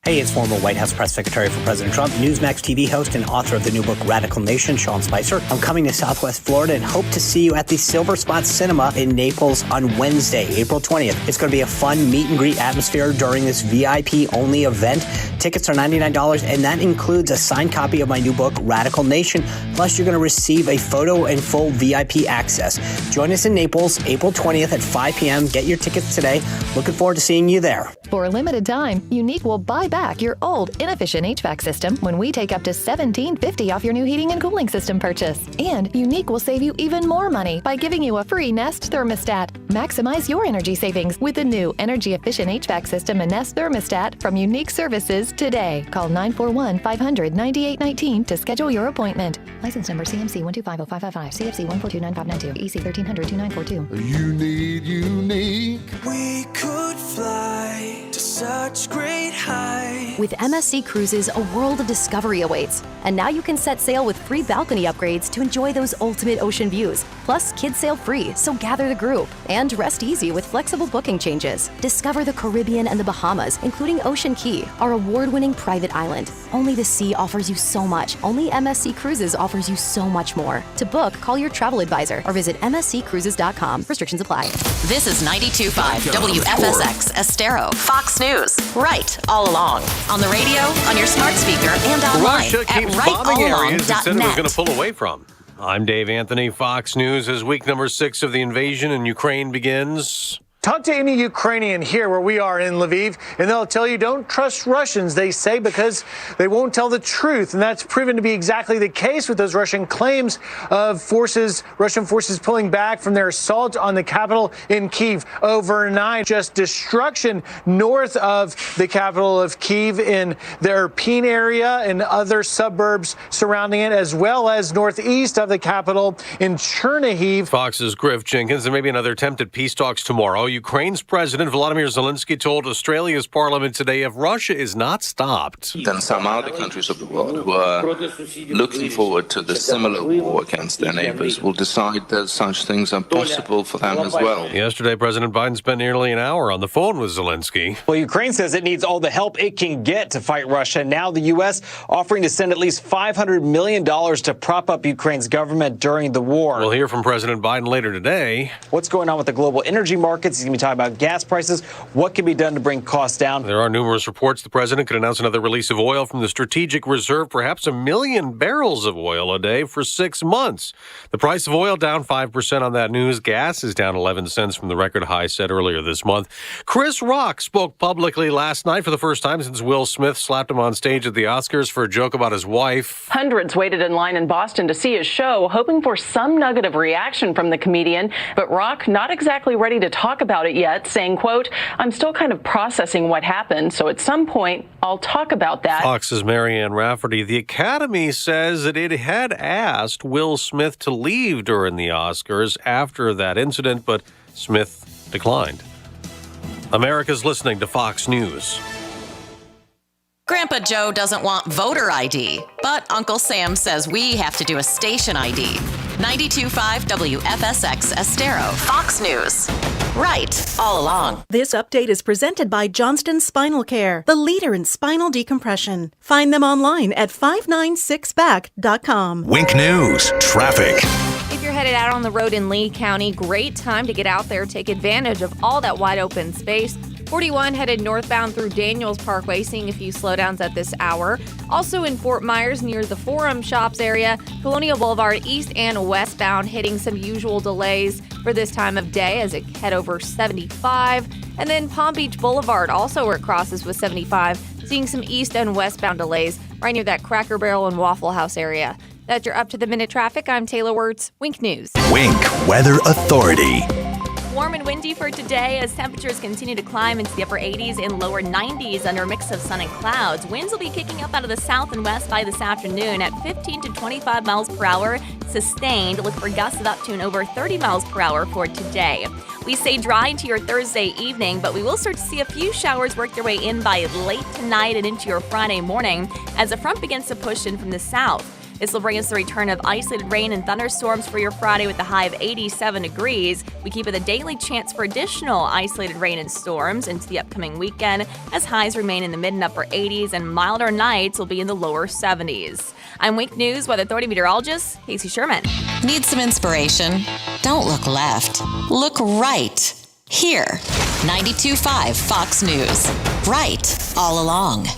Hey, it's former White House press secretary for President Trump, Newsmax TV host and author of the new book Radical Nation, Sean Spicer. I'm coming to Southwest Florida and hope to see you at the Silver Spot Cinema in Naples on Wednesday, April 20th. It's going to be a fun meet and greet atmosphere during this VIP-only event. Tickets are $99, and that includes a signed copy of my new book, Radical Nation. Plus, you're going to receive a photo and full VIP access. Join us in Naples, April 20th at 5 p.m. Get your tickets today. Looking forward to seeing you there. For a limited time, Unique will buy back your old inefficient HVAC system when we take up to $1,750 off your new heating and cooling system purchase. And Unique will save you even more money by giving you a free Nest thermostat. Maximize your energy savings with the new energy-efficient HVAC system and Nest thermostat from Unique Services today. Call 941-500-9819 to schedule your appointment. License number CMC 1250555, CFC 1429592, EC 1300-2942. You need Unique. We could fly to such great heights. With MSC Cruises, a world of discovery awaits. And now you can set sail with free balcony upgrades to enjoy those ultimate ocean views. Plus, kids sail free, so gather the group. And rest easy with flexible booking changes. Discover the Caribbean and the Bahamas, including Ocean Key, our award-winning private island. Only the sea offers you so much. Only MSC Cruises offers you so much more. To book, call your travel advisor or visit msccruises.com. Restrictions apply. This is 92.5 WFSX Estero, Fox News. Right all along. On the radio, on your smart speaker, and online Russia keeps at bombing areas it said it was rightallalong.net. going to pull away from. I'm Dave Anthony. Fox News as week number 6 of the invasion in Ukraine begins. Talk to any Ukrainian here where we are in Lviv, and they'll tell you don't trust Russians, they say, because they won't tell the truth. And that's proven to be exactly the case with those Russian claims of Russian forces pulling back from their assault on the capital in Kyiv overnight. Just destruction north of the capital of Kyiv in the Irpin area and other suburbs surrounding it, as well as northeast of the capital in Chernihiv. Fox's Griff Jenkins. There may be another attempt at peace talks tomorrow. Ukraine's President Volodymyr Zelensky told Australia's parliament today if Russia is not stopped, then some other countries of the world who are looking forward to the similar war against their neighbors will decide that such things are possible for them as well. Yesterday, President Biden spent nearly an hour on the phone with Zelensky. Well, Ukraine says it needs all the help it can get to fight Russia. Now the U.S. offering to send at least $500 million to prop up Ukraine's government during the war. We'll hear from President Biden later today. What's going on with the global energy markets? He's going to be talking about gas prices. What can be done to bring costs down? There are numerous reports the president could announce another release of oil from the strategic reserve, perhaps 1 million barrels of oil a day for 6 months. The price of oil down 5% on that news. Gas is down 11 cents from the record high set earlier this month. Chris Rock spoke publicly last night for the first time since Will Smith slapped him on stage at the Oscars for a joke about his wife. Hundreds waited in line in Boston to see his show, hoping for some nugget of reaction from the comedian. But Rock not exactly ready to talk about it yet, saying, quote, "I'm still kind of processing what happened, so at some point I'll talk about that." Fox's Marianne Rafferty. The Academy says that it had asked Will Smith to leave during the Oscars after that incident, but Smith declined. America's listening to Fox News. Grandpa Joe doesn't want voter ID, but Uncle Sam says we have to do a station ID. 92.5 WFSX Estero, Fox News. Right all along. This update is presented by Johnston Spinal Care, the leader in spinal decompression. Find them online at 596back.com. Wink News, traffic. If you're headed out on the road in Lee County, great time to get out there, take advantage of all that wide open space. 41 headed northbound through Daniels Parkway, seeing a few slowdowns at this hour. Also in Fort Myers near the Forum Shops area, Colonial Boulevard east and westbound hitting some usual delays for this time of day as it head over 75. And then Palm Beach Boulevard, also where it crosses with 75, seeing some east and westbound delays right near that Cracker Barrel and Waffle House area. That's your up-to-the-minute traffic. I'm Taylor Wirtz, Wink News. Wink Weather Authority. Warm and windy for today as temperatures continue to climb into the upper 80s and lower 90s under a mix of sun and clouds. Winds will be kicking up out of the south and west by this afternoon at 15 to 25 miles per hour, sustained. Look for gusts of up to and over 30 miles per hour for today. We stay dry into your Thursday evening, but we will start to see a few showers work their way in by late tonight and into your Friday morning as the front begins to push in from the south. This will bring us the return of isolated rain and thunderstorms for your Friday with a high of 87 degrees. We keep it a daily chance for additional isolated rain and storms into the upcoming weekend as highs remain in the mid and upper 80s and milder nights will be in the lower 70s. I'm Week News Weather Authority meteorologist Casey Sherman. Need some inspiration? Don't look left. Look right. Here. 92.5 Fox News. Right all along.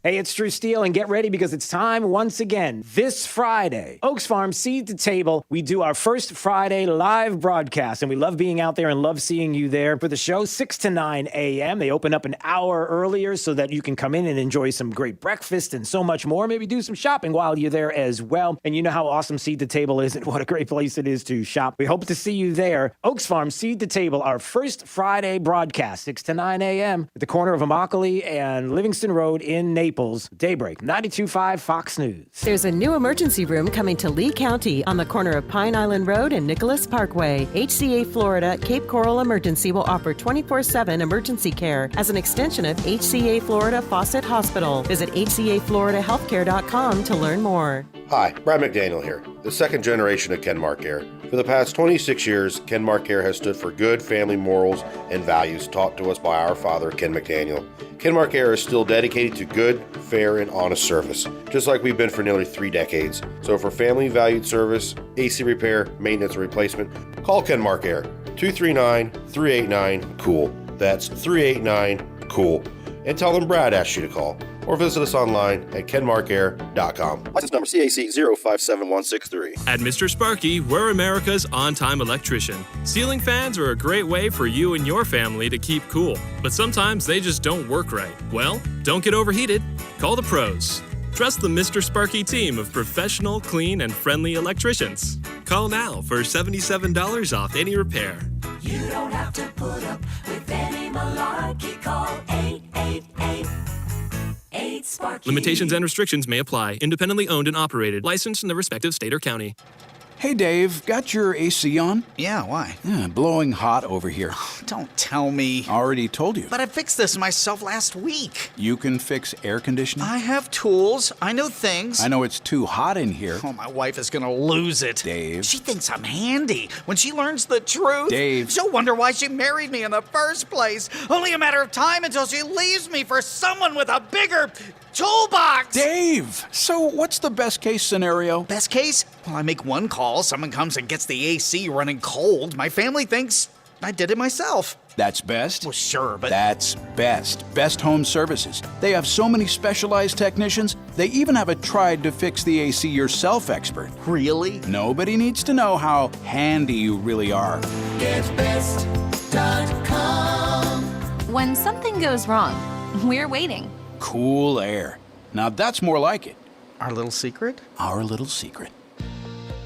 Hey, it's Drew Steele, and get ready because it's time once again. This Friday, Oaks Farm Seed to Table. We do our first Friday live broadcast, and we love being out there and love seeing you there for the show, 6 to 9 a.m. They open up an hour earlier so that you can come in and enjoy some great breakfast and so much more. Maybe do some shopping while you're there as well. And you know how awesome Seed to Table is and what a great place it is to shop. We hope to see you there. Oaks Farm Seed to Table, our first Friday broadcast, 6 to 9 a.m. at the corner of Immokalee and Livingston Road in Naples. Daybreak, 92.5 Fox News. There's a new emergency room coming to Lee County on the corner of Pine Island Road and Nicholas Parkway. HCA Florida Cape Coral Emergency will offer 24/7 emergency care as an extension of HCA Florida Fawcett Hospital. Visit HCAFloridaHealthcare.com to learn more. Hi, Brad McDaniel here, the second generation of Kenmark Air. For the past 26 years, Kenmark Air has stood for good family morals and values taught to us by our father, Ken McDaniel. Kenmark Air is still dedicated to good, fair, and honest service, just like we've been for nearly 3 decades. So for family-valued service, AC repair, maintenance, and replacement, call Kenmark Air, 239-389-COOL. That's 389-COOL. And tell them Brad asked you to call. Or visit us online at kenmarkair.com. License number CAC 057163. At Mr. Sparky, we're America's on-time electrician. Ceiling fans are a great way for you and your family to keep cool, but sometimes they just don't work right. Well, don't get overheated. Call the pros. Trust the Mr. Sparky team of professional, clean, and friendly electricians. Call now for $77 off any repair. You don't have to put up with any malarkey. Call 888-8 Limitations and restrictions may apply. Independently owned and operated. Licensed in the respective state or county. Hey, Dave, got your AC on? Yeah, why? Blowing hot over here. Don't tell me. Already told you. But I fixed this myself last week. You can fix air conditioning? I have tools. I know things. I know it's too hot in here. Oh, my wife is gonna lose it. Dave. She thinks I'm handy. When she learns the truth, Dave. she'll wonder why she married me in the first place. Only a matter of time until she leaves me for someone with a bigger toolbox. Dave, so what's the best case scenario? Best case? Well, I make one call, someone comes and gets the AC running cold. My family thinks I did it myself. That's best? Well, sure, but... That's best. Best Home Services. They have so many specialized technicians, they even have a tried-to-fix-the-AC-yourself expert. Really? Nobody needs to know how handy you really are. GetBest.com. When something goes wrong, we're waiting. Cool air. Now that's more like it. Our little secret? Our little secret.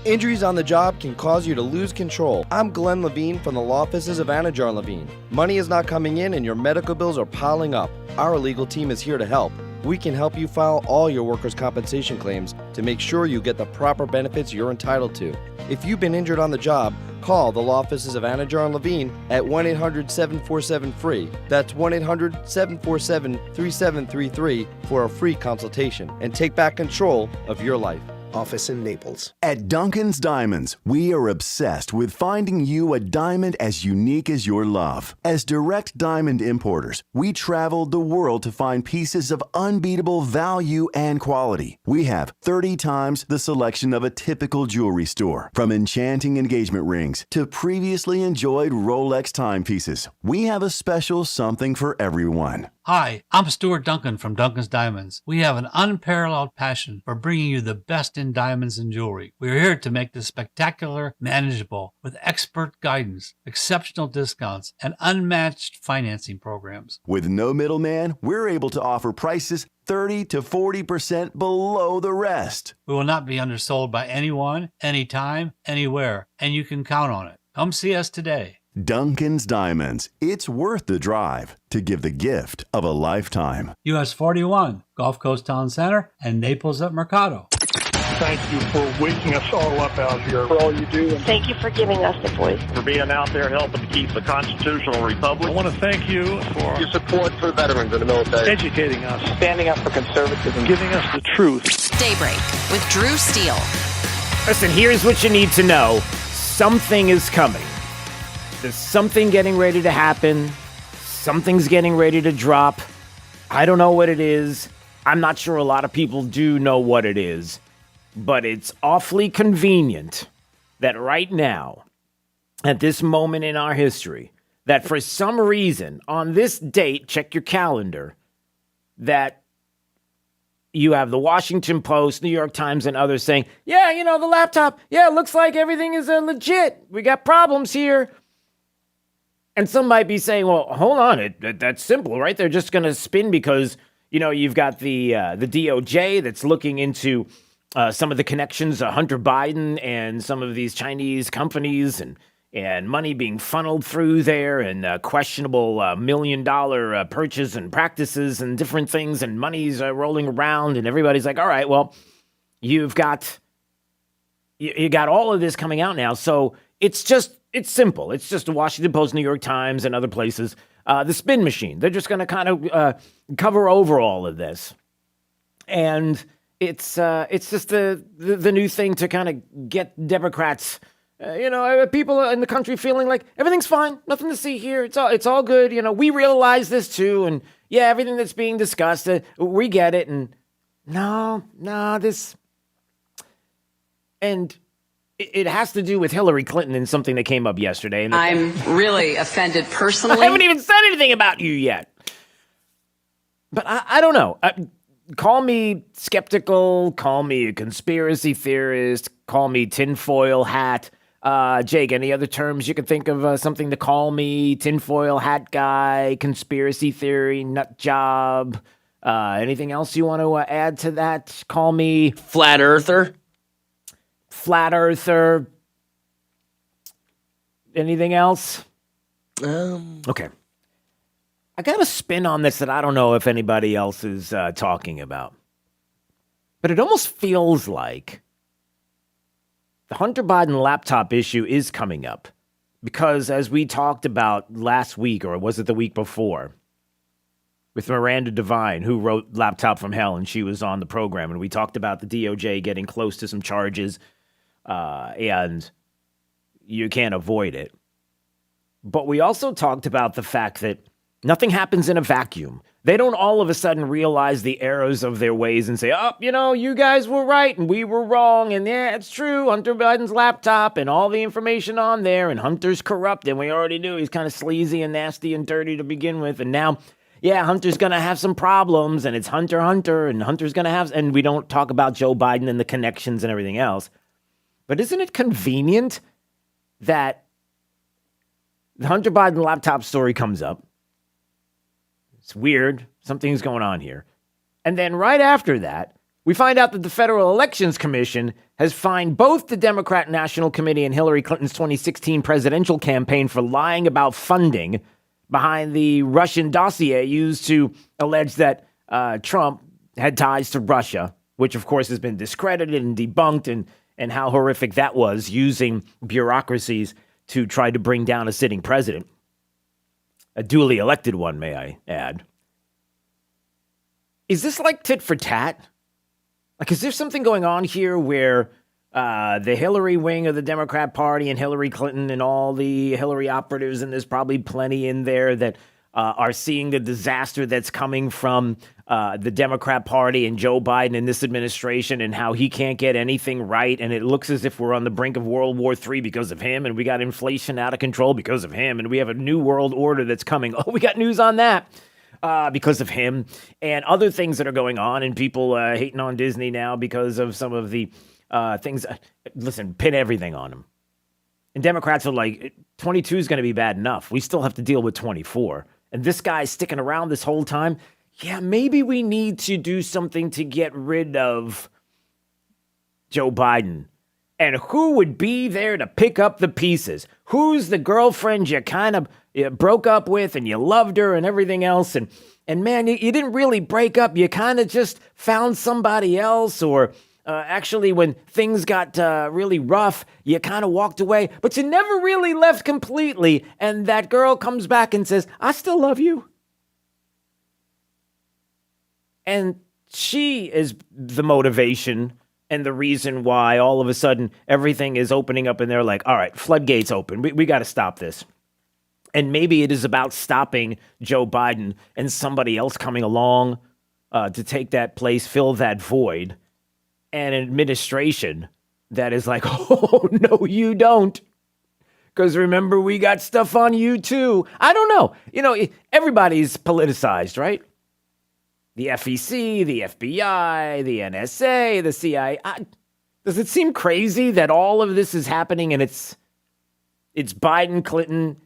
Injuries on the job can cause you to lose control. I'm Glenn Levine from the law offices of Anajar & Levine. Money is not coming in and your medical bills are piling up. Our legal team is here to help. We can help you file all your workers' compensation claims to make sure you get the proper benefits you're entitled to. If you've been injured on the job, call the law offices of Anajar & Levine at 1-800-747-FREE. That's 1-800-747-3733 for a free consultation and take back control of your life. Office in Naples. At Duncan's Diamonds, we are obsessed with finding you a diamond as unique as your love. As direct diamond importers, we traveled the world to find pieces of unbeatable value and quality. We have 30 times the selection of a typical jewelry store. From enchanting engagement rings to previously enjoyed Rolex timepieces, we have a special something for everyone. Hi, I'm Stuart Duncan from Duncan's Diamonds. We have an unparalleled passion for bringing you the best in diamonds and jewelry. We're here to make the spectacular manageable with expert guidance, exceptional discounts, and unmatched financing programs. With no middleman, we're able to offer prices 30 to 40% below the rest. We will not be undersold by anyone, anytime, anywhere, and you can count on it. Come see us today. Duncan's Diamonds. It's worth the drive to give the gift of a lifetime. US 41, Gulf Coast Town Center, and Naples at Mercado. Thank you for waking us all up out here, for all you do. Thank you for giving us a voice. For being out there helping to keep the constitutional republic. I want to thank you for your support for veterans in the military. Educating us. Standing up for conservatism. Giving us the truth. Daybreak with Drew Steele. Listen, here's what you need to know. Something is coming. There's something getting ready to happen. Something's getting ready to drop. I don't know what it is. I'm not sure a lot of people do know what it is. But it's awfully convenient that right now, at this moment in our history, that for some reason, on this date, check your calendar, that you have the Washington Post, New York Times, and others saying, yeah, the laptop, it looks like everything is legit. We got problems here. And some might be saying, well, hold on, that's simple, right? They're just going to spin because, you've got the DOJ that's looking into some of the connections of Hunter Biden and some of these Chinese companies and money being funneled through there and questionable $1 million purchase and practices and different things and money's rolling around and everybody's like, all right, well, you got all of this coming out now. So it's simple. It's just the Washington Post, New York Times, and other places. The spin machine. They're just going to kind of cover over all of this. And it's just the new thing to kind of get Democrats, people in the country feeling like everything's fine, nothing to see here. It's all good. We realize this too, and everything that's being discussed, we get it. And this, and it has to do with Hillary Clinton and something that came up yesterday. And I'm really offended personally. I haven't even said anything about you yet, but I don't know. Call me skeptical, call me a conspiracy theorist, call me tinfoil hat. Jake, any other terms you can think of, something to call me? Tinfoil hat guy, conspiracy theory, nut job. Anything else you want to add to that? Call me flat earther. Flat earther. Anything else? Okay. I got a spin on this that I don't know if anybody else is talking about. But it almost feels like the Hunter Biden laptop issue is coming up. Because as we talked about last week, or was it the week before, with Miranda Devine, who wrote Laptop from Hell, and she was on the program, and we talked about the DOJ getting close to some charges, and you can't avoid it. But we also talked about the fact that nothing happens in a vacuum. They don't all of a sudden realize the errors of their ways and say, you guys were right and we were wrong. And it's true. Hunter Biden's laptop and all the information on there. And Hunter's corrupt. And we already knew he's kind of sleazy and nasty and dirty to begin with. And now, Hunter's going to have some problems. And it's Hunter. And Hunter's going to have... And we don't talk about Joe Biden and the connections and everything else. But isn't it convenient that the Hunter Biden laptop story comes up? It's weird. Something's going on here. And then right after that, we find out that the Federal Elections Commission has fined both the Democrat National Committee and Hillary Clinton's 2016 presidential campaign for lying about funding behind the Russian dossier used to allege that Trump had ties to Russia, which of course has been discredited and debunked, and how horrific that was, using bureaucracies to try to bring down a sitting president. A duly elected one, may I add. Is this like tit for tat? Like, is there something going on here where the Hillary wing of the Democrat Party and Hillary Clinton and all the Hillary operatives, and there's probably plenty in there that are seeing the disaster that's coming from the Democrat Party and Joe Biden and this administration, and how he can't get anything right, and it looks as if we're on the brink of World War III because of him, and we got inflation out of control because of him, and we have a new world order that's coming. Oh, we got news on that because of him, and other things that are going on, and people hating on Disney now because of some of the things. Listen, pin everything on him. And Democrats are like, 22 is going to be bad enough. We still have to deal with 24. And this guy's sticking around this whole time. Yeah, maybe we need to do something to get rid of Joe Biden. And who would be there to pick up the pieces? Who's the girlfriend you kind of broke up with and you loved her and everything else? And man, you didn't really break up. You kind of just found somebody else, or actually when things got really rough, you kind of walked away, but you never really left completely. And that girl comes back and says, I still love you. And she is the motivation and the reason why all of a sudden everything is opening up and they're like, all right, floodgates open. We got to stop this. And maybe it is about stopping Joe Biden and somebody else coming along to take that place, fill that void, and an administration that is like, oh, no, you don't. Because remember, we got stuff on you, too. I don't know. You know, everybody's politicized, right? The FEC, the FBI, the NSA, the CIA. Does it seem crazy that all of this is happening and it's Biden, Clinton,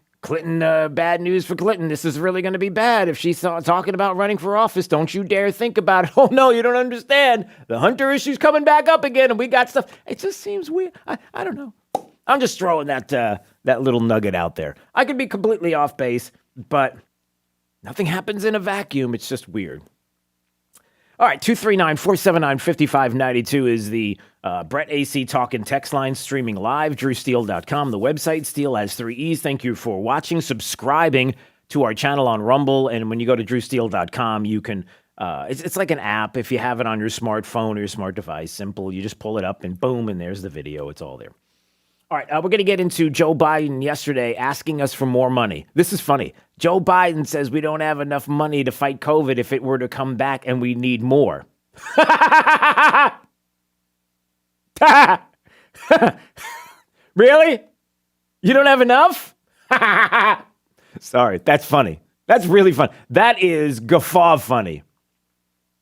bad news for Clinton. This is really going to be bad if she's talking about running for office. Don't you dare think about it. Oh, no, you don't understand. The Hunter issue's coming back up again, and we got stuff. It just seems weird. I don't know. I'm just throwing that little nugget out there. I could be completely off base, but nothing happens in a vacuum. It's just weird. All right, 239-479-5592 is the Brett AC Talkin' text line, streaming live, drewsteele.com, the website. Steele has 3 E's. Thank you for watching, subscribing to our channel on Rumble. And when you go to drewsteele.com, you can, it's like an app. If you have it on your smartphone or your smart device, simple. You just pull it up and boom, and there's the video. It's all there. All right, we're going to get into Joe Biden yesterday asking us for more money. This is funny. Joe Biden says we don't have enough money to fight COVID if it were to come back and we need more. Really? You don't have enough? Sorry, that's funny. That's really fun. That is guffaw funny.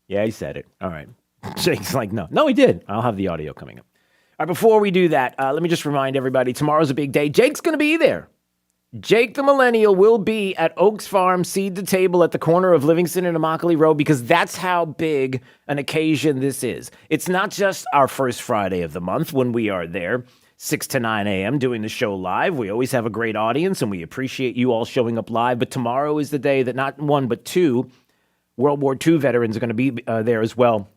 Yeah, he said it. All right. Jake's like, no. No, he did. I'll have the audio coming up. All right, before we do that, let me just remind everybody, tomorrow's a big day. Jake's going to be there. Jake the Millennial will be at Oaks Farm, Seed to Table at the corner of Livingston and Immokalee Road, because that's how big an occasion this is. It's not just our first Friday of the month when we are there, 6 to 9 a.m., doing the show live. We always have a great audience, and we appreciate you all showing up live. But tomorrow is the day that not one but 2 World War II veterans are going to be there as well,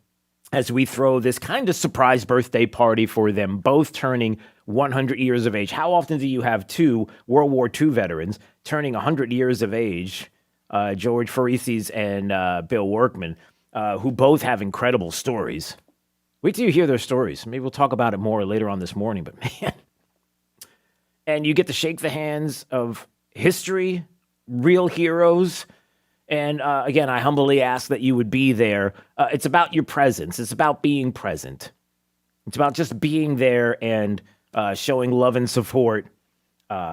as we throw this kind of surprise birthday party for them, both turning 100 years of age. How often do you have 2 World War II veterans turning 100 years of age, George Farisis and Bill Workman, who both have incredible stories? Wait till you hear their stories. Maybe we'll talk about it more later on this morning, but man. And you get to shake the hands of history, real heroes. And again, I humbly ask that you would be there. It's about your presence. It's about being present. It's about just being there and showing love and support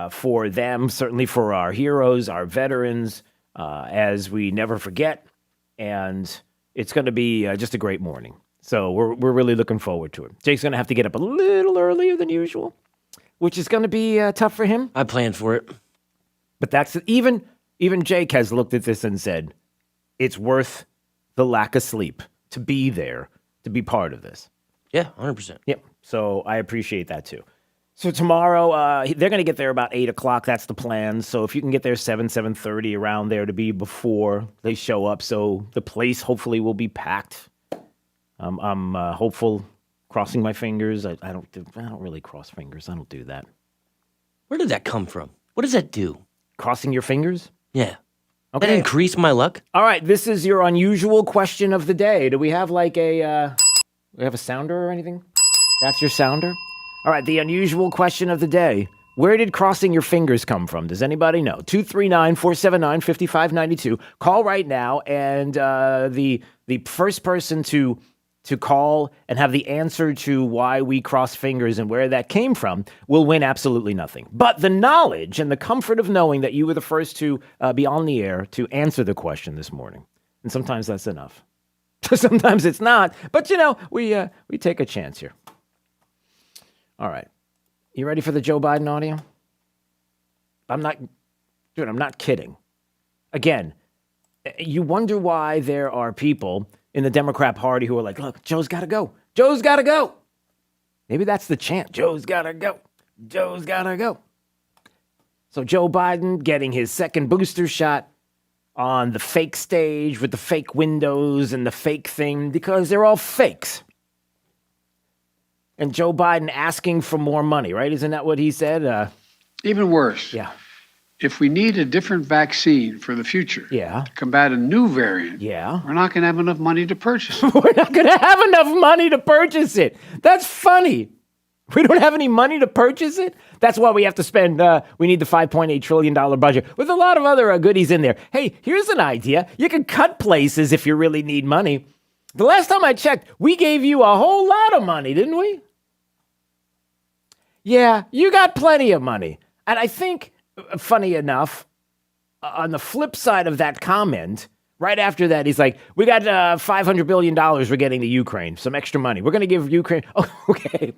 for them, certainly for our heroes, our veterans, as we never forget. And it's going to be just a great morning. So we're really looking forward to it. Jake's going to have to get up a little earlier than usual, which is going to be tough for him. I planned for it. But that's even Jake has looked at this and said, it's worth the lack of sleep to be there, to be part of this. Yeah, 100%. Yep. So I appreciate that too. So tomorrow, they're going to get there about 8 o'clock. That's the plan. So if you can get there 7:30 around there to be before they show up. So the place hopefully will be packed. I'm hopeful, crossing my fingers. I don't really cross fingers. I don't do that. Where did that come from? What does that do? Crossing your fingers? Yeah. Okay. That increase my luck? All right, this is your unusual question of the day. Do we have like we have a sounder or anything? That's your sounder? All right, the unusual question of the day. Where did crossing your fingers come from? Does anybody know? 239-479-5592. Call right now, and the first person to call and have the answer to why we cross fingers and where that came from will win absolutely nothing. But the knowledge and the comfort of knowing that you were the first to be on the air to answer the question this morning. And sometimes that's enough. Sometimes it's not. But, we take a chance here. All right. You ready for the Joe Biden audio? I'm not kidding. Again, you wonder why there are people in the Democrat Party who are like, look, Joe's got to go. Joe's got to go. Maybe that's the chant. Joe's got to go. Joe's got to go. So Joe Biden getting his second booster shot on the fake stage with the fake windows and the fake thing, because they're all fakes. And Joe Biden asking for more money, right? Isn't that what he said? Even worse. Yeah. if we need a different vaccine for the future to combat a new variant, we're not going to have enough money to purchase it. We're not going to have enough money to purchase it. That's funny. We don't have any money to purchase it? That's why we have to spend, we need the $5.8 trillion budget with a lot of other goodies in there. Hey, here's an idea. You can cut places if you really need money. The last time I checked, we gave you a whole lot of money, didn't we? Yeah, you got plenty of money. And I think, funny enough, on the flip side of that comment, right after that, he's like, we got $500 billion we're getting to Ukraine, some extra money. We're going to give Ukraine, okay.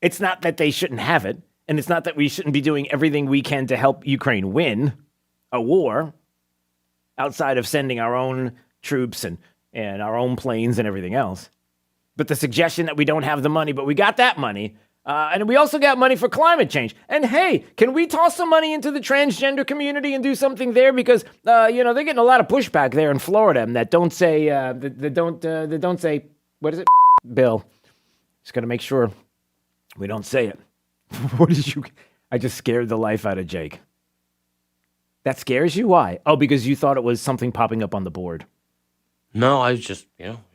It's not that they shouldn't have it, and it's not that we shouldn't be doing everything we can to help Ukraine win a war outside of sending our own troops and our own planes and everything else. But the suggestion that we don't have the money, but we got that money, and we also got money for climate change. And hey, can we toss some money into the transgender community and do something there? Because, they're getting a lot of pushback there in Florida and that don't say, what is it, Bill? Just got to make sure we don't say it. I just scared the life out of Jake. That scares you? Why? Oh, because you thought it was something popping up on the board. No, I was just,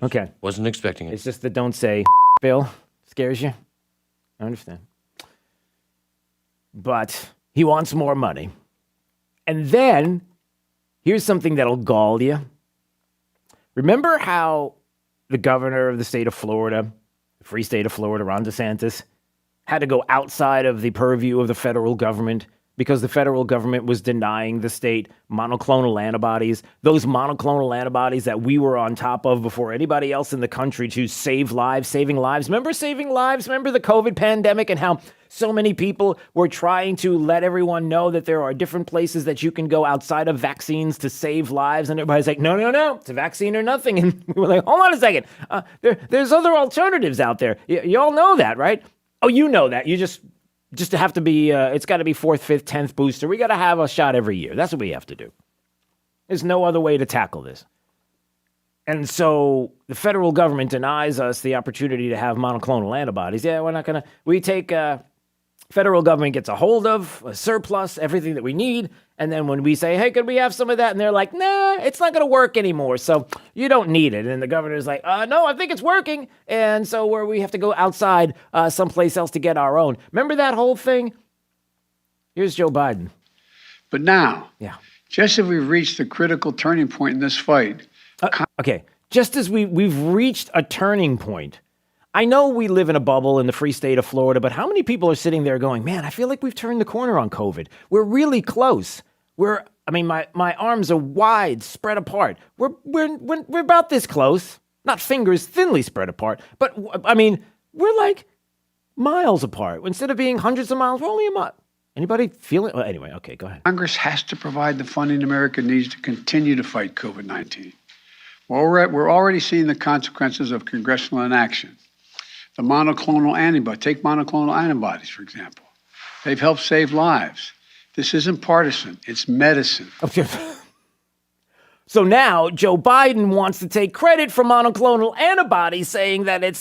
okay. Wasn't expecting it. It's just the don't say, Bill, scares you. I understand. But he wants more money. And then, here's something that'll gall you. Remember how the governor of the state of Florida, the free state of Florida, Ron DeSantis, had to go outside of the purview of the federal government because the federal government was denying the state monoclonal antibodies, those monoclonal antibodies that we were on top of before anybody else in the country to save lives, saving lives. Remember saving lives? Remember the COVID pandemic and how so many people were trying to let everyone know that there are different places that you can go outside of vaccines to save lives? And everybody's like, no, it's a vaccine or nothing. And we were like, hold on a second. There's other alternatives out there. You all know that, right? Oh, you know that. You just have to be, it's got to be 4th, 5th, 10th booster. We got to have a shot every year. That's what we have to do. There's no other way to tackle this. And so the federal government denies us the opportunity to have monoclonal antibodies. Yeah, we're not going to, we take, federal government gets a hold of a surplus, everything that we need. And then when we say, hey, could we have some of that? And they're like, nah, it's not going to work anymore. So you don't need it. And the governor's like, no, I think it's working. And so we have to go outside someplace else to get our own. Remember that whole thing? Here's Joe Biden. But now, just as we've reached the critical turning point in this fight. Okay, just as we've reached a turning point. I know we live in a bubble in the free state of Florida, but how many people are sitting there going, man, I feel like we've turned the corner on COVID. We're really close. My arms are wide, spread apart. We're about this close. Not fingers thinly spread apart, but we're like miles apart. Instead of being hundreds of miles, we're only a mile. Anybody feel it? Well, anyway, okay, go ahead. Congress has to provide the funding America needs to continue to fight COVID-19. We're already seeing the consequences of congressional inaction. The monoclonal antibody, take monoclonal antibodies, for example. They've helped save lives. This isn't partisan, it's medicine. Okay. So now Joe Biden wants to take credit for monoclonal antibodies, saying that it's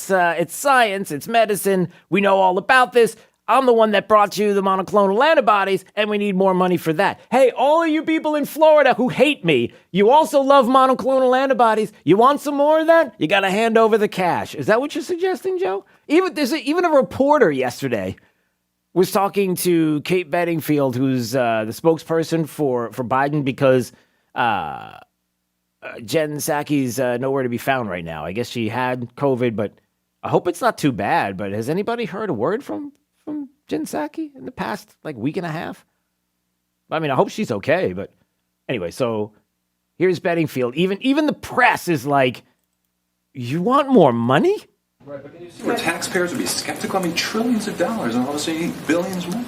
science, it's medicine. We know all about this. I'm the one that brought you the monoclonal antibodies, and we need more money for that. Hey, all of you people in Florida who hate me, you also love monoclonal antibodies. You want some more of that? You got to hand over the cash. Is that what you're suggesting, Joe? Even a reporter yesterday was talking to Kate Bedingfield, who's the spokesperson for Biden, because Jen Psaki's nowhere to be found right now. I guess she had COVID, but I hope it's not too bad. But has anybody heard a word from Jen Psaki in the past week and a half? I mean, I hope she's okay, but anyway, so here's Bedingfield. Even the press is like, you want more money? Right, but can you see where taxpayers would be skeptical? I mean, trillions of dollars, and all of a sudden you need billions more.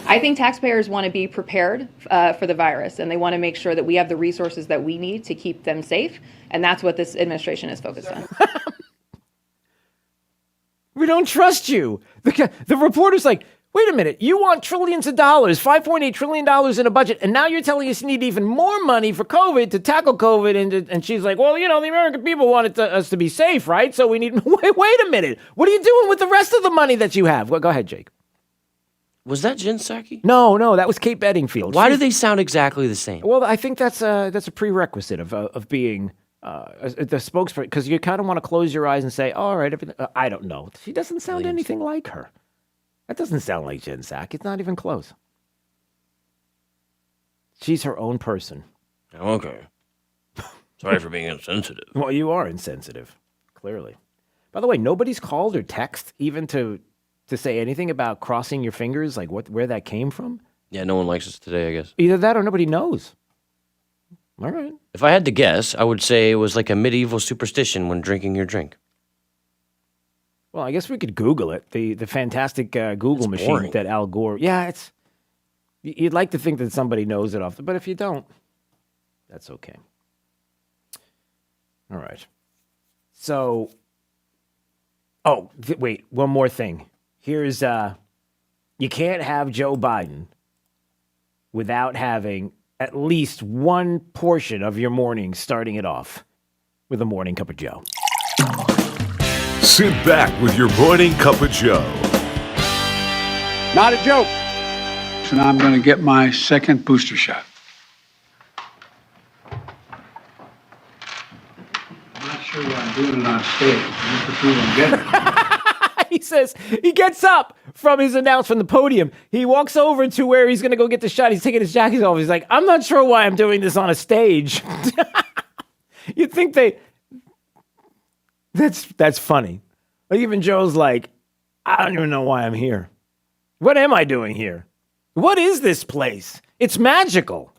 I think taxpayers want to be prepared for the virus, and they want to make sure that we have the resources that we need to keep them safe, and that's what this administration is focused on. We don't trust you. The reporter's like, wait a minute, you want trillions of dollars, $5.8 trillion in a budget, and now you're telling us you need even more money for COVID to tackle COVID, and she's like, well, the American people wanted us to be safe, right? So we need, wait a minute, what are you doing with the rest of the money that you have? Well, go ahead, Jake. Was that Jen Psaki? No, that was Kate Bedingfield. Why do they sound exactly the same? Well, I think that's a prerequisite of being the spokesperson, because you kind of want to close your eyes and say, all right, I don't know. She doesn't sound anything like her. That doesn't sound like Jen Psaki. It's not even close. She's her own person. Okay. Sorry for being insensitive. Well, you are insensitive, clearly. By the way, nobody's called or text even to say anything about crossing your fingers, like where that came from? Yeah, no one likes us today, I guess. Either that or nobody knows. All right. If I had to guess, I would say it was like a medieval superstition when drinking your drink. Well, I guess we could Google it. The fantastic Google machine boring. that Al Gore... Yeah, you'd like to think that somebody knows it but if you don't, that's okay. All right. So... Oh, wait, one more thing. Here's, you can't have Joe Biden without having at least one portion of your morning starting it off with a morning cup of Joe. Sit back with your morning cup of Joe. Not a joke. So now I'm going to get my second booster shot. I'm not sure why I'm doing it on stage. Just to prove I'm getting it. He says, he gets up from his announcement from the podium. He walks over to where he's going to go get the shot. He's taking his jacket off. He's like, I'm not sure why I'm doing this on a stage. You'd think that's funny. Like even Joe's like, I don't even know why I'm here. What am I doing here? What is this place? It's magical.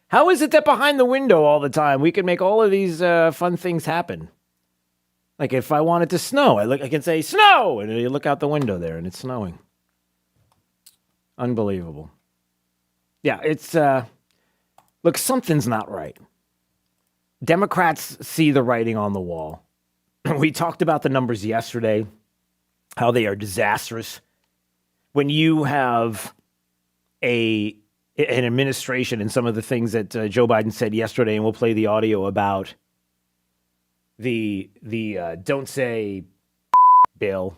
How is it that behind the window all the time we can make all of these fun things happen? Like if I want it to snow, I can say snow, and you look out the window there and it's snowing. Unbelievable. Yeah, it's look, something's not right. Democrats see the writing on the wall. We talked about the numbers yesterday, how they are disastrous. When you have an administration and some of the things that Joe Biden said yesterday, and we'll play the audio about the don't say bill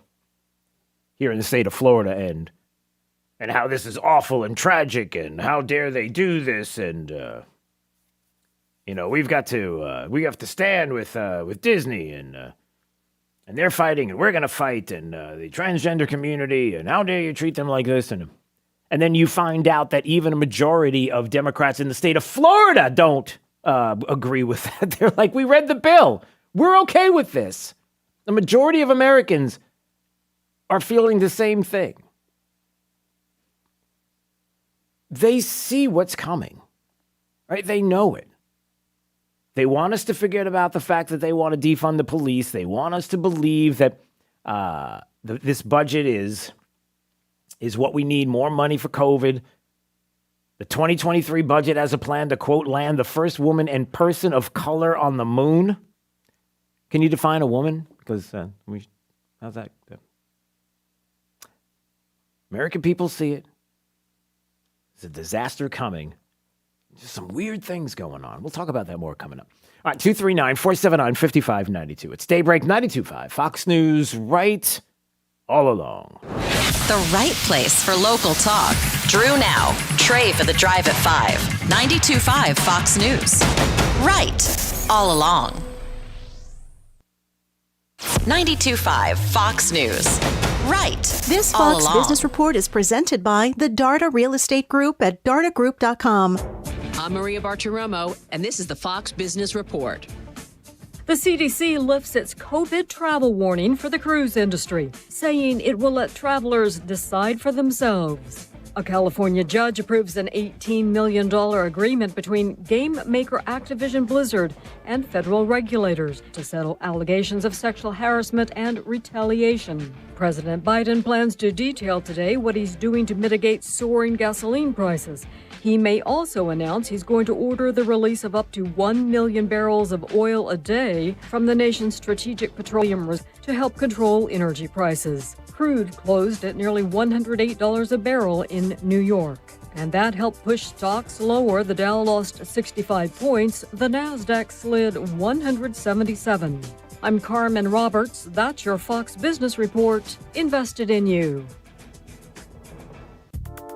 here in the state of Florida and how this is awful and tragic and how dare they do this and we have to stand with Disney and they're fighting and we're going to fight and the transgender community and how dare you treat them like this and then you find out that even a majority of Democrats in the state of Florida don't agree with that. They're like, we read the bill. We're okay with this. The majority of Americans are feeling the same thing. They see what's coming, right? They know it. They want us to forget about the fact that they want to defund the police. They want us to believe that this budget is what we need, more money for COVID. The 2023 budget has a plan to, quote, land the first woman and person of color on the moon. Can you define a woman? Because how's that? American people see it. There's a disaster coming. Just some weird things going on. We'll talk about that more coming up. All right, 239-479-5592. It's Daybreak 92.5. Fox News right all along. The right place for local talk. Drew now. Trey for the drive at 5. 92.5 Fox News. Right all along. 92.5 Fox News. Right. This all Fox along. Business Report is presented by the Darda Real Estate Group at dardagroup.com. I'm Maria Bartiromo, and this is the Fox Business Report. The CDC lifts its COVID travel warning for the cruise industry, saying it will let travelers decide for themselves. A California judge approves an $18 million agreement between game maker Activision Blizzard and federal regulators to settle allegations of sexual harassment and retaliation. President Biden plans to detail today what he's doing to mitigate soaring gasoline prices. He may also announce he's going to order the release of up to 1 million barrels of oil a day from the nation's strategic petroleum reserve to help control energy prices. Crude closed at nearly $108 a barrel in New York. And that helped push stocks lower. The Dow lost 65 points. The Nasdaq slid 177. I'm Carmen Roberts. That's your Fox Business Report. Invested in you.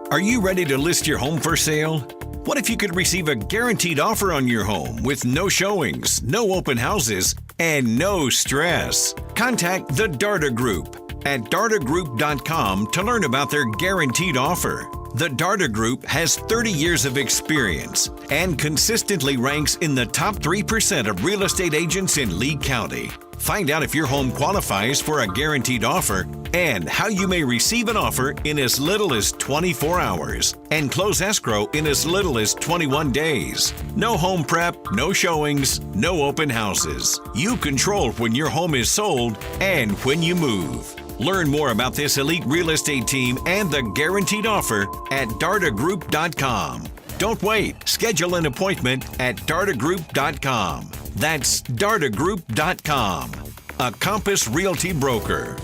Are you ready to list your home for sale? What if you could receive a guaranteed offer on your home with no showings, no open houses, and no stress? Contact the Darda Group at dardagroup.com to learn about their guaranteed offer. The Darda Group has 30 years of experience and consistently ranks in the top 3% of real estate agents in Lee County. Find out if your home qualifies for a guaranteed offer and how you may receive an offer in as little as 24 hours and close escrow in as little as 21 days. No home prep, no showings, no open houses. You control when your home is sold and when you move. Learn more about this elite real estate team and the guaranteed offer at dardagroup.com. Don't wait. Schedule an appointment at dardagroup.com. That's dardagroup.com. A Compass Realty broker.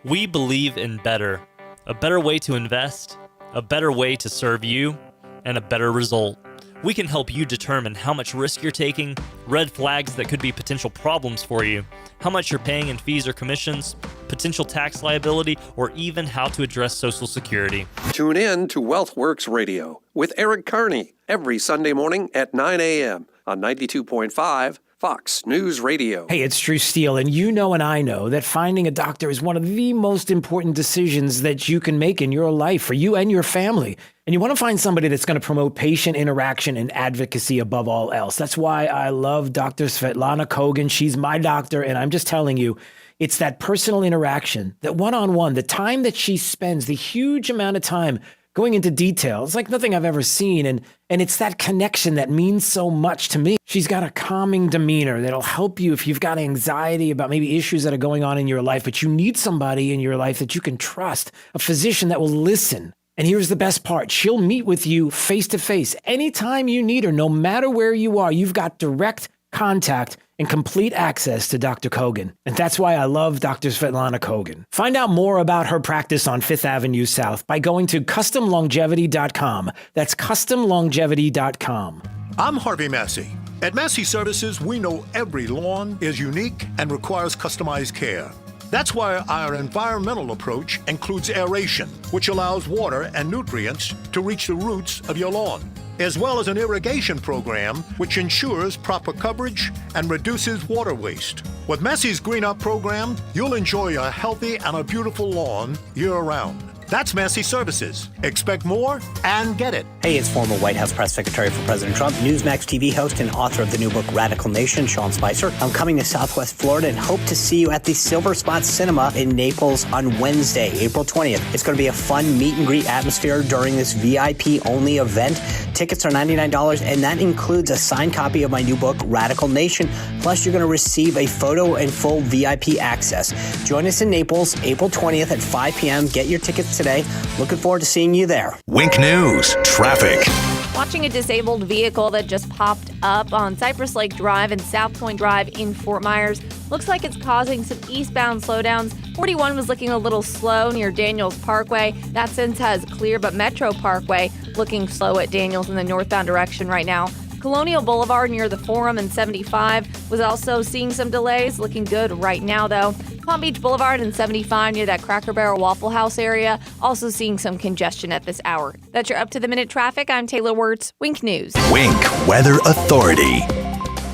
We believe in better. A better way to invest, a better way to serve you, and a better result. We can help you determine how much risk you're taking, red flags that could be potential problems for you, how much you're paying in fees or commissions, potential tax liability, or even how to address Social Security. Tune in to WealthWorks Radio with Eric Carney every Sunday morning at 9 a.m. on 92.5 Fox News Radio. Hey, it's Drew Steele, and you know and I know that finding a doctor is one of the most important decisions that you can make in your life for you and your family. And you want to find somebody that's going to promote patient interaction and advocacy above all else. That's why I love Dr. Svetlana Kogan. She's my doctor, and I'm just telling you, it's that personal interaction, that one-on-one, the time that she spends, the huge amount of time going into details like nothing I've ever seen. And it's that connection that means so much to me. She's got a calming demeanor that'll help you if you've got anxiety about maybe issues that are going on in your life, but you need somebody in your life that you can trust, a physician that will listen. And here's the best part. She'll meet with you face to face anytime you need her, no matter where you are. You've got direct contact and complete access to Dr. Kogan. And that's why I love Dr. Svetlana Kogan. Find out more about her practice on 5th Avenue South by going to customlongevity.com. That's customlongevity.com. I'm Harvey Massey. At Massey Services, we know every lawn is unique and requires customized care. That's why our environmental approach includes aeration, which allows water and nutrients to reach the roots of your lawn, as well as an irrigation program which ensures proper coverage and reduces water waste. With Massey's Green Up program, you'll enjoy a healthy and a beautiful lawn year-round. That's Massey Services. Expect more and get it. Hey, it's former White House press secretary for President Trump, Newsmax TV host and author of the new book, Radical Nation, Sean Spicer. I'm coming to Southwest Florida and hope to see you at the Silver Spot Cinema in Naples on Wednesday, April 20th. It's going to be a fun meet and greet atmosphere during this VIP-only event. Tickets are $99, and that includes a signed copy of my new book, Radical Nation. Plus, you're going to receive a photo and full VIP access. Join us in Naples, April 20th at 5 p.m. Get your tickets today. Looking forward to seeing you there. Wink News, traffic. Watching a disabled vehicle that just popped up on Cypress Lake Drive and South Point Drive in Fort Myers. Looks like it's causing some eastbound slowdowns. 41 was looking a little slow near Daniels Parkway. That since has clear, but Metro Parkway looking slow at Daniels in the northbound direction right now. Colonial Boulevard near the Forum and 75 was also seeing some delays. Looking good right now, though. Palm Beach Boulevard and 75 near that Cracker Barrel Waffle House area, also seeing some congestion at this hour. That's your up-to-the-minute traffic. I'm Taylor Wirtz, Wink News. Wink Weather Authority.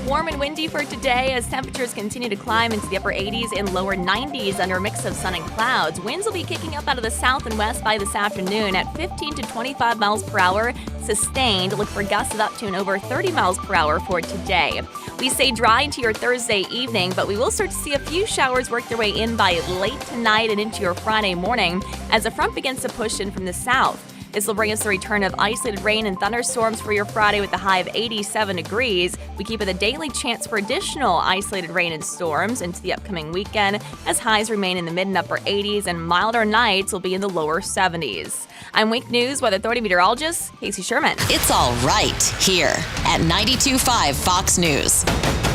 Warm and windy for today as temperatures continue to climb into the upper 80s and lower 90s under a mix of sun and clouds. Winds will be kicking up out of the south and west by this afternoon at 15 to 25 miles per hour, sustained. Look for gusts of up to and over 30 miles per hour for today. We stay dry into your Thursday evening, but we will start to see a few showers work their way in by late tonight and into your Friday morning as the front begins to push in from the south. This will bring us the return of isolated rain and thunderstorms for your Friday with a high of 87 degrees. We keep it a daily chance for additional isolated rain and storms into the upcoming weekend as highs remain in the mid and upper 80s and milder nights will be in the lower 70s. I'm Wink News Weather Authority meteorologist Casey Sherman. It's all right here at 92.5 Fox News.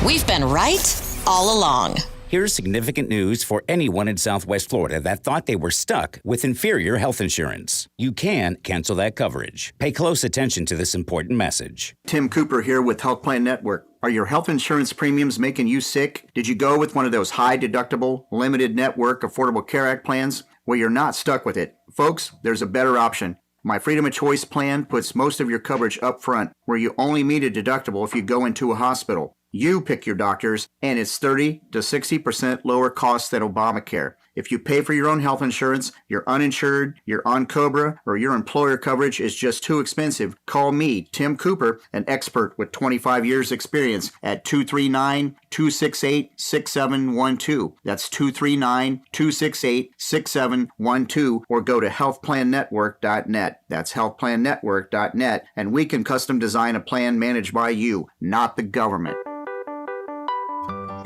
We've been right all along. Here's significant news for anyone in Southwest Florida that thought they were stuck with inferior health insurance. You can cancel that coverage. Pay close attention to this important message. Tim Cooper here with Health Plan Network. Are your health insurance premiums making you sick? Did you go with one of those high deductible, limited network, Affordable Care Act plans? Well, you're not stuck with it. Folks, there's a better option. My Freedom of Choice plan puts most of your coverage up front, where you only meet a deductible if you go into a hospital. You pick your doctors, and it's 30 to 60% lower cost than Obamacare. If you pay for your own health insurance, you're uninsured, you're on COBRA, or your employer coverage is just too expensive, call me, Tim Cooper, an expert with 25 years experience at 239-268-6712. That's 239-268-6712, or go to healthplannetwork.net. That's healthplannetwork.net, and we can custom design a plan managed by you, not the government.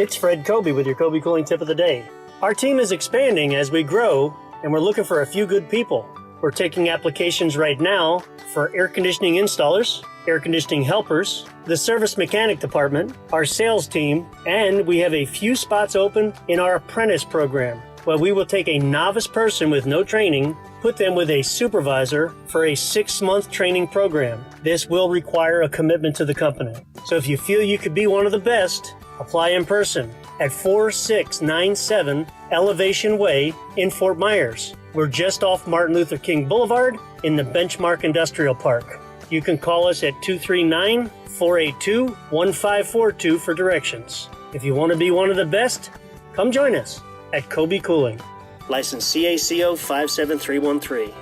It's Fred Kobe with your Kobe Cooling Tip of the Day. Our team is expanding as we grow, and we're looking for a few good people. We're taking applications right now for air conditioning installers, air conditioning helpers, the service mechanic department, our sales team, and we have a few spots open in our apprentice program, where we will take a novice person with no training, put them with a supervisor for a 6-month training program. This will require a commitment to the company. So if you feel you could be one of the best, apply in person at 4697 Elevation Way in Fort Myers. We're just off Martin Luther King Boulevard in the Benchmark Industrial Park. You can call us at 239-482-1542 for directions. If you want to be one of the best, come join us at Kobe Cooling. License CACO 57313.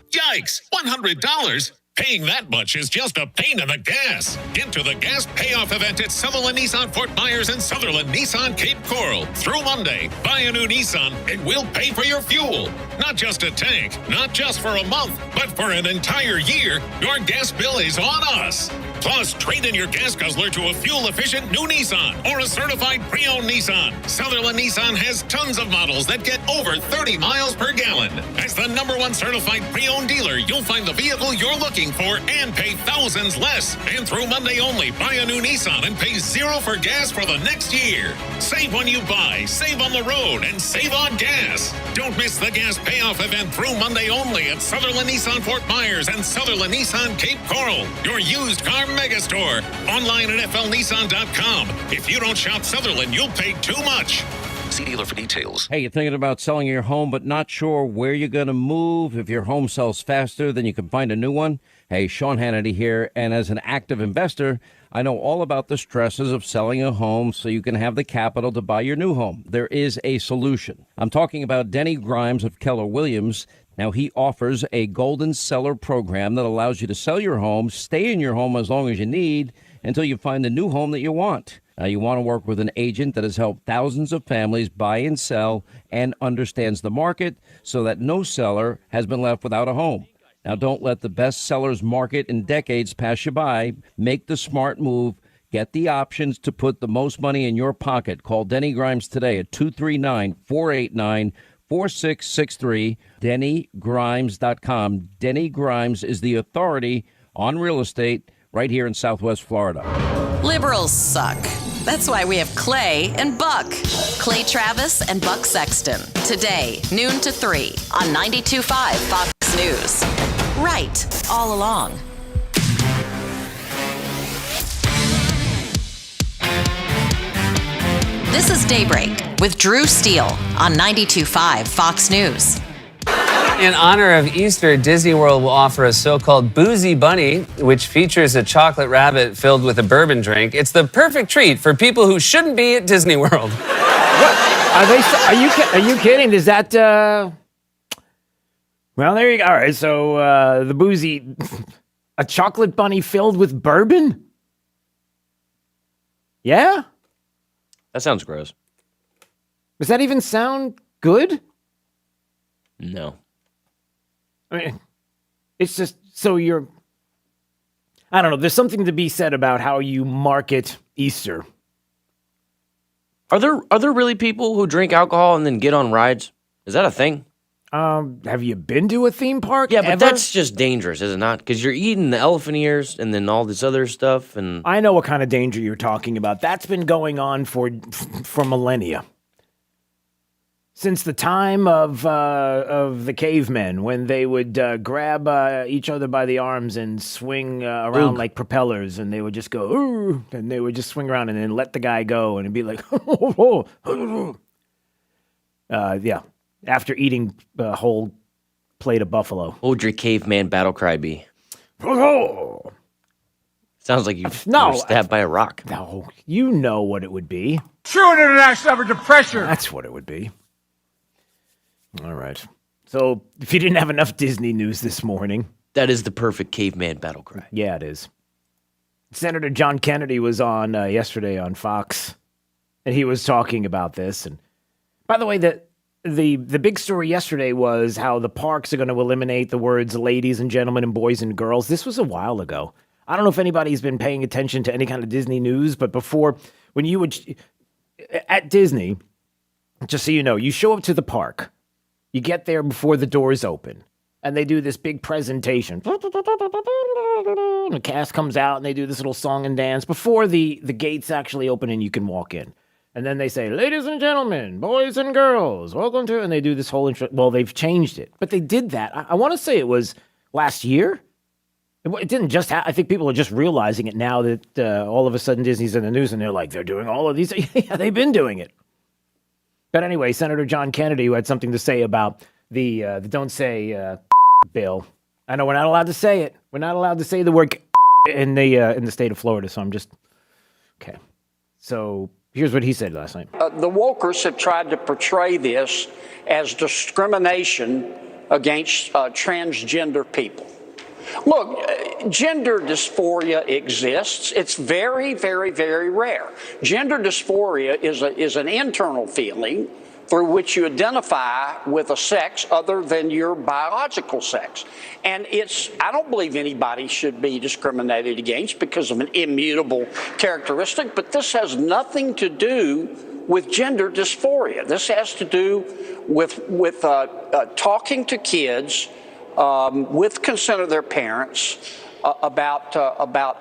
Yikes! $100? Paying that much is just a pain in the gas. Get to the gas payoff event at Sutherland Nissan Fort Myers and Sutherland Nissan Cape Coral. Through Monday, buy a new Nissan and we'll pay for your fuel. Not just a tank, not just for a month, but for an entire year. Your gas bill is on us. Plus, trade in your gas guzzler to a fuel-efficient new Nissan or a certified pre-owned Nissan. Sutherland Nissan has tons of models that get over 30 miles per gallon. As the #1 certified pre-owned dealer, you'll find the vehicle you're looking for and pay thousands less. And through Monday only, buy a new Nissan and pay $0 for gas for the next year. Save when you buy, save on the road, and save on gas. Don't miss the gas payoff event through Monday only at Sutherland Nissan Fort Myers and Sutherland Nissan Cape Coral, your used car megastore. Online at flnissan.com. If you don't shop Sutherland, you'll pay too much. See dealer for details. Hey, you're thinking about selling your home but not sure where you're going to move? If your home sells faster than you can find a new one? Hey, Sean Hannity here, and as an active investor, I know all about the stresses of selling a home so you can have the capital to buy your new home. There is a solution. I'm talking about Denny Grimes of Keller Williams. Now, he offers a golden seller program that allows you to sell your home, stay in your home as long as you need, until you find the new home that you want. Now, you want to work with an agent that has helped thousands of families buy and sell and understands the market so that no seller has been left without a home. Now, don't let the best sellers market in decades pass you by. Make the smart move. Get the options to put the most money in your pocket. Call Denny Grimes today at 239-489-4663, DennyGrimes.com. Denny Grimes is the authority on real estate right here in Southwest Florida. Liberals suck. That's why we have Clay and Buck. Clay Travis and Buck Sexton. Today, noon to 3 on 92.5 Fox News. Right, all along. This is Daybreak with Drew Steele on 92.5 Fox News. In honor of Easter, Disney World will offer a so-called Boozy Bunny, which features a chocolate rabbit filled with a bourbon drink. It's the perfect treat for people who shouldn't be at Disney World. What? Are you kidding? Is that, Well, there you go. All right, so the Boozy... A chocolate bunny filled with bourbon? Yeah? That sounds gross. Does that even sound good? No. I mean, it's just so you're... I don't know. There's something to be said about how you market Easter. Are there really people who drink alcohol and then get on rides? Is that a thing? Have you been to a theme park? Yeah, but ever? that's just dangerous, is it not? Because you're eating the elephant ears and then all this other stuff. And I know what kind of danger you're talking about. That's been going on for millennia. Since the time of the cavemen, when they would grab each other by the arms and swing around like propellers, and they would just go, ooh, and they would just swing around and then let the guy go, and it'd be like, yeah. after eating a whole plate of buffalo. What would your caveman battle cry be? Oh. Sounds like you were stabbed by a rock. No, you know what it would be. True international effort to pressure. That's what it would be. All right. So if you didn't have enough Disney news this morning. That is the perfect caveman battle cry. Yeah, it is. Senator John Kennedy was on yesterday on Fox, and he was talking about this. And by the way, the big story yesterday was how the parks are going to eliminate the words ladies and gentlemen and boys and girls. This was a while ago. I don't know if anybody's been paying attention to any kind of Disney news, but before, when you would, at Disney, just so you know, you show up to the park, you get there before the doors open, and they do this big presentation. And the cast comes out, and they do this little song and dance before the gates actually open and you can walk in. And then they say, ladies and gentlemen, boys and girls, welcome to, and they do this whole intro. Well, they've changed it, but they did that. I want to say it was last year. It didn't just I think people are just realizing it now that all of a sudden Disney's in the news and they're like, they're doing all of these. Yeah, they've been doing it. But anyway, Senator John Kennedy, who had something to say about the don't say bill. I know we're not allowed to say it. We're not allowed to say the word in the state of Florida. So I'm just, okay. So here's what he said last night. The wokers have tried to portray this as discrimination against transgender people. Look, gender dysphoria exists. It's very, very, very rare. Gender dysphoria is an internal feeling through which you identify with a sex other than your biological sex. And I don't believe anybody should be discriminated against because of an immutable characteristic, but this has nothing to do with gender dysphoria. This has to do with talking to kids with consent of their parents about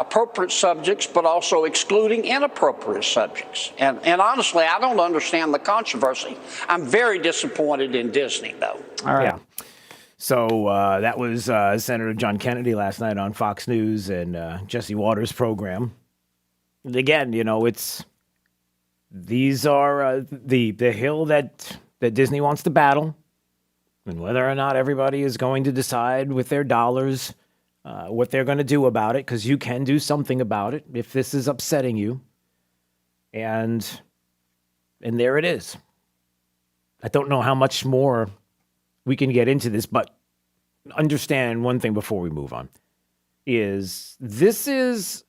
appropriate subjects, but also excluding inappropriate subjects. And honestly, I don't understand the controversy. I'm very disappointed in Disney, though. All right. Yeah. So that was Senator John Kennedy last night on Fox News and Jesse Waters' program. And again, you know, these are the hill that Disney wants to battle. And whether or not everybody is going to decide with their dollars what they're going to do about it, because you can do something about it if this is upsetting you. And there it is. I don't know how much more we can get into this, but understand one thing before we move on. This is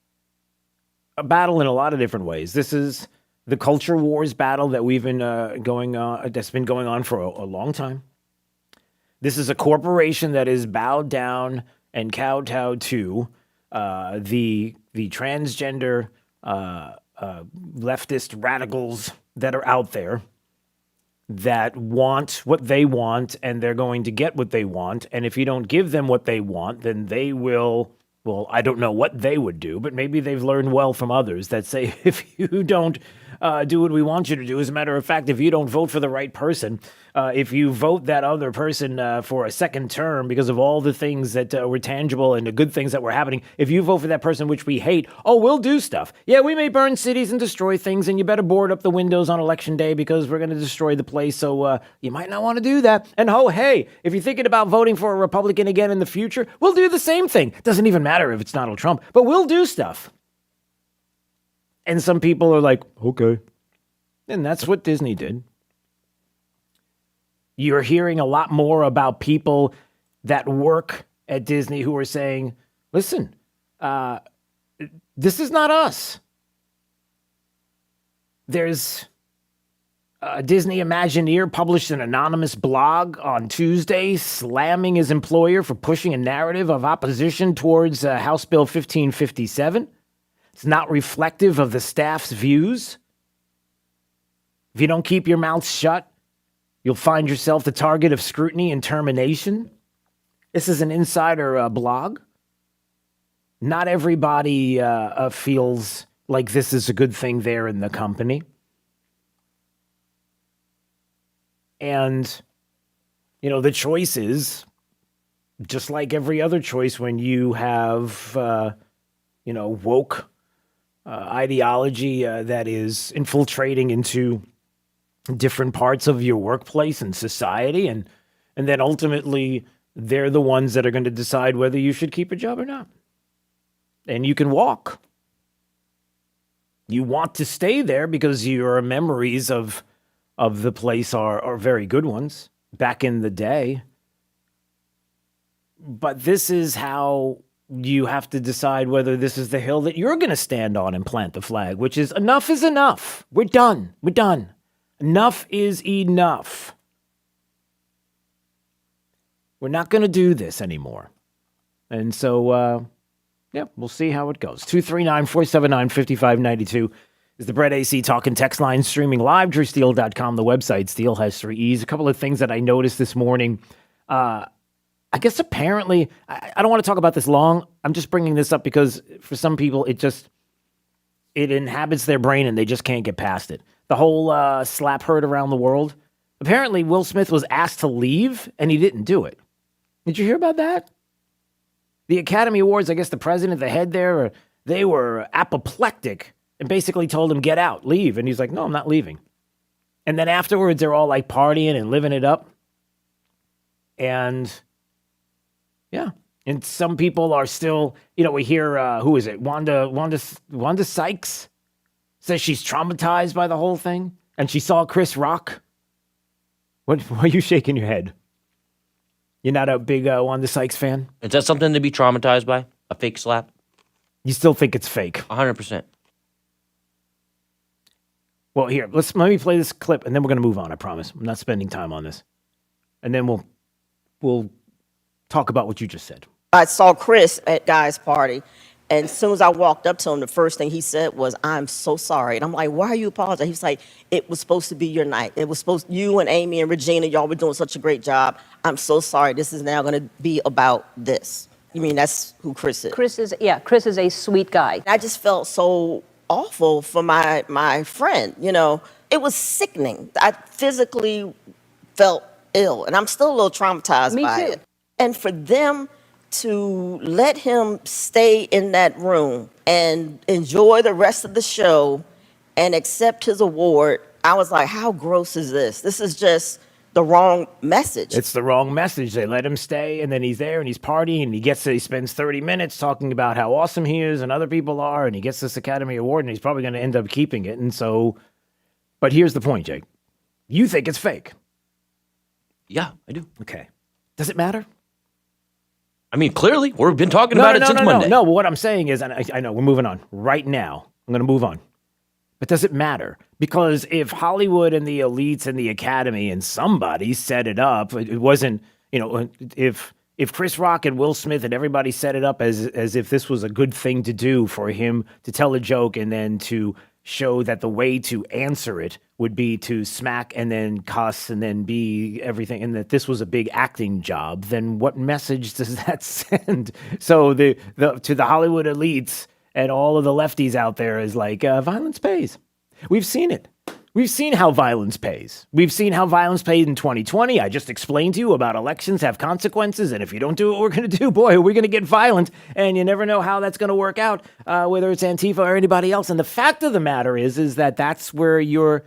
a battle in a lot of different ways. This is the culture wars battle that we've been that's been going on for a long time. This is a corporation that is bowed down and kowtowed to the transgender leftist radicals that are out there that want what they want, and they're going to get what they want. And if you don't give them what they want, then they will, well, I don't know what they would do, but maybe they've learned well from others that say, if you don't do what we want you to do, as a matter of fact, if you don't vote for the right person, if you vote that other person for a second term because of all the things that were tangible and the good things that were happening, if you vote for that person, which we hate, we'll do stuff. Yeah, we may burn cities and destroy things, and you better board up the windows on election day because we're going to destroy the place, so you might not want to do that. And hey, if you're thinking about voting for a Republican again in the future, we'll do the same thing. Doesn't even matter if it's Donald Trump, but we'll do stuff. And some people are like, okay. And that's what Disney did. You're hearing a lot more about people that work at Disney who are saying, listen, this is not us. There's a Disney Imagineer published an anonymous blog on Tuesday slamming his employer for pushing a narrative of opposition towards House Bill 1557. It's not reflective of the staff's views. If you don't keep your mouth shut, you'll find yourself the target of scrutiny and termination. This is an insider blog. Not everybody feels like this is a good thing there in the company. And, you know, the choice is, just like every other choice when you have, woke ideology that is infiltrating into different parts of your workplace and society. And then ultimately, they're the ones that are going to decide whether you should keep a job or not. And you can walk. You want to stay there because your memories of the place are very good ones back in the day. But this is how you have to decide whether this is the hill that you're going to stand on and plant the flag, which is enough is enough. We're done. We're done. Enough is enough. We're not going to do this anymore. And so, we'll see how it goes. 239-479-5592 is the Brett AC Talking text line, streaming live, drewsteele.com, the website. Steele has 3 E's. A couple of things that I noticed this morning. I guess apparently, I don't want to talk about this long. I'm just bringing this up because for some people, it inhabits their brain and they just can't get past it. The whole slap heard around the world. Apparently, Will Smith was asked to leave and he didn't do it. Did you hear about that? The Academy Awards, I guess the president, the head there, they were apoplectic and basically told him, get out, leave. And he's like, no, I'm not leaving. And then afterwards, they're all like partying and living it up. And yeah. And some people are still, we hear, who is it? Wanda Sykes says she's traumatized by the whole thing. And she saw Chris Rock. Why are you shaking your head? You're not a big Wanda Sykes fan? Is that something to be traumatized by? A fake slap? You still think it's fake? 100%. Well, here, let me play this clip, and then we're going to move on, I promise. I'm not spending time on this. And then we'll talk about what you just said. I saw Chris at Guy's party, and as soon as I walked up to him, the first thing he said was, I'm so sorry. And I'm like, why are you apologizing? He was like, it was supposed to be your night. It was supposed, you and Amy and Regina, y'all were doing such a great job. I'm so sorry. This is now going to be about this. You mean that's who Chris is? Chris is a sweet guy. I just felt so awful for my friend, It was sickening. I physically felt ill, and I'm still a little traumatized by it. And for them to let him stay in that room and enjoy the rest of the show and accept his award, I was like, how gross is this? This is just the wrong message. It's the wrong message. They let him stay, and then he's there, and he's partying, and he spends 30 minutes talking about how awesome he is and other people are, and he gets this Academy Award, and he's probably going to end up keeping it. And so, but here's the point, Jake. You think it's fake. Yeah, I do. Okay. Does it matter? I mean, clearly, we've been talking about it since Monday. No, what I'm saying is, and I know we're moving on right now. I'm going to move on. But does it matter? Because if Hollywood and the elites and the Academy and somebody set it up, it wasn't, if Chris Rock and Will Smith and everybody set it up as if this was a good thing to do for him to tell a joke and then to show that the way to answer it would be to smack and then cuss and then be everything, and that this was a big acting job, then what message does that send? So to the Hollywood elites and all of the lefties out there is like, violence pays. We've seen it. We've seen how violence pays. We've seen how violence paid in 2020. I just explained to you about elections have consequences, and if you don't do what we're going to do, boy, we're going to get violent, and you never know how that's going to work out, whether it's Antifa or anybody else. And the fact of the matter is that that's where you're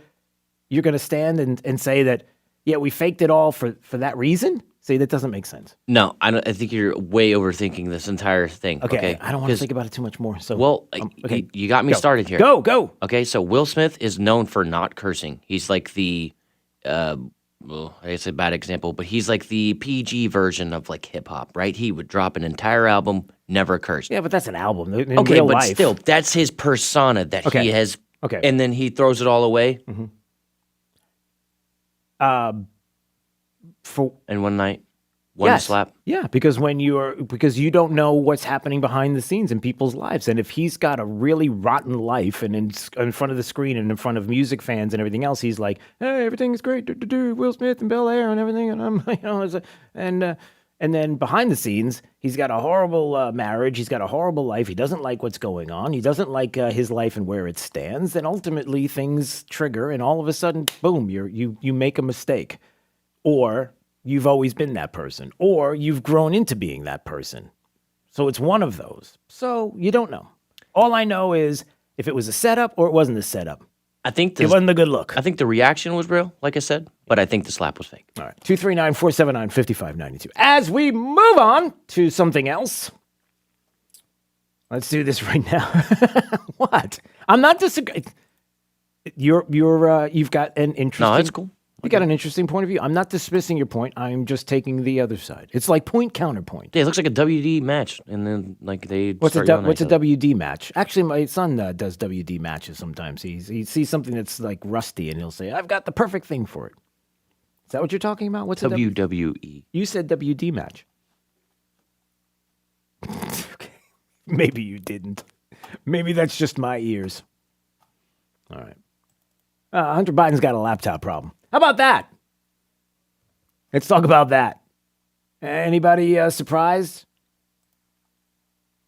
going to stand and say that, yeah, we faked it all for that reason? See, that doesn't make sense. No, I think you're way overthinking this entire thing. Okay? I don't want to think about it too much more. So, okay, you got me started here. Go. Okay, so Will Smith is known for not cursing. He's like the, I guess a bad example, but he's like the PG version of like hip hop, right? He would drop an entire album, never cursed. Yeah, but that's an album. In okay, real but life. Still, that's his persona that he has. Okay. And then he throws it all away. Mm-hmm. In one night, one slap. Yeah, because you don't know what's happening behind the scenes in people's lives, and if he's got a really rotten life, and in front of the screen and in front of music fans and everything else, he's like, "Hey, everything's great, Will Smith and Bel Air and everything," and I'm, and then behind the scenes, he's got a horrible marriage, he's got a horrible life, he doesn't like what's going on, he doesn't like his life and where it stands, and ultimately things trigger, and all of a sudden, boom, you make a mistake, or you've always been that person, or you've grown into being that person. So it's one of those. So you don't know. All I know is if it was a setup or it wasn't a setup. I think it wasn't a good look. I think the reaction was real, like I said, but I think the slap was fake. All right. 239-479-5592. As we move on to something else. Let's do this right now. What? I'm not disagreeing. You've got an interesting. No, that's cool. You got an interesting point of view. I'm not dismissing your point. I'm just taking the other side. It's like point counterpoint. Yeah, it looks like a WD match, and then like they. What's a start yelling at each other. WD match? Actually, my son does WD matches sometimes. He sees something that's like rusty, and he'll say, "I've got the perfect thing for it." Is that what you're talking about? What's WWE? You said WD match. Okay. Maybe you didn't. Maybe that's just my ears. All right. Hunter Biden's got a laptop problem. How about that? Let's talk about that. Anybody surprised?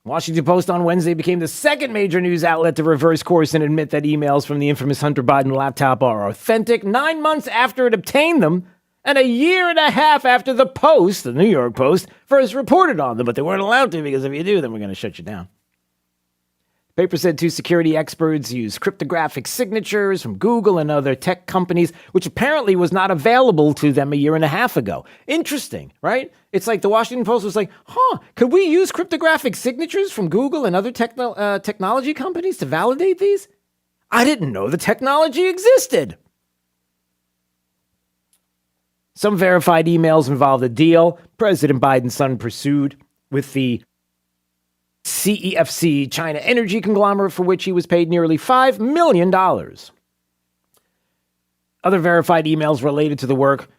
Washington Post on Wednesday became the second major news outlet to reverse course and admit that emails from the infamous Hunter Biden laptop are authentic 9 months after it obtained them and a year and a half after the Post, the New York Post, first reported on them. But they weren't allowed to because if you do, then we're going to shut you down. The paper said two security experts used cryptographic signatures from Google and other tech companies, which apparently was not available to them a year and a half ago. Interesting, right? It's like the Washington Post was like, could we use cryptographic signatures from Google and other technology companies to validate these? I didn't know the technology existed. Some verified emails involved a deal President Biden's son pursued with the CEFC China energy conglomerate for which he was paid nearly $5 million. Other verified emails related to the work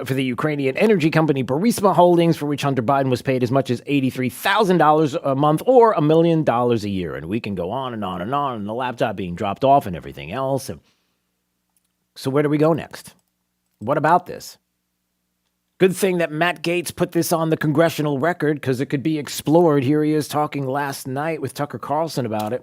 for the Ukrainian energy company Burisma Holdings, for which Hunter Biden was paid as much as $83,000 a month or $1 million a year. And we can go on and on and on, and the laptop being dropped off and everything else. So where do we go next? What about this? Good thing that Matt Gaetz put this on the congressional record because it could be explored. Here he is talking last night with Tucker Carlson about it.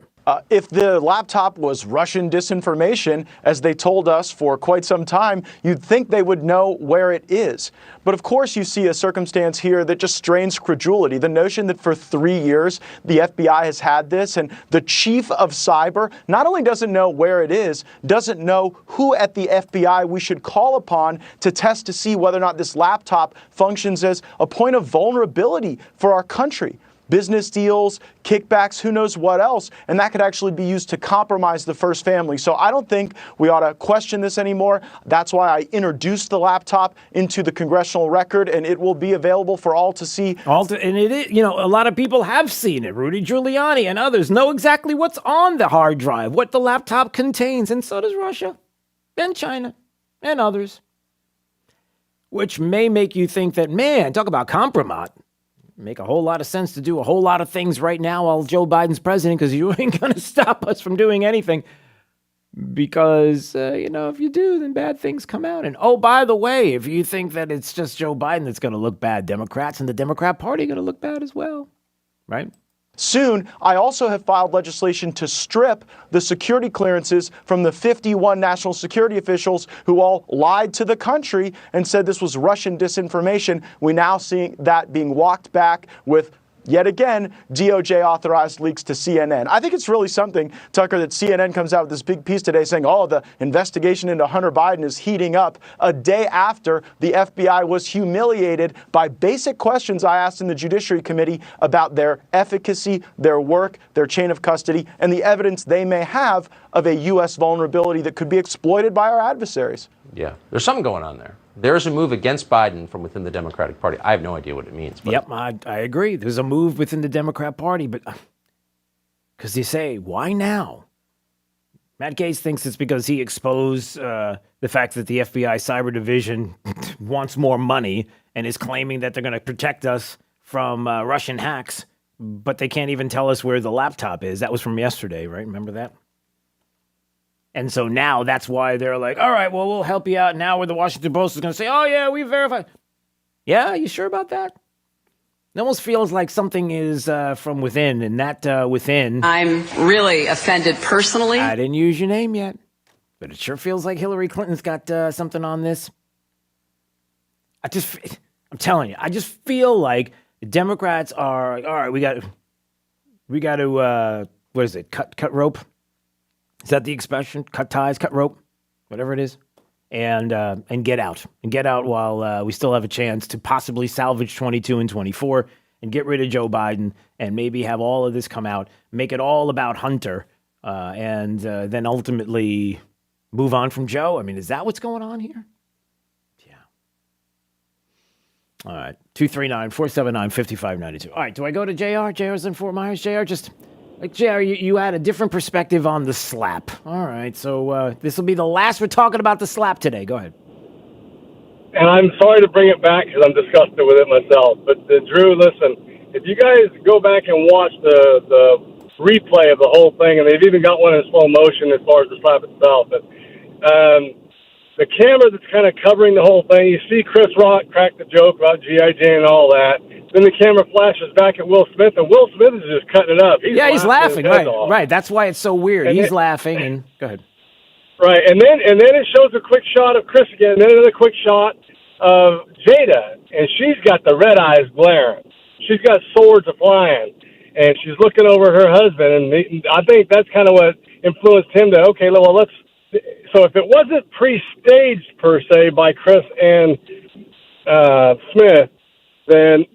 If the laptop was Russian disinformation, as they told us for quite some time, you'd think they would know where it is. But of course, you see a circumstance here that just strains credulity. The notion that for 3 years, the FBI has had this, and the chief of cyber not only doesn't know where it is, doesn't know who at the FBI we should call upon to test to see whether or not this laptop functions as a point of vulnerability for our country. Business deals, kickbacks, who knows what else, and that could actually be used to compromise the first family. So I don't think we ought to question this anymore. That's why I introduced the laptop into the congressional record, and it will be available for all to see. And it is, a lot of people have seen it. Rudy Giuliani and others know exactly what's on the hard drive, what the laptop contains, and so does Russia and China and others. Which may make you think that, man, talk about compromise. Make a whole lot of sense to do a whole lot of things right now while Joe Biden's president, because you ain't going to stop us from doing anything. Because, if you do, then bad things come out. And, by the way, if you think that it's just Joe Biden that's going to look bad, Democrats and the Democrat Party are going to look bad as well. Right? Soon, I also have filed legislation to strip the security clearances from the 51 national security officials who all lied to the country and said this was Russian disinformation. We now see that being walked back with, yet again, DOJ-authorized leaks to CNN. I think it's really something, Tucker, that CNN comes out with this big piece today saying, the investigation into Hunter Biden is heating up a day after the FBI was humiliated by basic questions I asked in the Judiciary Committee about their efficacy, their work, their chain of custody, and the evidence they may have of a U.S. vulnerability that could be exploited by our adversaries. Yeah, there's something going on there. There's a move against Biden from within the Democratic Party. I have no idea what it means. But. Yep, I agree. There's a move within the Democrat Party, but because they say, why now? Matt Gaetz thinks it's because he exposed the fact that the FBI Cyber Division wants more money and is claiming that they're going to protect us from Russian hacks, but they can't even tell us where the laptop is. That was from yesterday, right? Remember that? And so now that's why they're like, all right, well, we'll help you out. Now where the Washington Post is going to say, oh, yeah, we verified. Yeah, you sure about that? It almost feels like something is from within, and that within. I'm really offended personally. I didn't use your name yet, but it sure feels like Hillary Clinton's got something on this. I'm telling you, I just feel like the Democrats are, all right, we got to, what is it, cut rope? Is that the expression? Cut ties, cut rope, whatever it is, and get out. And get out while we still have a chance to possibly salvage 22 and 24 and get rid of Joe Biden and maybe have all of this come out, make it all about Hunter, and then ultimately move on from Joe. I mean, is that what's going on here? Yeah. All right. 239-479-5592. All right. Do I go to JR? JR's in Fort Myers. JR, just like JR, you had a different perspective on the slap. All right. So this will be the last we're talking about the slap today. Go ahead. And I'm sorry to bring it back because I'm disgusted with it myself. But Drew, listen, if you guys go back and watch the replay of the whole thing, and they've even got one in slow motion as far as the slap itself, but the camera that's kind of covering the whole thing, you see Chris Rock crack the joke about G.I. Jane and all that. Then the camera flashes back at Will Smith, and Will Smith is just cutting it up. He's laughing. Right. That's why it's so weird. He's laughing, and go ahead. Right, and then it shows a quick shot of Chris again, and then another quick shot of Jada, and she's got the red eyes glaring. She's got swords flying, and she's looking over her husband, and I think that's kind of what influenced him to, okay, well, let's... So if it wasn't pre-staged, per se, by Chris and Smith, then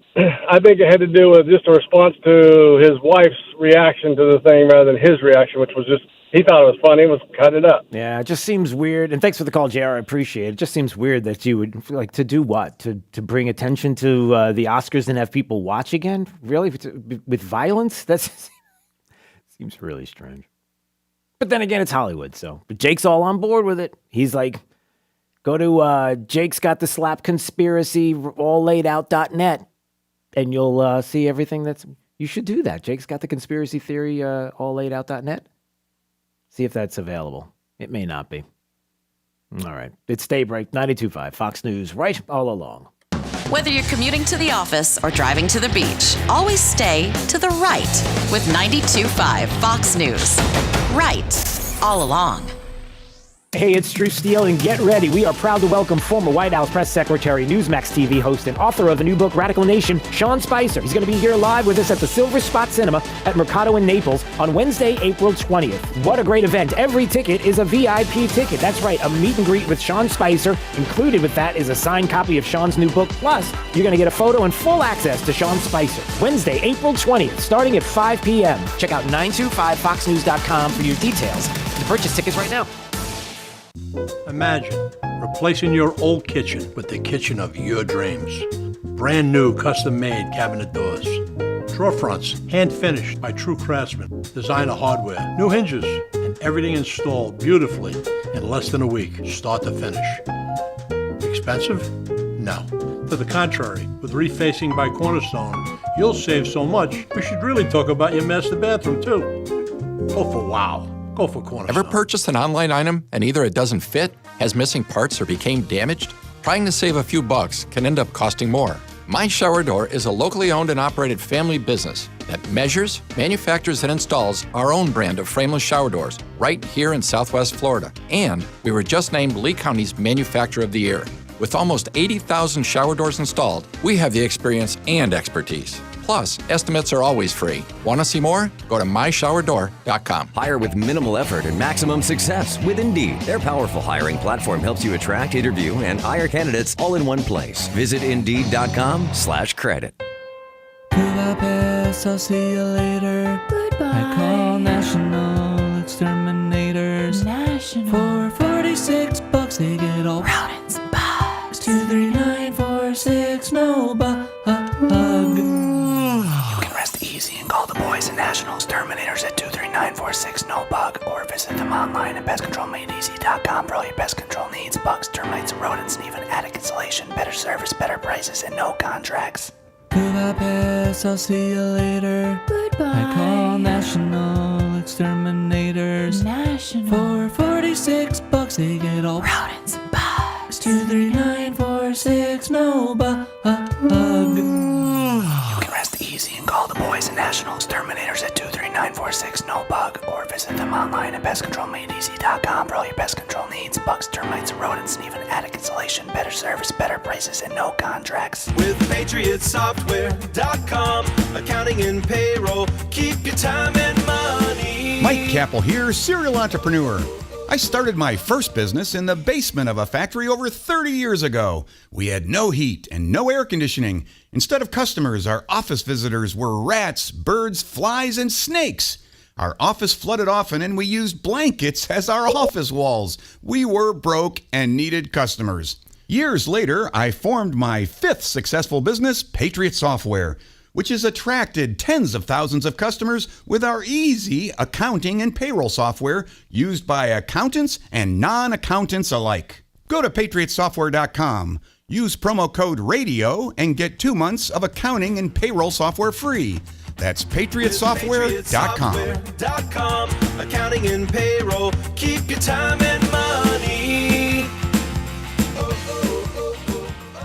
I think it had to do with just a response to his wife's reaction to the thing rather than his reaction, which was just, he thought it was funny, was cut it up. Yeah, it just seems weird. And thanks for the call, JR. I appreciate it. It just seems weird that you would, like, to do what? To bring attention to the Oscars and have people watch again? Really? With violence? That seems really strange. But then again, it's Hollywood, so. But Jake's all on board with it. He's like, go to Jake's Got the Slap Conspiracy all laid out.net, and you'll see everything that's... You should do that. Jake's Got the Conspiracy Theory all laid out.net. See if that's available. It may not be. All right. It's Daybreak 92.5 Fox News, right all along. Whether you're commuting to the office or driving to the beach, always stay to the right with 92.5 Fox News. Right all along. Hey, it's Drew Steele, and get ready. We are proud to welcome former White House Press Secretary, Newsmax TV host, and author of the new book, Radical Nation, Sean Spicer. He's going to be here live with us at the Silver Spot Cinema at Mercado in Naples on Wednesday, April 20th. What a great event. Every ticket is a VIP ticket. That's right, a meet and greet with Sean Spicer. Included with that is a signed copy of Sean's new book. Plus, you're going to get a photo and full access to Sean Spicer. Wednesday, April 20th, starting at 5 p.m. Check out 925foxnews.com for your details to purchase tickets right now. Imagine replacing your old kitchen with the kitchen of your dreams. Brand new custom-made cabinet doors. Drawer fronts, hand-finished by true craftsmen. Designer hardware, new hinges, and everything installed beautifully in less than a week, start to finish. Expensive? No. To the contrary, with refacing by Cornerstone, you'll save so much, we should really talk about your master bathroom, too. Go for wow. Go for Cornerstone. Ever purchased an online item and either it doesn't fit, has missing parts, or became damaged? Trying to save a few bucks can end up costing more. My Shower Door is a locally owned and operated family business that measures, manufactures, and installs our own brand of frameless shower doors right here in Southwest Florida. And we were just named Lee County's Manufacturer of the Year. With almost 80,000 shower doors installed, we have the experience and expertise. Plus, estimates are always free. Want to see more? Go to myshowerdoor.com. Hire with minimal effort and maximum success with Indeed. Their powerful hiring platform helps you attract, interview, and hire candidates all in one place. Visit Indeed.com/credit. Budapest, I'll see you later. Goodbye. I call National Exterminators. National. For $46, they get all rodents and bugs. 23946, no bug. Easy and call the boys at National Exterminators at 23946-NO-BUG or visit them online at pestcontrolmadeeasy.com for all your pest control needs, bugs, termites, and rodents, and even attic insulation, better service, better prices, and no contracts. Budapest, I'll see you later. Goodbye. I call National Exterminators. National. For $46, they get all rodents and bugs. 23946-NO-BUG. Easy and call the boys at National Exterminators at 23946-NO-BUG or visit them online at pestcontrolmadeeasy.com for all your pest control needs, bugs, termites, and rodents, and even attic insulation, better service, better prices, and no contracts. With PatriotSoftware.com, accounting and payroll, keep your time and money Mike Capel here, serial entrepreneur. I started my first business in the basement of a factory over 30 years ago. We had no heat and no air conditioning. Instead of customers, our office visitors were rats, birds, flies, and snakes. Our office flooded often, and we used blankets as our office walls. We were broke and needed customers. Years later, I formed my fifth successful business, Patriot Software, which has attracted tens of thousands of customers with our easy accounting and payroll software used by accountants and non-accountants alike. Go to patriotsoftware.com, use promo code RADIO, and get 2 months of accounting and payroll software free. That's patriotsoftware.com. Accounting and payroll, keep your time and money.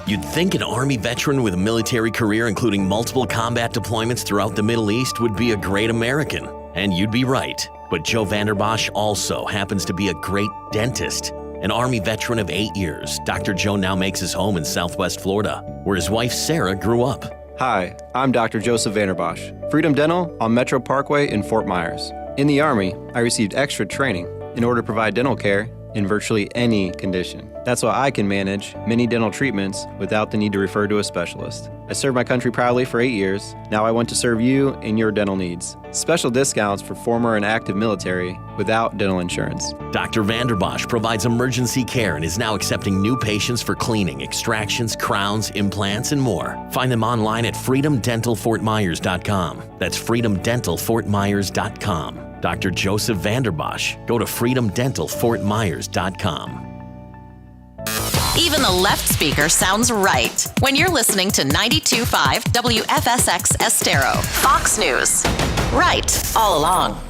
You'd think an Army veteran with a military career including multiple combat deployments throughout the Middle East would be a great American. And you'd be right. But Joe Vanderbosch also happens to be a great dentist. An Army veteran of 8 years, Dr. Joe now makes his home in Southwest Florida, where his wife Sarah grew up. Hi, I'm Dr. Joseph Vanderbosch, Freedom Dental on Metro Parkway in Fort Myers. In the Army, I received extra training in order to provide dental care in virtually any condition. That's why I can manage many dental treatments without the need to refer to a specialist. I served my country proudly for 8 years. Now I want to serve you in your dental needs. Special discounts for former and active military without dental insurance. Dr. Vanderbosch provides emergency care and is now accepting new patients for cleaning, extractions, crowns, implants, and more. Find them online at freedomdentalfortmyers.com. That's freedomdentalfortmyers.com. Dr. Joseph Vanderbosch. Go to freedomdentalfortmyers.com. Even the left speaker sounds right when you're listening to 92.5 WFSX Estero, Fox News. Right all along.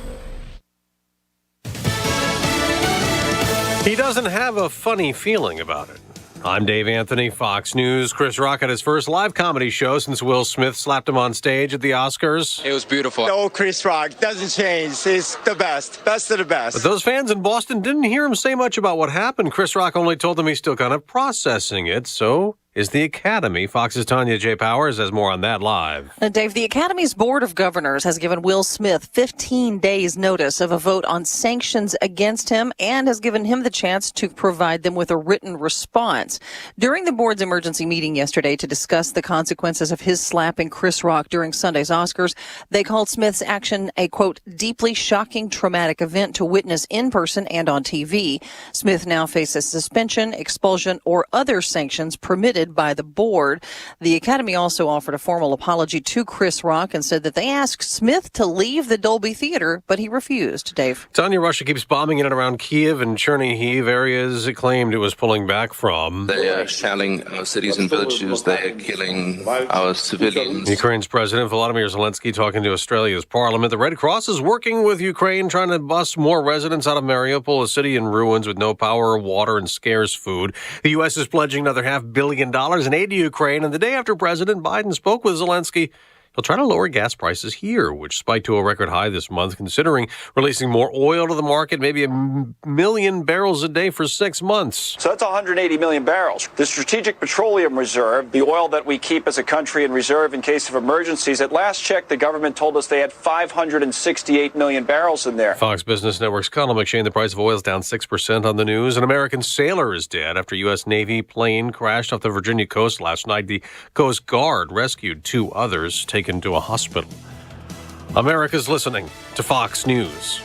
He doesn't have a funny feeling about it. I'm Dave Anthony, Fox News. Chris Rock had his first live comedy show since Will Smith slapped him on stage at the Oscars. It was beautiful. The old Chris Rock doesn't change. He's the best. Best of the best. But those fans in Boston didn't hear him say much about what happened. Chris Rock only told them he's still kind of processing it. So is the Academy. Fox's Tanya J. Powers has more on that live. Dave, the Academy's Board of Governors has given Will Smith 15 days notice of a vote on sanctions against him and has given him the chance to provide them with a written response. During the board's emergency meeting yesterday to discuss the consequences of his slapping Chris Rock during Sunday's Oscars, they called Smith's action a, quote, deeply shocking, traumatic event to witness in person and on TV. Smith now faces suspension, expulsion, or other sanctions permitted by the board. The Academy also offered a formal apology to Chris Rock and said that they asked Smith to leave the Dolby Theater, but he refused. Dave. Tanya, Russia keeps bombing in and around Kiev and Chernihiv, areas it claimed it was pulling back from. They are shelling our cities and villages. They are killing our civilians. Ukraine's President Volodymyr Zelensky talking to Australia's parliament. The Red Cross is working with Ukraine, trying to bus more residents out of Mariupol, a city in ruins with no power or water and scarce food. The U.S. is pledging another $500 million in aid to Ukraine, and the day after President Biden spoke with Zelensky, he'll try to lower gas prices here, which spiked to a record high this month, considering releasing more oil to the market, maybe 1 million barrels a day for 6 months. So that's 180 million barrels. The Strategic Petroleum Reserve, the oil that we keep as a country in reserve in case of emergencies, at last check, the government told us they had 568 million barrels in there. Fox Business Network's Connell McShane, the price of oil is down 6% on the news. An American sailor is dead after U.S. Navy plane crashed off the Virginia coast last night. The Coast Guard rescued 2 others, taken to a hospital. America's listening to Fox News.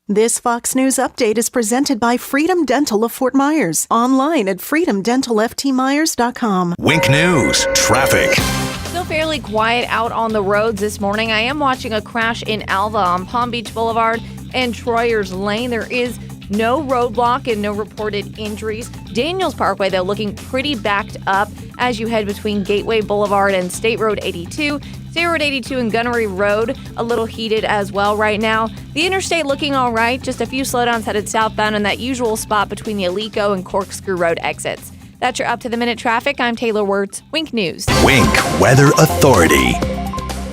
This Fox News update is presented by Freedom Dental of Fort Myers. Online at freedomdentalftmyers.com. Wink News, traffic. Still fairly quiet out on the roads this morning. I am watching a crash in Alva on Palm Beach Boulevard and Troyers Lane. There is no roadblock and no reported injuries. Daniels Parkway, though, looking pretty backed up as you head between Gateway Boulevard and State Road 82. State Road 82 and Gunnery Road, a little heated as well right now. The interstate looking all right. Just a few slowdowns headed southbound in that usual spot between the Alico and Corkscrew Road exits. That's your up-to-the-minute traffic. I'm Taylor Wirtz, Wink News. Wink Weather Authority.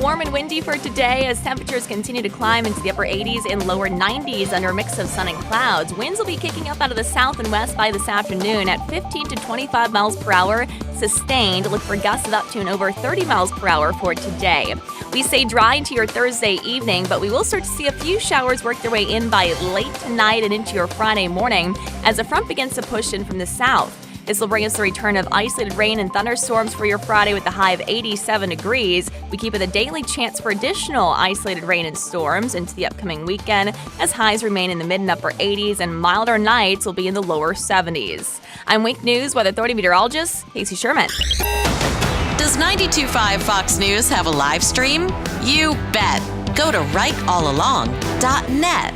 warm and windy for today as temperatures continue to climb into the upper 80s and lower 90s under a mix of sun and clouds. Winds will be kicking up out of the south and west by this afternoon at 15 to 25 miles per hour, sustained. Look for gusts of up to and over 30 miles per hour for today. We stay dry into your Thursday evening, but we will start to see a few showers work their way in by late tonight and into your Friday morning as the front begins to push in from the south. This will bring us the return of isolated rain and thunderstorms for your Friday with a high of 87 degrees. We keep it a daily chance for additional isolated rain and storms into the upcoming weekend as highs remain in the mid and upper 80s and milder nights will be in the lower 70s. I'm Wink News Weather Authority meteorologist Casey Sherman. Does 92.5 Fox News have a live stream? You bet. Go to rightallalong.net.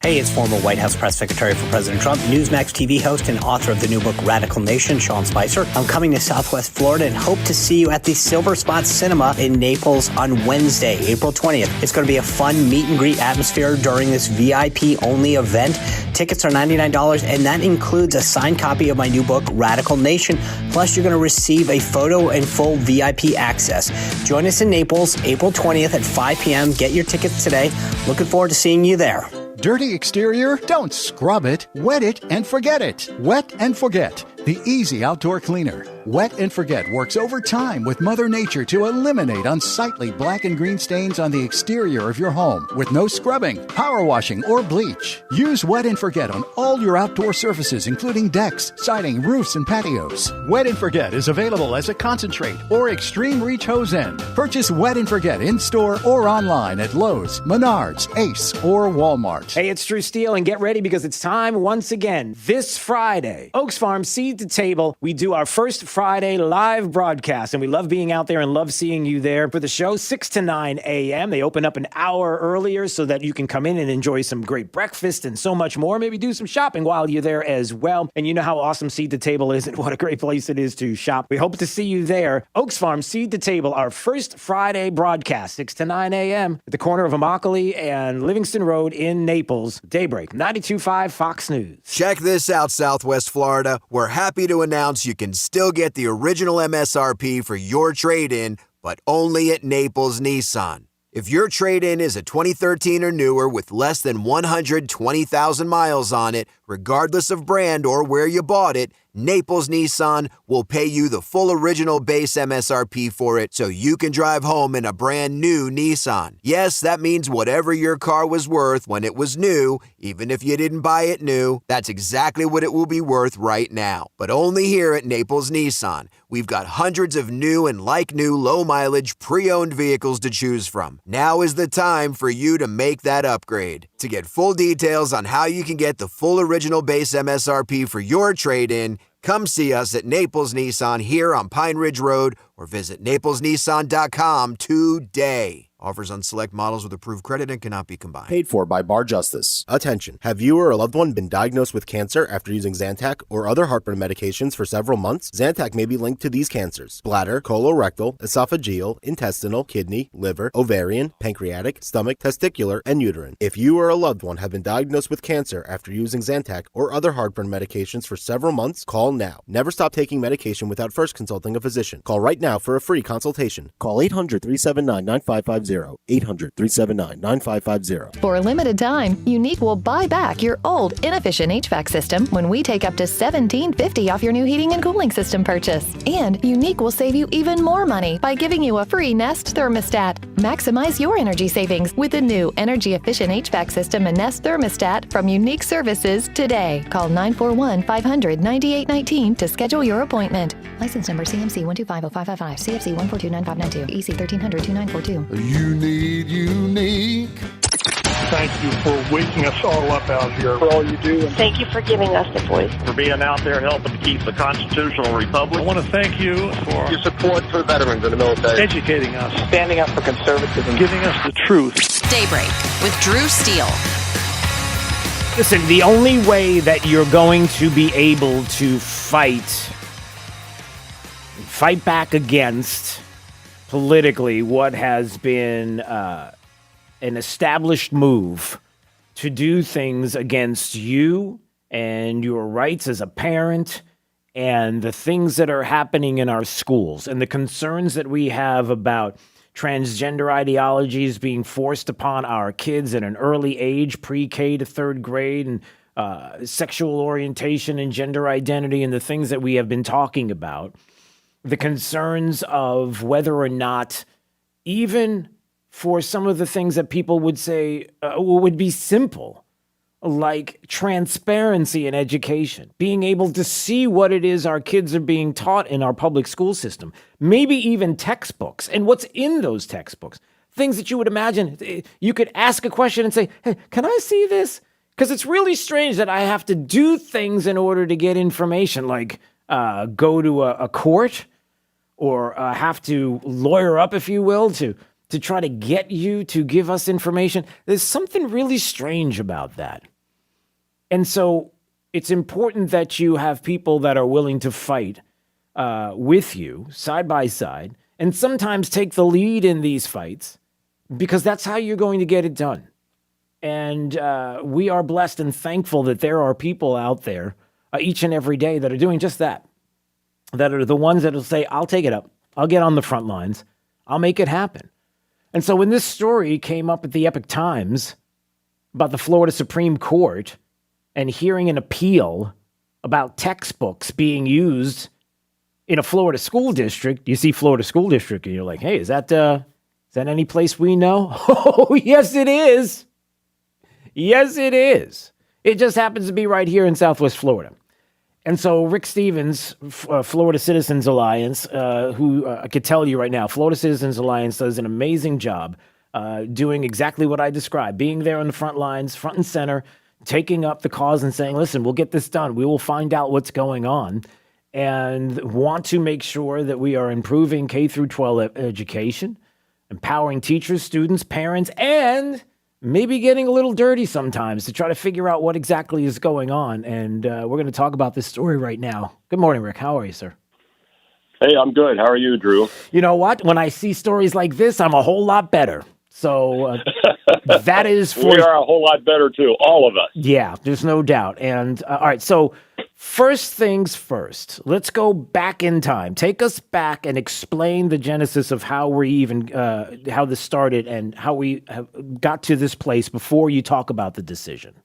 Hey, it's former White House press secretary for President Trump, Newsmax TV host, and author of the new book Radical Nation, Sean Spicer. I'm coming to Southwest Florida and hope to see you at the Silver Spot Cinema in Naples on Wednesday, April 20th. It's going to be a fun meet and greet atmosphere during this VIP-only event. Tickets are $99, and that includes a signed copy of my new book, Radical Nation. Plus, you're going to receive a photo and full VIP access. Join us in Naples, April 20th at 5 p.m. Get your tickets today. Looking forward to seeing you there. Dirty exterior? Don't scrub it. Wet it and forget it. Wet and Forget, the easy outdoor cleaner. Wet and Forget works overtime with Mother Nature to eliminate unsightly black and green stains on the exterior of your home with no scrubbing, power washing, or bleach. Use Wet and Forget on all your outdoor surfaces, including decks, siding, roofs, and patios. Wet and Forget is available as a concentrate or extreme reach hose end. Purchase Wet and Forget in-store or online at Lowe's, Menards, Ace, or Walmart. Hey, it's Drew Steele, and get ready because it's time once again. This Friday, Oaks Farm Seed to Table, we do our first Friday live broadcast, and we love being out there and love seeing you there for the show, 6 to 9 a.m. They open up an hour earlier so that you can come in and enjoy some great breakfast and so much more. Maybe do some shopping while you're there as well. And you know how awesome Seed to Table is and what a great place it is to shop. We hope to see you there. Oaks Farm Seed to Table, our first Friday broadcast, 6 to 9 a.m. at the corner of Immokalee and Livingston Road in Naples. Daybreak, 92.5 Fox News. Check this out, Southwest Florida. We're happy to announce you can still get the original MSRP for your trade-in, but only at Naples Nissan. If your trade-in is a 2013 or newer with less than 120,000 miles on it, regardless of brand or where you bought it, Naples Nissan will pay you the full original base MSRP for it so you can drive home in a brand new Nissan. Yes, that means whatever your car was worth when it was new, even if you didn't buy it new, that's exactly what it will be worth right now. But only here at Naples Nissan. We've got hundreds of new and like-new low-mileage pre-owned vehicles to choose from. Now is the time for you to make that upgrade. To get full details on how you can get the full original base MSRP for your trade-in, come see us at Naples Nissan here on Pine Ridge Road or visit naplesnissan.com today. Offers on select models with approved credit and cannot be combined. Paid for by Bar Justice. Attention. Have you or a loved one been diagnosed with cancer after using Zantac or other heartburn medications for several months? Zantac may be linked to these cancers: bladder, colorectal, esophageal, intestinal, kidney, liver, ovarian, pancreatic, stomach, testicular, and uterine. If you or a loved one have been diagnosed with cancer after using Zantac or other heartburn medications for several months, call now. Never stop taking medication without first consulting a physician. Call right now for a free consultation. Call 800-379-9550. 800-379-9550. For a limited time, Unique will buy back your old, inefficient HVAC system when we take up to $1,750 off your new heating and cooling system purchase. And Unique will save you even more money by giving you a free Nest thermostat. Maximize your energy savings with the new energy-efficient HVAC system and Nest thermostat from Unique Services today. Call 941-500-9819 to schedule your appointment. License number CMC 1250555, CFC 1429592, EC 13002942. Unique. Thank you for waking us all up out here, for all you do. Thank you for giving us the voice. For being out there helping to keep the constitutional republic. I want to thank you for your support for veterans in the military. Educating us. Standing up for conservatism. Giving us the truth. Daybreak with Drew Steele. Listen, the only way that you're going to be able to fight back against politically what has been an established move to do things against you and your rights as a parent and the things that are happening in our schools and the concerns that we have about transgender ideologies being forced upon our kids at an early age, pre-K to third grade, and sexual orientation and gender identity and the things that we have been talking about. The concerns of whether or not, even for some of the things that people would say would be simple, like transparency in education, being able to see what it is our kids are being taught in our public school system, maybe even textbooks and what's in those textbooks, things that you would imagine you could ask a question and say, hey, can I see this? Because it's really strange that I have to do things in order to get information, like go to a court or have to lawyer up, if you will, to try to get you to give us information. There's something really strange about that. And so it's important that you have people that are willing to fight with you side by side and sometimes take the lead in these fights, because that's how you're going to get it done. And we are blessed and thankful that there are people out there each and every day that are doing just that, that are the ones that will say, I'll take it up. I'll get on the front lines. I'll make it happen. And so when this story came up at the Epoch Times about the Florida Supreme Court and hearing an appeal about textbooks being used in a Florida school district, you see Florida school district and you're like, hey, is that any place we know? Oh, yes, it is. Yes, it is. It just happens to be right here in Southwest Florida. And so Rick Stevens, Florida Citizens Alliance, who I could tell you right now, Florida Citizens Alliance does an amazing job doing exactly what I described, being there on the front lines, front and center, taking up the cause and saying, listen, we'll get this done. We will find out what's going on, and want to make sure that we are improving K through 12 education, empowering teachers, students, parents, and maybe getting a little dirty sometimes to try to figure out what exactly is going on. And we're going to talk about this story right now. Good morning, Rick. How are you, sir? Hey, I'm good. How are you, Drew? You know what? When I see stories like this, I'm a whole lot better. So that is for... We are a whole lot better, too. All of us. Yeah, there's no doubt. And all right, so first things first, let's go back in time. Take us back and explain the genesis of how we even, how this started and how we have got to this place before you talk about the decision.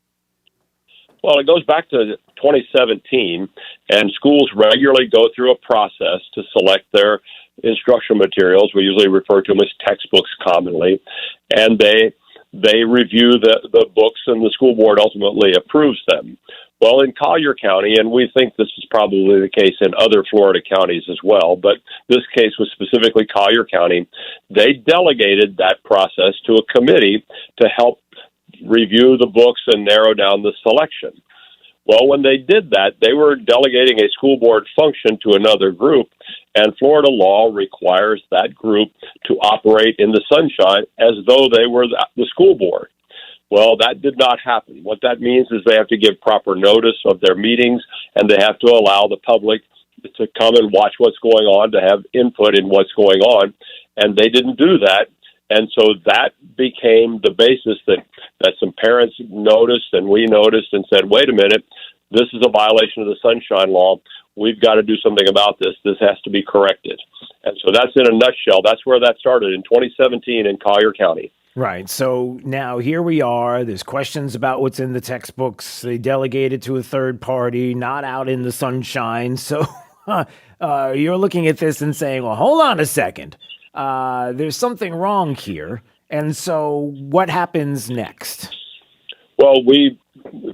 Well, it goes back to 2017, and schools regularly go through a process to select their instructional materials. We usually refer to them as textbooks commonly, and they review the books, and the school board ultimately approves them. Well, in Collier County, and we think this is probably the case in other Florida counties as well, but this case was specifically Collier County, they delegated that process to a committee to help review the books and narrow down the selection. Well, when they did that, they were delegating a school board function to another group, and Florida law requires that group to operate in the sunshine as though they were the school board. Well, that did not happen. What that means is they have to give proper notice of their meetings, and they have to allow the public to come and watch what's going on, to have input in what's going on, and they didn't do that. And so that became the basis that some parents noticed, and we noticed, and said, wait a minute, this is a violation of the Sunshine Law. We've got to do something about this. This has to be corrected. And so that's in a nutshell. That's where that started in 2017 in Collier County. Right. So now here we are. There's questions about what's in the textbooks. They delegated to a third party, not out in the sunshine. So you're looking at this and saying, well, hold on a second. There's something wrong here. And so what happens next? Well, we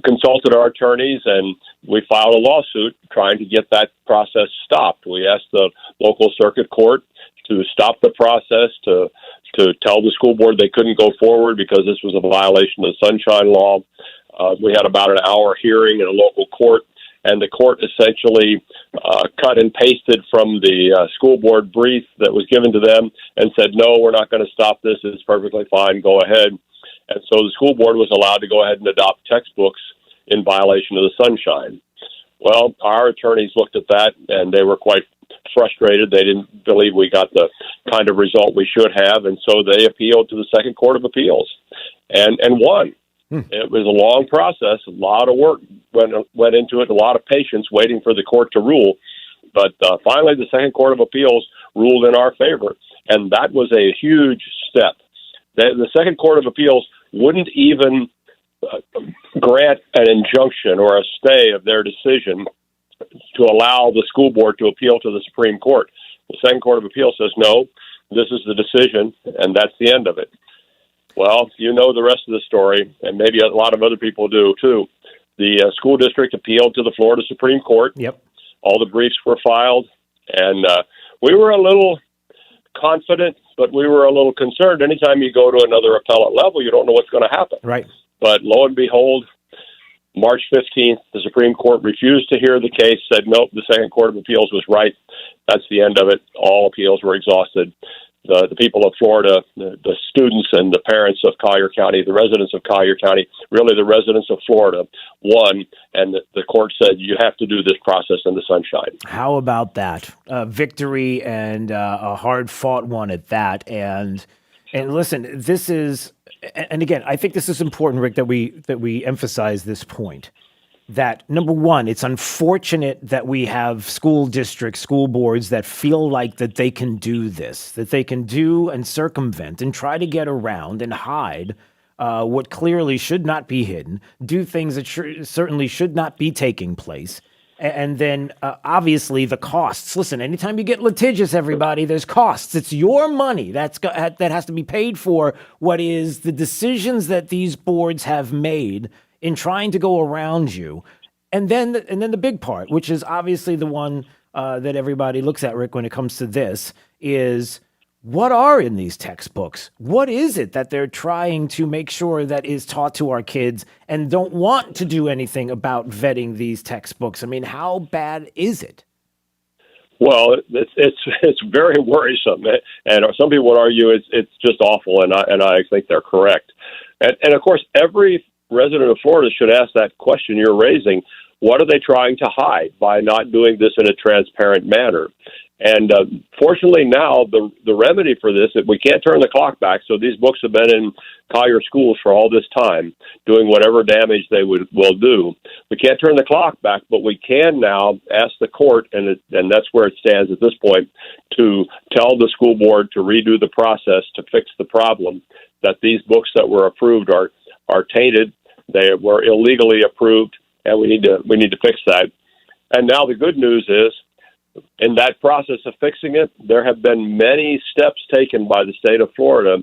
consulted our attorneys and we filed a lawsuit trying to get that process stopped. We asked the local circuit court to stop the process, to tell the school board they couldn't go forward because this was a violation of the Sunshine Law. We had about an hour hearing in a local court, and the court essentially cut and pasted from the school board brief that was given to them and said, no, we're not going to stop this. It's perfectly fine. Go ahead. And so the school board was allowed to go ahead and adopt textbooks in violation of the Sunshine. Well, our attorneys looked at that, and they were quite frustrated. They didn't believe we got the kind of result we should have, and so they appealed to the Second Court of Appeals and won. It was a long process. A lot of work went into it, a lot of patience waiting for the court to rule. But finally, the Second Court of Appeals ruled in our favor, And that was a huge step. The Second Court of Appeals wouldn't even grant an injunction or a stay of their decision to allow the school board to appeal to the Supreme Court. The Second Court of Appeals says, no, this is the decision, and that's the end of it. Well, you know the rest of the story, and maybe a lot of other people do, too. The school district appealed to the Florida Supreme Court. Yep. All the briefs were filed, and we were a little confident, but we were a little concerned. Anytime you go to another appellate level, you don't know what's going to happen. Right. But lo and behold, March 15th, the Supreme Court refused to hear the case, said, nope, the Second Court of Appeals was right. That's the end of it. All appeals were exhausted. The people of Florida, the students and the parents of Collier County, the residents of Collier County, really the residents of Florida, won, and the court said you have to do this process in the sunshine. How about that? Victory, and a hard-fought one at that. And listen, this is, and again, I think this is important, Rick, that we emphasize this point. That, number one, it's unfortunate that we have school districts, school boards that feel like that they can do this, that they can do and circumvent and try to get around and hide what clearly should not be hidden, do things that certainly should not be taking place. And then, obviously, the costs. Listen, anytime you get litigious, everybody, there's costs. It's your money that has to be paid for what is the decisions that these boards have made in trying to go around you. And then the big part, which is obviously the one that everybody looks at, Rick, when it comes to this, is what are in these textbooks? What is it that they're trying to make sure that is taught to our kids and don't want to do anything about vetting these textbooks? I mean, how bad is it? Well, it's very worrisome, and some people would argue it's just awful, and I think they're correct. And of course, every resident of Florida should ask that question you're raising. What are they trying to hide by not doing this in a transparent manner? And fortunately now, the remedy for this, we can't turn the clock back, so these books have been in Collier schools for all this time, doing whatever damage they will do. We can't turn the clock back, but we can now ask the court, and that's where it stands at this point, to tell the school board to redo the process to fix the problem, that these books that were approved are tainted, they were illegally approved, and we need to fix that. And now the good news is, in that process of fixing it, there have been many steps taken by the state of Florida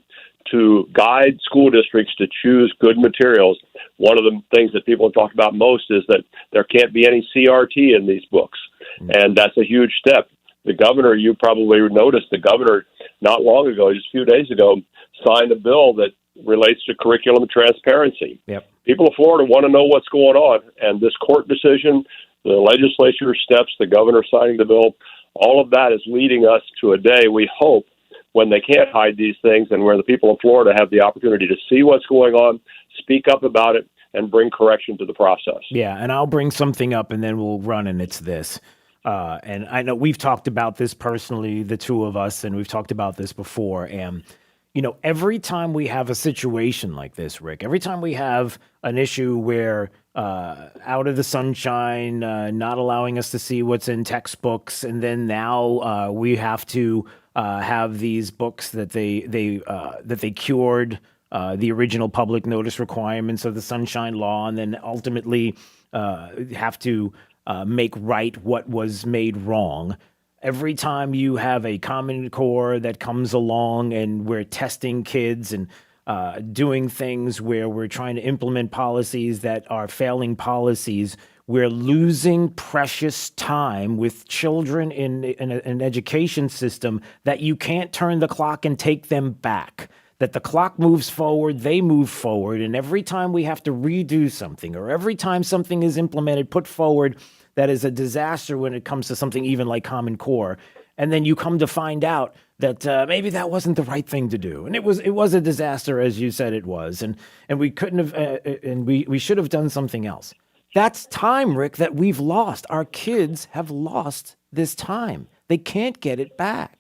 to guide school districts to choose good materials. One of the things that people talk about most is that there can't be any CRT in these books, and that's a huge step. The governor, you probably noticed, the governor not long ago, just a few days ago, signed a bill that relates to curriculum transparency. Yep. People of Florida want to know what's going on, and this court decision, the legislature steps, the governor signing the bill, all of that is leading us to a day, we hope, when they can't hide these things and where the people of Florida have the opportunity to see what's going on, speak up about it, and bring correction to the process. Yeah, and I'll bring something up and then we'll run, and it's this. And I know we've talked about this personally, the two of us, and we've talked about this before. And, every time we have a situation like this, Rick, every time we have an issue where out of the sunshine, not allowing us to see what's in textbooks, and then now we have to have these books that they cured the original public notice requirements of the Sunshine Law, and then ultimately have to make right what was made wrong. Every time you have a Common Core that comes along and we're testing kids and doing things where we're trying to implement policies that are failing policies, we're losing precious time with children in an education system that you can't turn the clock and take them back. That the clock moves forward, they move forward, and every time we have to redo something, or every time something is implemented, put forward, that is a disaster when it comes to something even like Common Core. And then you come to find out that maybe that wasn't the right thing to do. And it was a disaster, as you said it was. And we couldn't have, and we should have done something else. That's time, Rick, that we've lost. Our kids have lost this time. They can't get it back.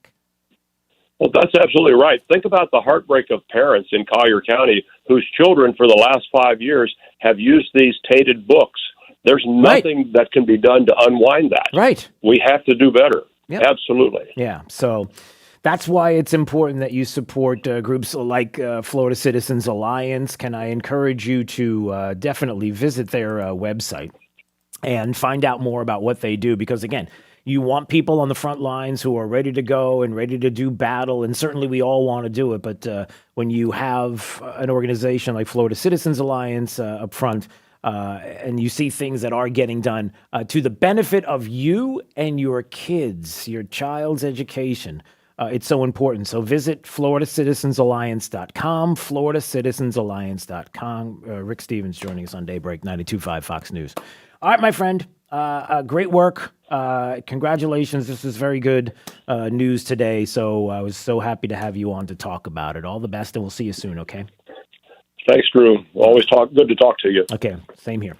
Well, that's absolutely right. Think about the heartbreak of parents in Collier County whose children for the last 5 years have used these tainted books. There's nothing that can be done to unwind that. Right. We have to do better. Yep. Absolutely. Yeah. So That's why it's important that you support groups like Florida Citizens Alliance. Can I encourage you to definitely visit their website and find out more about what they do? Because, again, you want people on the front lines who are ready to go and ready to do battle, and certainly we all want to do it. But when you have an organization like Florida Citizens Alliance up front, and you see things that are getting done to the benefit of you and your kids, your child's education, it's so important. So visit FloridaCitizensAlliance.com, FloridaCitizensAlliance.com. Rick Stevens joining us on Daybreak 92.5 Fox News. All right, my friend. Great work. Congratulations. This is very good news today. So I was so happy to have you on to talk about it. All the best, and we'll see you soon, okay? Thanks, Drew. Always good to talk to you. Okay, same here.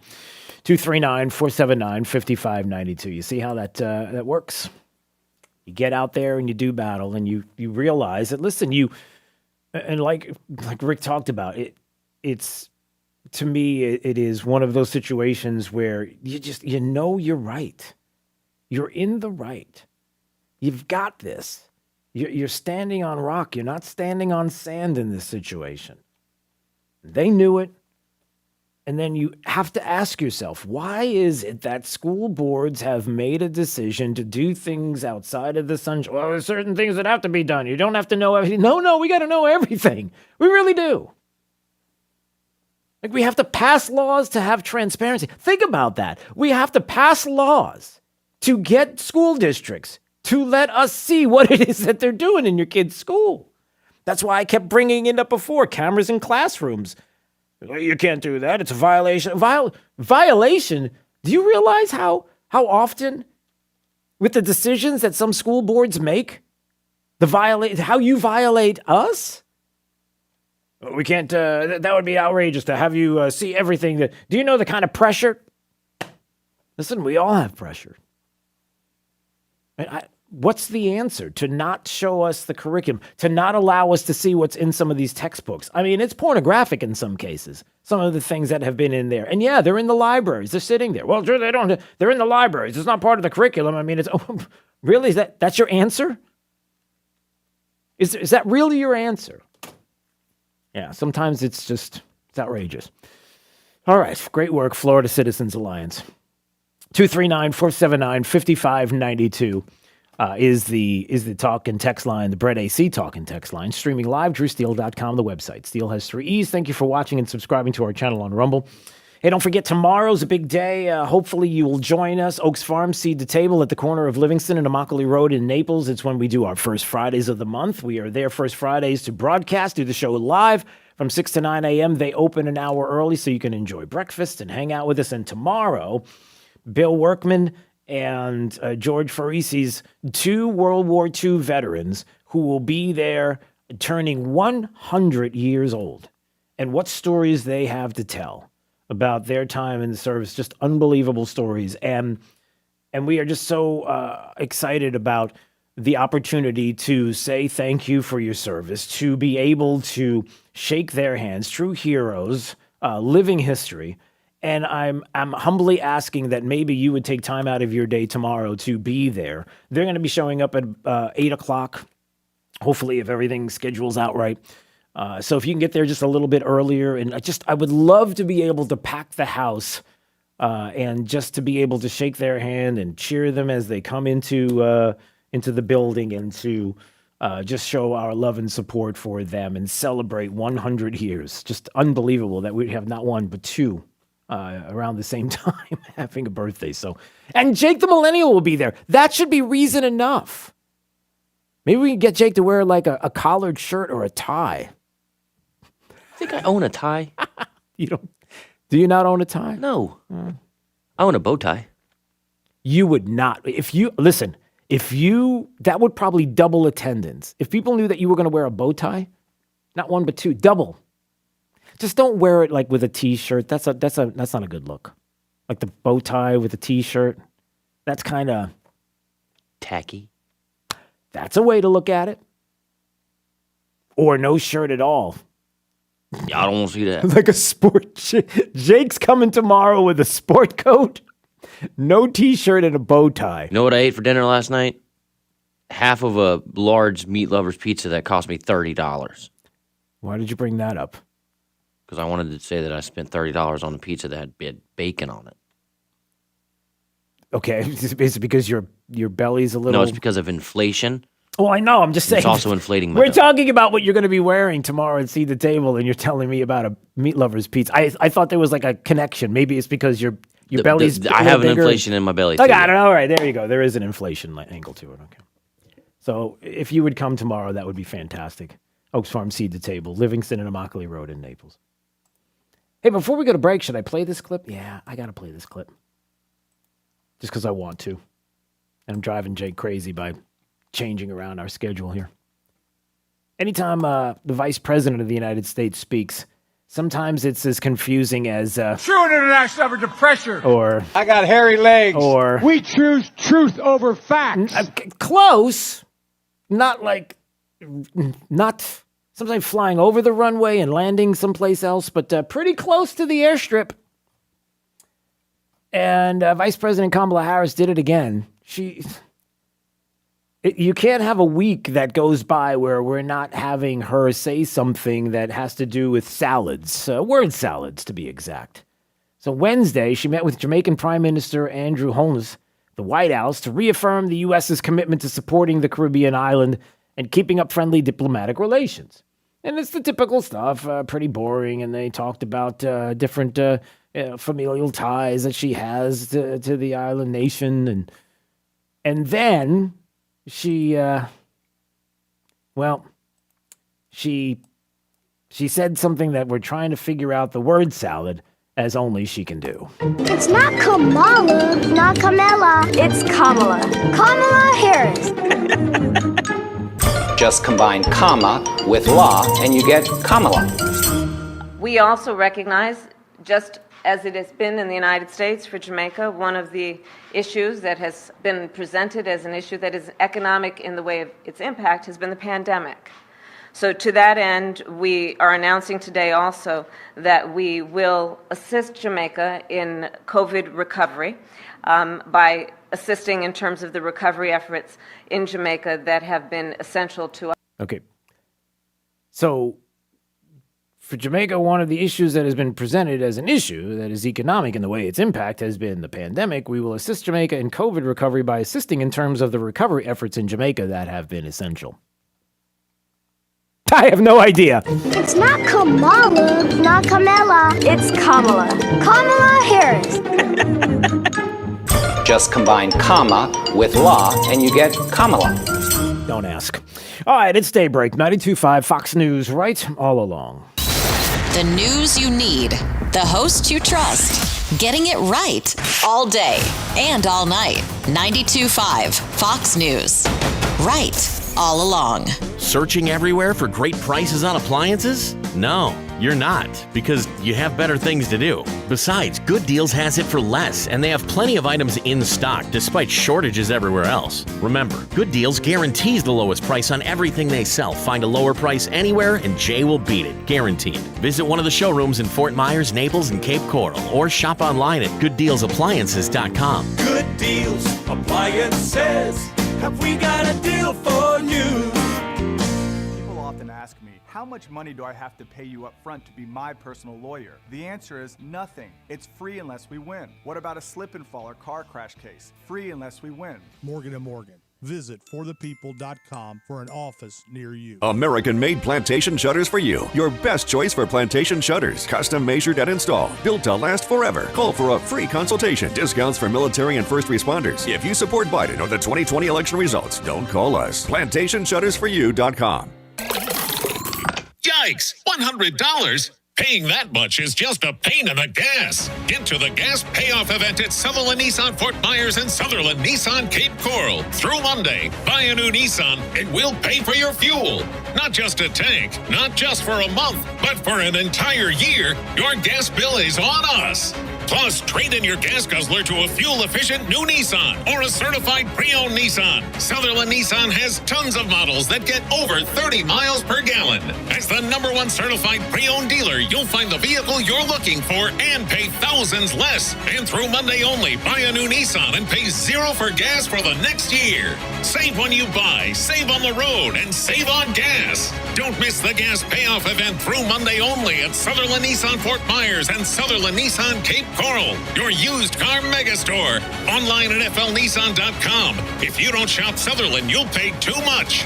239-479-5592. You see how that works? You get out there and you do battle, and you realize that, listen, and like Rick talked about, it's to me, it is one of those situations where you know you're right. You're in the right. You've got this. You're standing on rock. You're not standing on sand in this situation. They knew it. And then you have to ask yourself, why is it that school boards have made a decision to do things outside of the sunshine? Well, there's certain things that have to be done. You don't have to know everything. No, we got to know everything. We really do. Like, we have to pass laws to have transparency. Think about that. We have to pass laws to get school districts to let us see what it is that they're doing in your kid's school. That's why I kept bringing it up before. Cameras in classrooms. You can't do that. It's a violation. Violation? Do you realize how often, with the decisions that some school boards make, how you violate us? We can't, that would be outrageous to have you see everything. Do you know the kind of pressure? Listen, we all have pressure. What's the answer? To not show us the curriculum, to not allow us to see what's in some of these textbooks. I mean, it's pornographic in some cases, some of the things that have been in there. And yeah, they're in the libraries. They're sitting there. Well, sure, they're in the libraries. It's not part of the curriculum. I mean, really? That's your answer? Is that really your answer? Yeah, sometimes it's outrageous. All right, great work, Florida Citizens Alliance. 239-479-5592. Is the talk and text line, the Brett AC talk and text line, streaming live, drewsteele.com, the website. Steele has 3 E's. Thank you for watching and subscribing to our channel on Rumble. Hey, don't forget, tomorrow's a big day. Hopefully you will join us. Oaks Farm, Seed to Table at the corner of Livingston and Immokalee Road in Naples. It's when we do our first Fridays of the month. We are there first Fridays to broadcast, do the show live from 6 to 9 a.m. They open an hour early so you can enjoy breakfast and hang out with us. And tomorrow, Bill Workman and George Farisis, 2 World War II veterans who will be there turning 100 years old. And what stories they have to tell about their time in the service, just unbelievable stories. And we are just so excited about the opportunity to say thank you for your service, to be able to shake their hands, true heroes, living history. And I'm humbly asking that maybe you would take time out of your day tomorrow to be there. They're going to be showing up at 8 o'clock, hopefully, if everything schedules out right. So if you can get there just a little bit earlier. And I would love to be able to pack the house and just to be able to shake their hand and cheer them as they come into the building, and to just show our love and support for them and celebrate 100 years. Just unbelievable that we have not one, but 2. Around the same time having a birthday. So, and Jake the Millennial will be there. That should be reason enough. Maybe we can get Jake to wear like a collared shirt or a tie. I think I own a tie. You don't? Do you not own a tie? No. I own a bow tie. You would not. That would probably double attendance. If people knew that you were going to wear a bow tie, not 1, but 2, double. Just don't wear it like with a T-shirt. That's not a good look. Like the bow tie with a T-shirt. That's kind of tacky. That's a way to look at it. Or no shirt at all. Yeah, I don't want to see that. Like a sport. Jake's coming tomorrow with a sport coat, no T-shirt, and a bow tie. You know what I ate for dinner last night? half of a large meat lover's pizza that cost me $30. Why did you bring that up? Because I wanted to say that I spent $30 on a pizza that had bacon on it. Okay, is it because your belly's a little... No, it's because of inflation. Well, I know. I'm just saying. It's also inflating my We're belly. talking about what you're going to be wearing tomorrow at Seed the Table, and you're telling me about a meat lover's pizza. I thought there was like a connection. Maybe it's because your belly's I have an bigger. inflation in my belly, I too. got it. All right, there you go. There is an inflation angle to it. Okay. So if you would come tomorrow, that would be fantastic. Oaks Farm Seed the Table, Livingston and Immokalee Road in Naples. Hey, before we go to break, should I play this clip? Yeah, I got to play this clip. Just because I want to. And I'm driving Jake crazy by changing around our schedule here. Anytime the Vice President of the United States speaks, sometimes it's as confusing as... True international average of pressure. Or... I got hairy legs. Or... We choose truth over facts. Close. Not like... Not... Sometimes flying over the runway and landing someplace else, but pretty close to the airstrip. And Vice President Kamala Harris did it again. You can't have a week that goes by where we're not having her say something that has to do with salads, word salads to be exact. So Wednesday, she met with Jamaican Prime Minister Andrew Holness, the White House, to reaffirm the U.S.'s commitment to supporting the Caribbean island and keeping up friendly diplomatic relations. And it's the typical stuff, pretty boring, and they talked about different familial ties that she has to the island nation, and then she said something that we're trying to figure out the word salad as only she can do. It's not Kamala, not Kamala. It's Kamala. Kamala Harris. Just combine comma with law and you get Kamala. We also recognize, just as it has been in the United States for Jamaica, one of the issues that has been presented as an issue that is economic in the way of its impact has been the pandemic. So to that end, we are announcing today also that we will assist Jamaica in COVID recovery by assisting in terms of the recovery efforts in Jamaica that have been essential to us. Okay. So for Jamaica, one of the issues that has been presented as an issue that is economic in the way its impact has been the pandemic. We will assist Jamaica in COVID recovery by assisting in terms of the recovery efforts in Jamaica that have been essential. I have no idea. It's not Kamala, not Kamala. It's Kamala. Kamala Harris. Just combine comma with law and you get Kamala. Don't ask. All right, it's Daybreak, 92.5 Fox News, right all along. The news you need, the host you trust, getting it right all day and all night. 92.5 Fox News. Right all along. Searching everywhere for great prices on appliances? No, you're not, because you have better things to do. Besides, Good Deals has it for less, and they have plenty of items in stock despite shortages everywhere else. Remember, Good Deals guarantees the lowest price on everything they sell. Find a lower price anywhere, and Jay will beat it, guaranteed. Visit one of the showrooms in Fort Myers, Naples, and Cape Coral, or shop online at gooddealsappliances.com. Good Deals Appliances. Have we got a deal for you? People often ask me, how much money do I have to pay you up front to be my personal lawyer? The answer is nothing. It's free unless we win. What about a slip and fall or car crash case? Free unless we win. Morgan & Morgan. Visit forthepeople.com for an office near you. American-made plantation shutters for you. Your best choice for plantation shutters. Custom measured and installed. Built to last forever. Call for a free consultation. Discounts for military and first responders. If you support Biden or the 2020 election results, don't call us. PlantationShuttersForYou.com. Yikes! $100? Paying that much is just a pain in the gas. Get to the gas payoff event at Sutherland Nissan Fort Myers and Sutherland Nissan Cape Coral. Through Monday, buy a new Nissan and we'll pay for your fuel. Not just a tank, not just for a month, but for an entire year. Your gas bill is on us. Plus, trade in your gas guzzler to a fuel-efficient new Nissan or a certified pre-owned Nissan. Sutherland Nissan has tons of models that get over 30 miles per gallon. As the #1 certified pre-owned dealer, you'll find the vehicle you're looking for and pay thousands less. And through Monday only, buy a new Nissan and pay $0 for gas for the next year. Save when you buy, save on the road, and save on gas. Don't miss the gas payoff event through Monday only at Sutherland Nissan Fort Myers and Sutherland Nissan Cape Coral, your used car megastore. Online at flnissan.com. If you don't shop Sutherland, you'll pay too much.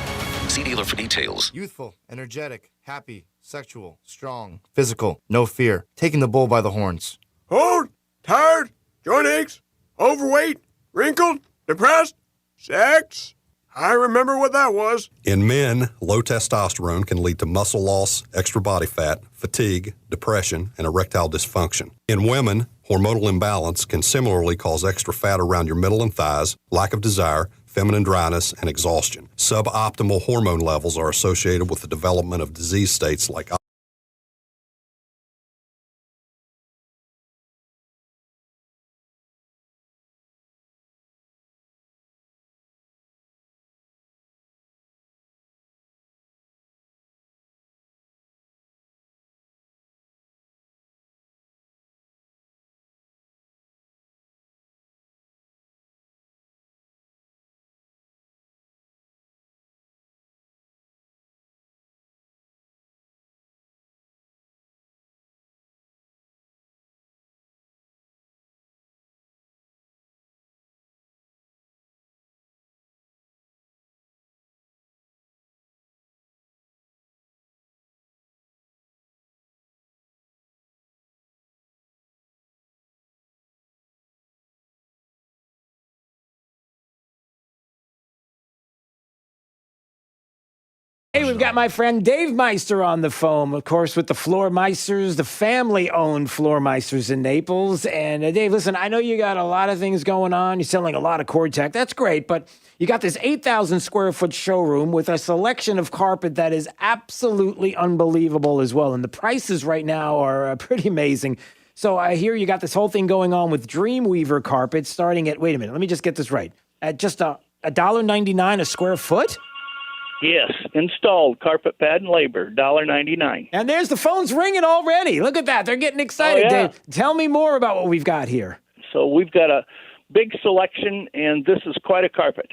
See dealer for details. Youthful, energetic, happy, sexual, strong, physical, no fear, taking the bull by the horns. Old, tired, joint aches, overweight, wrinkled, depressed, sex. I remember what that was. In men, low testosterone can lead to muscle loss, extra body fat, fatigue, depression, and erectile dysfunction. In women, hormonal imbalance can similarly cause extra fat around your middle and thighs, lack of desire, feminine dryness, and exhaustion. Suboptimal hormone levels are associated with the development of disease states like Hey, we've got my friend Dave Meister on the phone, of course, with the Floor Meisters, the family-owned Floor Meisters in Naples. And Dave, listen, I know you got a lot of things going on. You're selling a lot of cord tech. That's great, but you got this 8,000 square foot showroom with a selection of carpet that is absolutely unbelievable as well. And the prices right now are pretty amazing. So I hear you got this whole thing going on with Dreamweaver carpet starting at, wait a minute, let me just get this right, at just $1.99 a square foot? Yes, installed carpet pad and labor, $1.99. And there's the phones ringing already. Look at that. They're getting excited. Oh, yeah. Dave, tell me more about what we've got here. So we've got a big selection, and this is quite a carpet.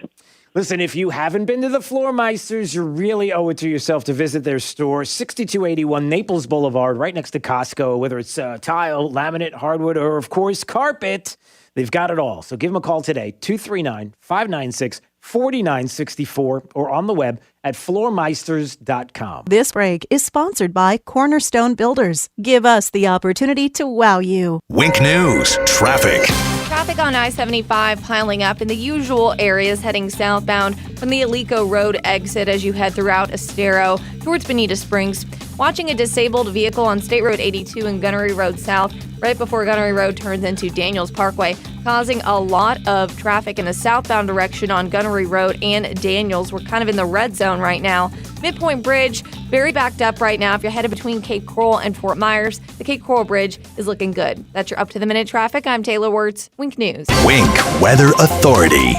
Listen, if you haven't been to the Floor Meisters, you really owe it to yourself to visit their store, 6281 Naples Boulevard, right next to Costco. Whether it's tile, laminate, hardwood, or, of course, carpet, they've got it all. So give them a call today, 239-596-4964, or on the web at floormeisters.com. This break is sponsored by Cornerstone Builders. Give us the opportunity to wow you. Wink News, traffic. Traffic on I-75 piling up in the usual areas heading southbound from the Alico Road exit as you head throughout Estero towards Bonita Springs. Watching a disabled vehicle on State Road 82 and Gunnery Road South right before Gunnery Road turns into Daniels Parkway, causing a lot of traffic in the southbound direction on Gunnery Road and Daniels. We're kind of in the red zone right now. Midpoint Bridge, very backed up right now. If you're headed between Cape Coral and Fort Myers, the Cape Coral Bridge is looking good. That's your up-to-the-minute traffic. I'm Taylor Wirtz, Wink News. Wink Weather Authority.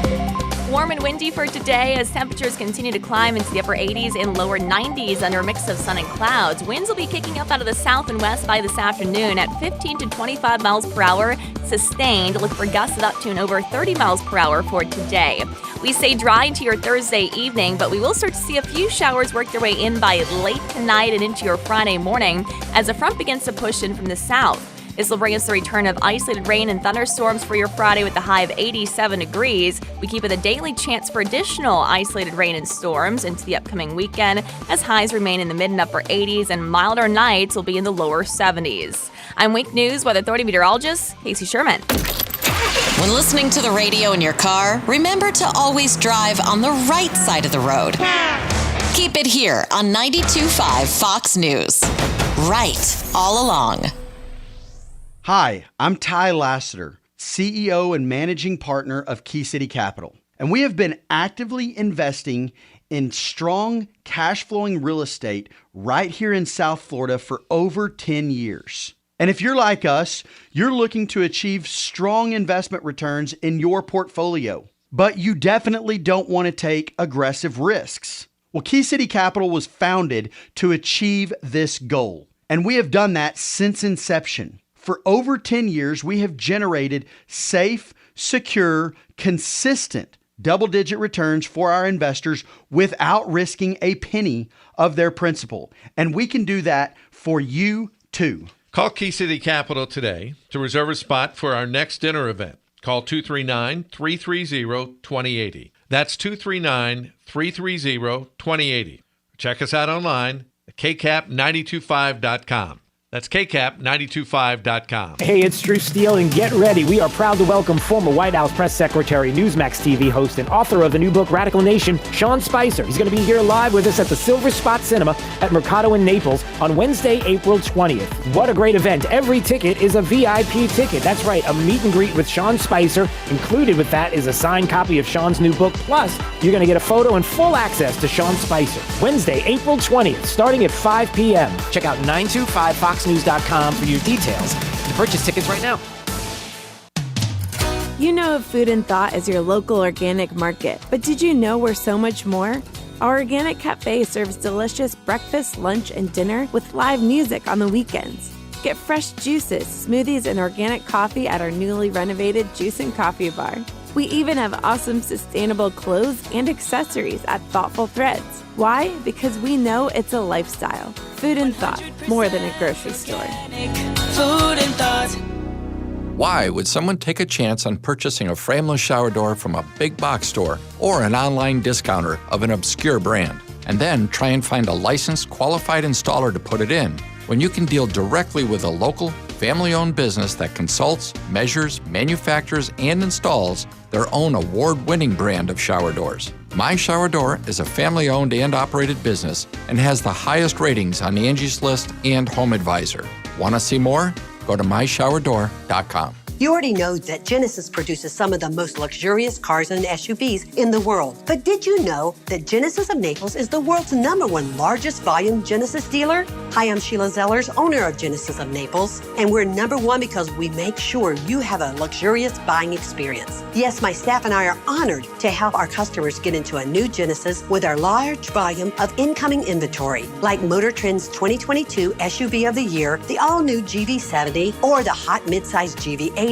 Warm and windy for today as temperatures continue to climb into the upper 80s and lower 90s under a mix of sun and clouds. Winds will be kicking up out of the south and west by this afternoon at 15 to 25 miles per hour, sustained. Look for gusts of up to and over 30 miles per hour for today. We stay dry into your Thursday evening, but we will start to see a few showers work their way in by late tonight and into your Friday morning as the front begins to push in from the south. This will bring us the return of isolated rain and thunderstorms for your Friday with a high of 87 degrees. We keep it a daily chance for additional isolated rain and storms into the upcoming weekend as highs remain in the mid and upper 80s and milder nights will be in the lower 70s. I'm Wink News Weather Authority meteorologist Casey Sherman. When listening to the radio in your car, remember to always drive on the right side of the road. Keep it here on 92.5 Fox News. Right all along. Hi, I'm Ty Lassiter, CEO and Managing Partner of Key City Capital, and we have been actively investing in strong, cash-flowing real estate right here in South Florida for over 10 years. And if you're like us, you're looking to achieve strong investment returns in your portfolio, but you definitely don't want to take aggressive risks. Well, Key City Capital was founded to achieve this goal, and we have done that since inception. For over 10 years, we have generated safe, secure, consistent double-digit returns for our investors without risking a penny of their principal. And we can do that for you too. Call Key City Capital today to reserve a spot for our next dinner event. Call 239-330-2080. That's 239-330-2080. Check us out online at kcap925.com. That's kcap925.com. Hey, it's Drew Steele, and get ready. We are proud to welcome former White House press secretary, Newsmax TV host, and author of the new book, Radical Nation, Sean Spicer. He's going to be here live with us at the Silver Spot Cinema at Mercado in Naples on Wednesday, April 20th. What a great event. Every ticket is a VIP ticket. That's right, a meet and greet with Sean Spicer. Included with that is a signed copy of Sean's new book. Plus, you're going to get a photo and full access to Sean Spicer. Wednesday, April 20th, starting at 5 p.m. Check out 925foxnews.com for your details and purchase tickets right now. You know Food and Thought is your local organic market, but did you know we're so much more? Our organic cafe serves delicious breakfast, lunch, and dinner with live music on the weekends. Get fresh juices, smoothies, and organic coffee at our newly renovated Juice and Coffee Bar. We even have awesome sustainable clothes and accessories at Thoughtful Threads. Why? Because we know it's a lifestyle. Food and Thought, more than a grocery store. Food and Thought. Why would someone take a chance on purchasing a frameless shower door from a big box store or an online discounter of an obscure brand, and then try and find a licensed, qualified installer to put it in, when you can deal directly with a local, family-owned business that consults, measures, manufactures, and installs their own award-winning brand of shower doors? My Shower Door is a family-owned and operated business and has the highest ratings on Angie's List and Home Advisor. Want to see more? Go to myshowerdor.com. You already know that Genesis produces some of the most luxurious cars and SUVs in the world. But did you know that Genesis of Naples is the world's #1 largest volume Genesis dealer? Hi, I'm Sheila Zellers, owner of Genesis of Naples, and we're #1 because we make sure you have a luxurious buying experience. Yes, my staff and I are honored to help our customers get into a new Genesis with our large volume of incoming inventory, like Motor Trend's 2022 SUV of the Year, the all-new GV70, or the hot midsize GV80.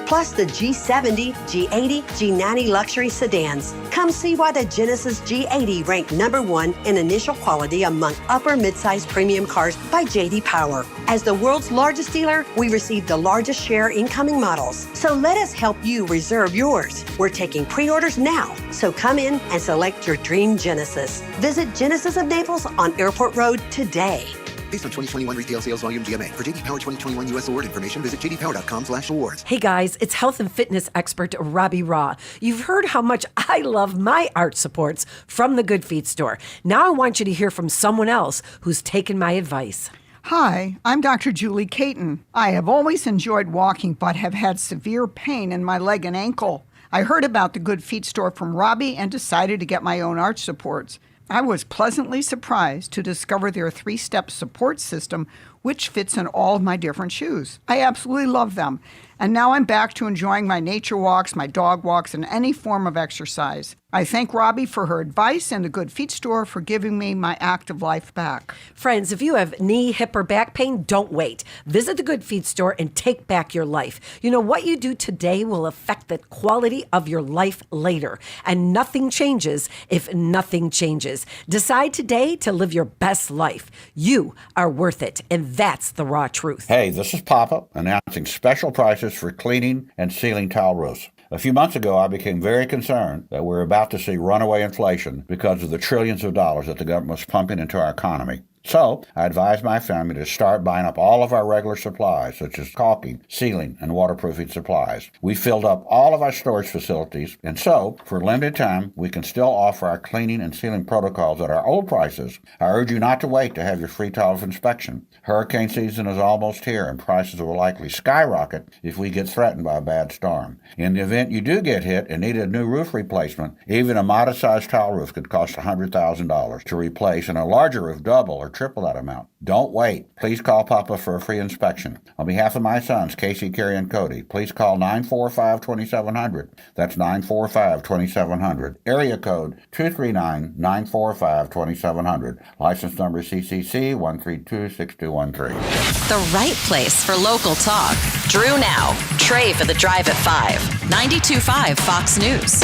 Plus the G70, G80, G90 luxury sedans. Come see why the Genesis G80 ranked #1 in initial quality among upper midsize premium cars by J.D. Power. As the world's largest dealer, we receive the largest share incoming models. So let us help you reserve yours. We're taking pre-orders now, so come in and select your dream Genesis. Visit Genesis of Naples on Airport Road today. Based on 2021 retail sales volume GMA. For JD Power 2021 U.S. award information, visit jdpower.com/awards. Hey guys, it's health and fitness expert Robbie Raw. You've heard how much I love my arch supports from the Good Feet store. Now I want you to hear from someone else who's taken my advice. Hi, I'm Dr. Julie Caton. I have always enjoyed walking, but have had severe pain in my leg and ankle. I heard about the Good Feet store from Robbie and decided to get my own arch supports. I was pleasantly surprised to discover their 3-step support system, which fits in all of my different shoes. I absolutely love them. And now I'm back to enjoying my nature walks, my dog walks, and any form of exercise. I thank Robbie for her advice and the Good Feet store for giving me my active life back. Friends, if you have knee, hip, or back pain, don't wait. Visit the Good Feet store and take back your life. You know, what you do today will affect the quality of your life later. And nothing changes if nothing changes. Decide today to live your best life. You are worth it, and that's the raw truth. Hey, this is Papa announcing special prices for cleaning and sealing tile roofs. A few months ago, I became very concerned that we're about to see runaway inflation because of the trillions of dollars that the government was pumping into our economy. So I advised my family to start buying up all of our regular supplies, such as caulking, sealing, and waterproofing supplies. We filled up all of our storage facilities, and so, for a limited time, we can still offer our cleaning and sealing protocols at our old prices. I urge you not to wait to have your free tile inspection. Hurricane season is almost here, and prices will likely skyrocket if we get threatened by a bad storm. In the event you do get hit and need a new roof replacement, even a modest-sized tile roof could cost $100,000 to replace, and a larger roof double or triple that amount. Don't wait. Please call Papa for a free inspection. On behalf of my sons, Casey, Kerry, and Cody, please call 945-2700. That's 945-2700. Area code 239-945-2700. License number CCC 1326213. The right place for local talk. Drew now. Trey for the Drive at 5. 92.5 Fox News.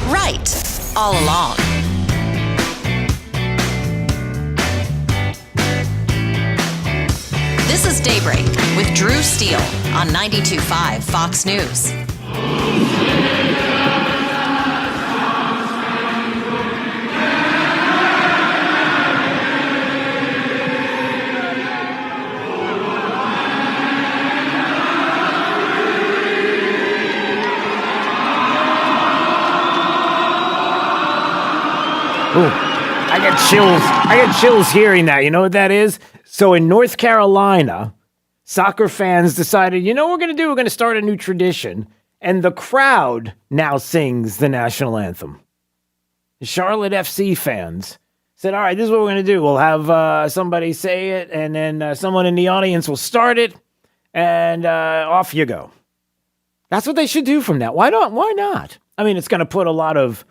Right. All along. This is Daybreak with Drew Steele on 92.5 Fox News. Ooh, I get chills. I get chills hearing that. You know what that is? So in North Carolina, soccer fans decided, you know what we're going to do? We're going to start a new tradition. And the crowd now sings the national anthem. The Charlotte FC fans said, all right, this is what we're going to do. We'll have somebody say it, and then someone in the audience will start it, and off you go. That's what they should do from now. Why not? I mean, it's going to put a lot of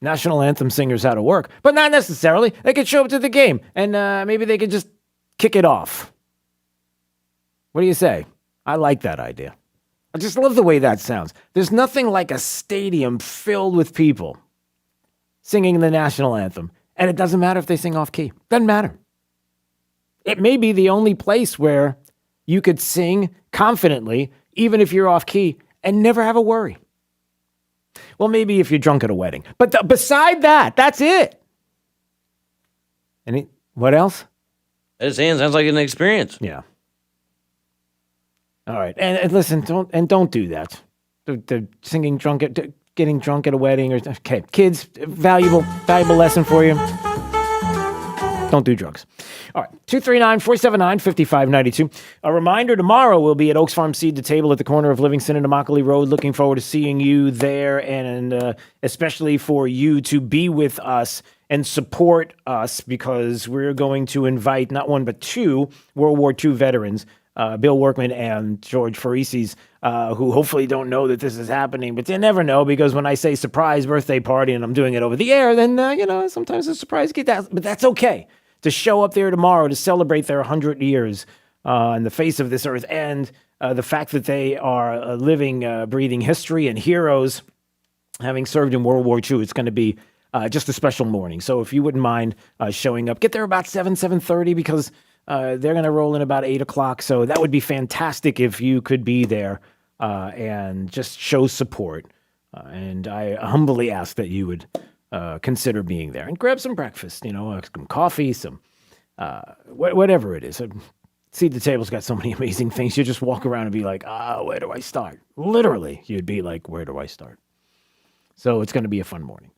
national anthem singers out of work, but not necessarily. They could show up to the game, and maybe they could just kick it off. What do you say? I like that idea. I just love the way that sounds. There's nothing like a stadium filled with people singing the national anthem, and it doesn't matter if they sing off key. Doesn't matter. It may be the only place where you could sing confidently, even if you're off key, and never have a worry. Well, maybe if you're drunk at a wedding. But beside that, that's it. What else? It sounds like an experience. Yeah. All right. And listen, don't do that. The singing getting drunk at a wedding. Okay, kids, valuable lesson for you. Don't do drugs. All right, 239-479-5592. A reminder, tomorrow we'll be at Oaks Farm Seed to Table at the corner of Livingston and Immokalee Road. Looking forward to seeing you there, and especially for you to be with us and support us, because we're going to invite not one but two World War II veterans, Bill Workman and George Farises, who hopefully don't know that this is happening, but they never know, because when I say surprise birthday party and I'm doing it over the air, then, sometimes a surprise gets out, but that's okay. To show up there tomorrow to celebrate their 100 years in the face of this earth, and the fact that they are living, breathing history and heroes, having served in World War II, it's going to be just a special morning. So if you wouldn't mind showing up, get there about 7:30, because they're going to roll in about 8 o'clock. So that would be fantastic if you could be there and just show support. And I humbly ask that you would consider being there and grab some breakfast, some coffee, some whatever it is. Seed the Table's got so many amazing things. You just walk around and be like, where do I start? Literally, you'd be like, where do I start? So it's going to be a fun morning.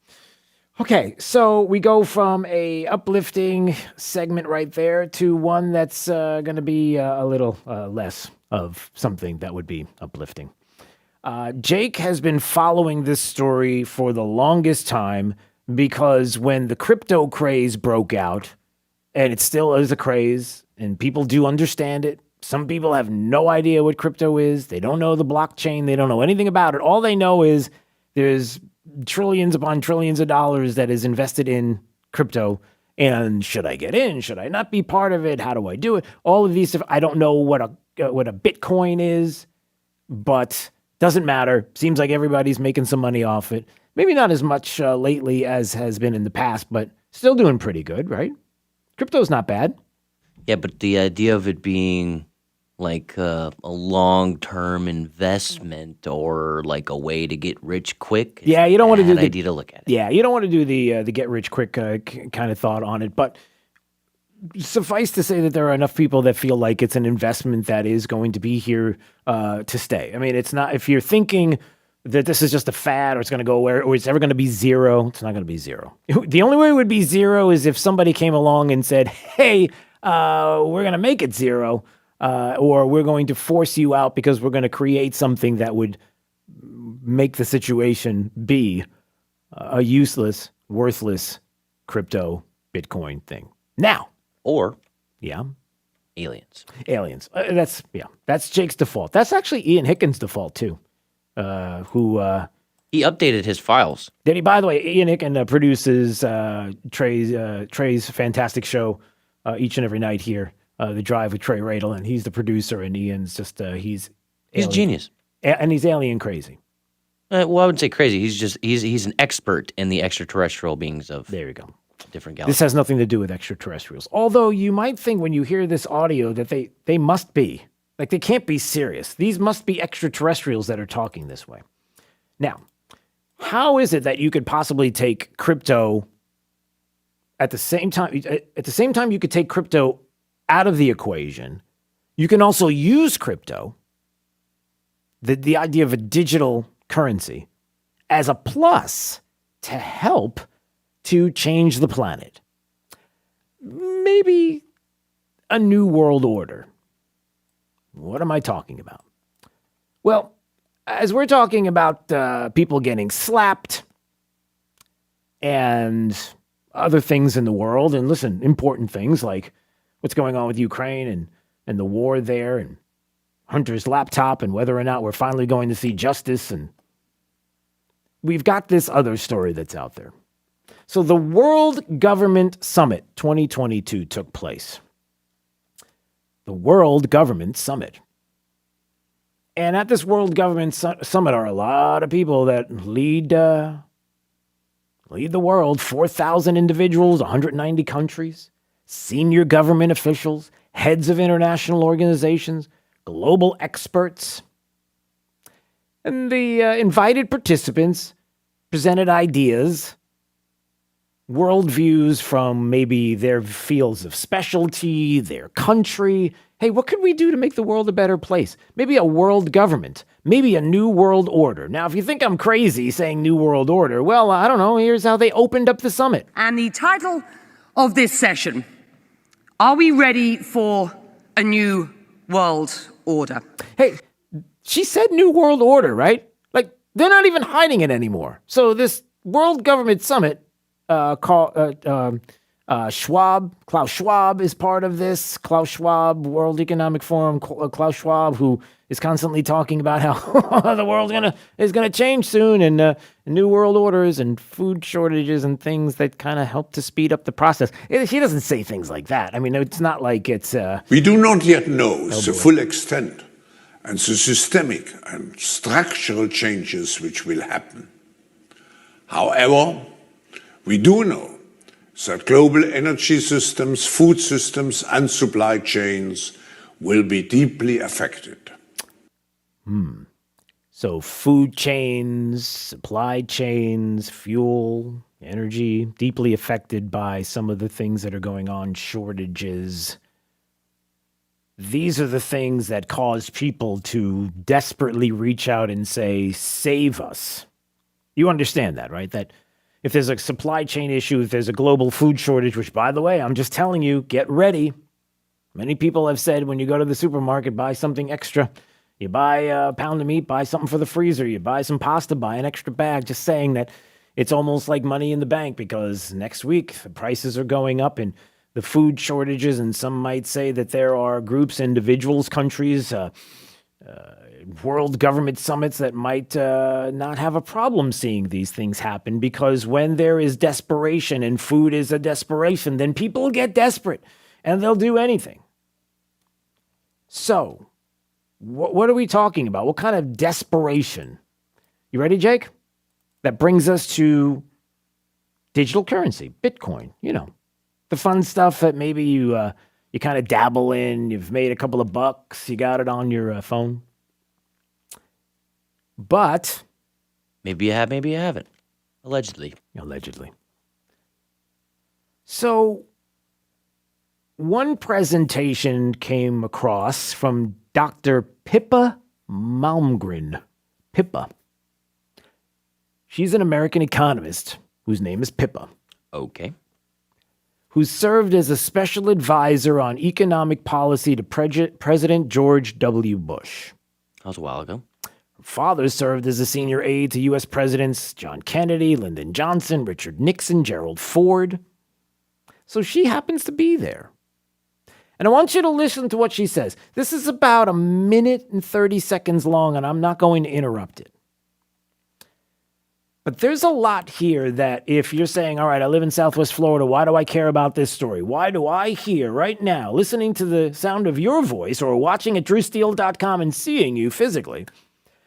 Okay, so we go from a uplifting segment right there to one that's going to be a little less of something that would be uplifting. Jake has been following this story for the longest time, because when the crypto craze broke out, and it still is a craze, and people do understand it, some people have no idea what crypto is. They don't know the blockchain. They don't know anything about it. All they know is there's trillions upon trillions of dollars that is invested in crypto. And should I get in? Should I not be part of it? How do I do it? All of these stuff. I don't know what a Bitcoin is, but doesn't matter. Seems like everybody's making some money off it. Maybe not as much lately as has been in the past, but still doing pretty good, right? Crypto's not bad. Yeah, but the idea of it being like a long-term investment, or like a way to get rich quick. Yeah, you don't want to do the idea to look at it. Yeah, you don't want to do the get rich quick kind of thought on it. But suffice to say that there are enough people that feel like it's an investment that is going to be here to stay. I mean, it's not, if you're thinking that this is just a fad, or it's going to go away, or it's ever going to be zero, it's not going to be zero. The only way it would be zero is if somebody came along and said, hey, we're going to make it zero, or we're going to force you out because we're going to create something that would make the situation be a useless, worthless crypto Bitcoin thing. Now, Or yeah, aliens. Aliens. That's Jake's default. That's actually Ian Hickens' default too. He updated his files. Did he? By the way, Ian Hicken produces Trey's fantastic show each and every night here, The Drive with Trey Radel, and he's the producer, and Ian's just he's a genius, and he's alien crazy. Well, I wouldn't say crazy. He's an expert in the extraterrestrial beings of. There you go. Different galaxies. This has nothing to do with extraterrestrials. Although you might think when you hear this audio that they must be. Like, they can't be serious. These must be extraterrestrials that are talking this way. Now, how is it that you could possibly take crypto at the same time you could take crypto out of the equation? You can also use crypto, the idea of a digital currency, as a plus to help to change the planet. Maybe a new world order. What am I talking about? Well, as we're talking about people getting slapped and other things in the world, and listen, important things like what's going on with Ukraine and the war there, and Hunter's laptop, and whether or not we're finally going to see justice, and we've got this other story that's out there. So the World Government Summit 2022 took place. The World Government Summit. And at this World Government Summit are a lot of people that lead the world, 4,000 individuals, 190 countries, senior government officials, heads of international organizations, global experts. And the invited participants presented ideas, worldviews from maybe their fields of specialty, their country. Hey, what could we do to make the world a better place? Maybe a world government, maybe a new world order. Now, if you think I'm crazy saying new world order, well, I don't know. Here's how they opened up the summit. And the title of this session, are we ready for a new world order? Hey, she said new world order, right? Like, they're not even hiding it anymore. So this World Government Summit, Klaus Schwab is part of this. Klaus Schwab, World Economic Forum, Klaus Schwab, who is constantly talking about how the world is gonna change soon, and new world orders and food shortages and things that kind of help to speed up the process. She doesn't say things like that. I mean, it's not like it's. We do not yet know the full extent and the systemic and structural changes which will happen. However, we do know that global energy systems, food systems, and supply chains will be deeply affected. So food chains, supply chains, fuel, energy, deeply affected by some of the things that are going on, shortages. These are the things that cause people to desperately reach out and say, save us. You understand that, right? That if there's a supply chain issue, if there's a global food shortage, which, by the way, I'm just telling you, get ready. Many people have said when you go to the supermarket, buy something extra. You buy a pound of meat, buy something for the freezer. You buy some pasta, buy an extra bag. Just saying that it's almost like money in the bank, because next week the prices are going up and the food shortages, and some might say that there are groups, individuals, countries, world government summits that might not have a problem seeing these things happen, because when there is desperation, and food is a desperation, then people get desperate and they'll do anything. So, what are we talking about? What kind of desperation? You ready, Jake? That brings us to digital currency, Bitcoin, the fun stuff that maybe you kind of dabble in. You've made a couple of bucks. You got it on your phone. But maybe you have, maybe you haven't. Allegedly. So one presentation came across from Dr. Pippa Malmgren. Pippa. She's an American economist whose name is Pippa. Okay. Who served as a special advisor on economic policy to President George W. Bush. That was a while ago. Her father served as a senior aide to U.S. Presidents John Kennedy, Lyndon Johnson, Richard Nixon, Gerald Ford. So she happens to be there. And I want you to listen to what she says. This is about 1 minute and 30 seconds long, and I'm not going to interrupt it. But there's a lot here that if you're saying, all right, I live in Southwest Florida, why do I care about this story? Why do I hear right now, listening to the sound of your voice or watching at drewsteele.com and seeing you physically,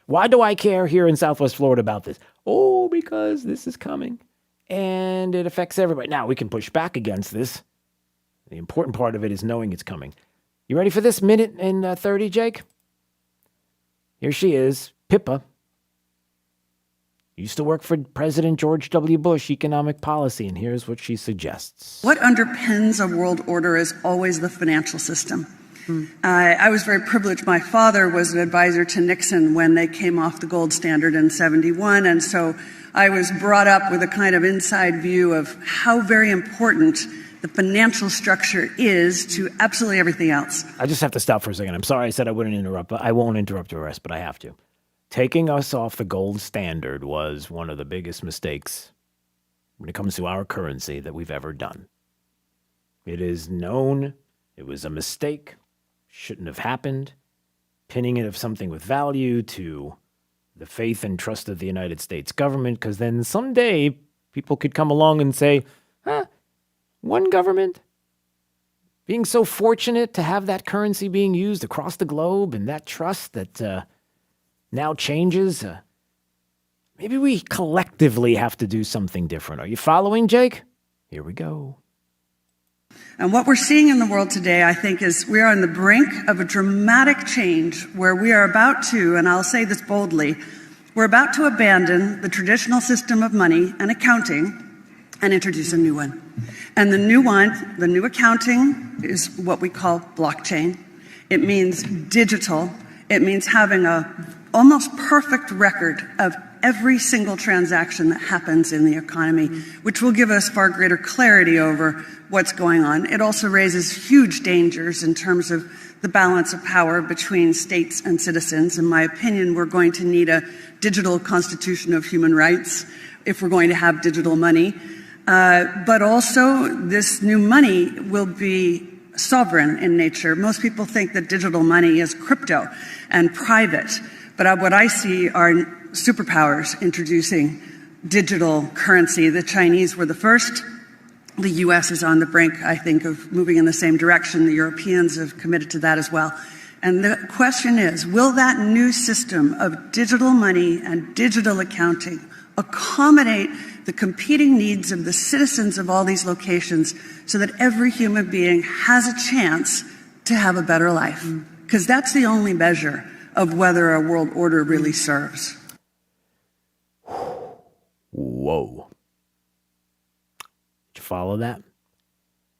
why do I care here in Southwest Florida about this? Oh, because this is coming and it affects everybody. Now, we can push back against this. The important part of it is knowing it's coming. You ready for this minute and 30, Jake? Here she is, Pippa. Used to work for President George W. Bush economic policy, and here's what she suggests. What underpins a world order is always the financial system. I was very privileged. My father was an advisor to Nixon when they came off the gold standard in 71, and so I was brought up with a kind of inside view of how very important the financial structure is to absolutely everything else. I just have to stop for a second. I'm sorry I said I wouldn't interrupt, but I won't interrupt the rest, but I have to. Taking us off the gold standard was one of the biggest mistakes when it comes to our currency that we've ever done. It is known it was a mistake, shouldn't have happened. Pinning it of something with value to the faith and trust of the United States government, because then someday people could come along and say, one government being so fortunate to have that currency being used across the globe and that trust that now changes. Maybe we collectively have to do something different. Are you following, Jake? Here we go. And what we're seeing in the world today, I think, is we are on the brink of a dramatic change where we are about to, and I'll say this boldly, we're about to abandon the traditional system of money and accounting and introduce a new one. And the new accounting is what we call blockchain. It means digital. It means having a almost perfect record of every single transaction that happens in the economy, which will give us far greater clarity over what's going on. It also raises huge dangers in terms of the balance of power between states and citizens. In my opinion, we're going to need a digital constitution of human rights if we're going to have digital money. But also, this new money will be sovereign in nature. Most people think that digital money is crypto and private. But what I see are superpowers introducing digital currency. The Chinese were the first. The U.S. is on the brink, I think, of moving in the same direction. The Europeans have committed to that as well. And the question is, will that new system of digital money and digital accounting accommodate the competing needs of the citizens of all these locations so that every human being has a chance to have a better life? Because that's the only measure of whether a world order really serves. Whoa. Did you follow that?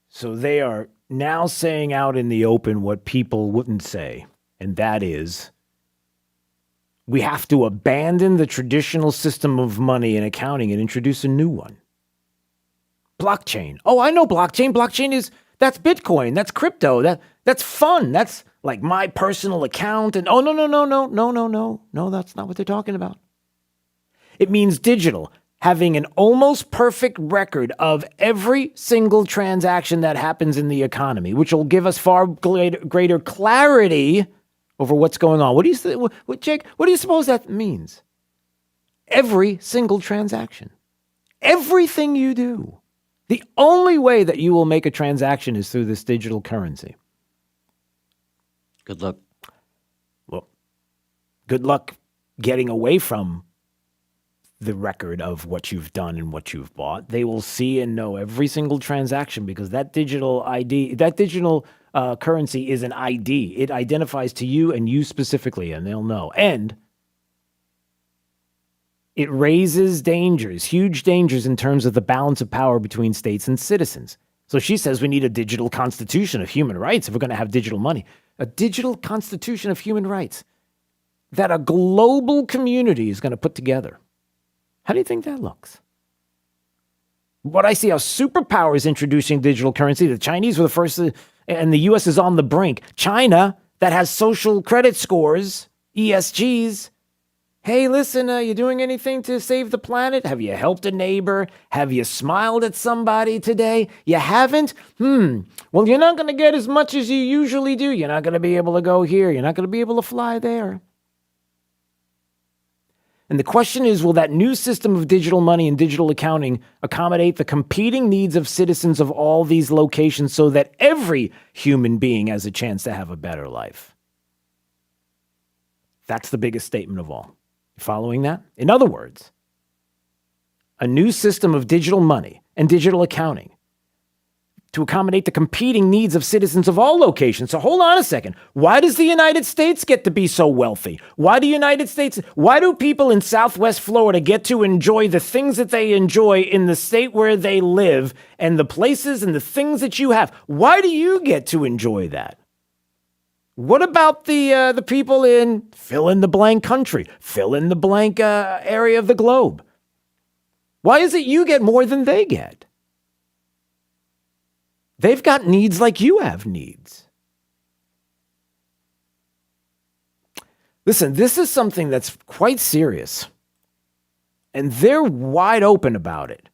So they are now saying out in the open what people wouldn't say, and that is, we have to abandon the traditional system of money and accounting and introduce a new one. Blockchain. Oh, I know blockchain. Blockchain that's Bitcoin. That's crypto. That's fun. That's like my personal account. And no, that's not what they're talking about. It means digital, having an almost perfect record of every single transaction that happens in the economy, which will give us far greater clarity over what's going on. Jake, what do you suppose that means? Every single transaction. Everything you do. The only way that you will make a transaction is through this digital currency. Good luck. Well, good luck getting away from the record of what you've done and what you've bought. They will see and know every single transaction because that digital ID, that digital currency is an ID. It identifies to you and you specifically, and they'll know. And it raises dangers, huge dangers in terms of the balance of power between states and citizens. So she says we need a digital constitution of human rights if we're going to have digital money. A digital constitution of human rights that a global community is going to put together. How do you think that looks? What I see, how superpower is introducing digital currency. The Chinese were the first, and the U.S. is on the brink. China, that has social credit scores, ESGs, Hey, listen, you doing anything to save the planet? Have you helped a neighbor? Have you smiled at somebody today? You haven't? Well, you're not going to get as much as you usually do. You're not going to be able to go here. You're not going to be able to fly there. And the question is, will that new system of digital money and digital accounting accommodate the competing needs of citizens of all these locations so that every human being has a chance to have a better life? That's the biggest statement of all. You following that? In other words, a new system of digital money and digital accounting to accommodate the competing needs of citizens of all locations. So hold on a second. Why does the United States get to be so wealthy? Why do people in Southwest Florida get to enjoy the things that they enjoy in the state where they live and the places and the things that you have? Why do you get to enjoy that? What about the people in fill in the blank country, fill in the blank area of the globe? Why is it you get more than they get? They've got needs like you have needs. Listen, this is something that's quite serious, and they're wide open about it.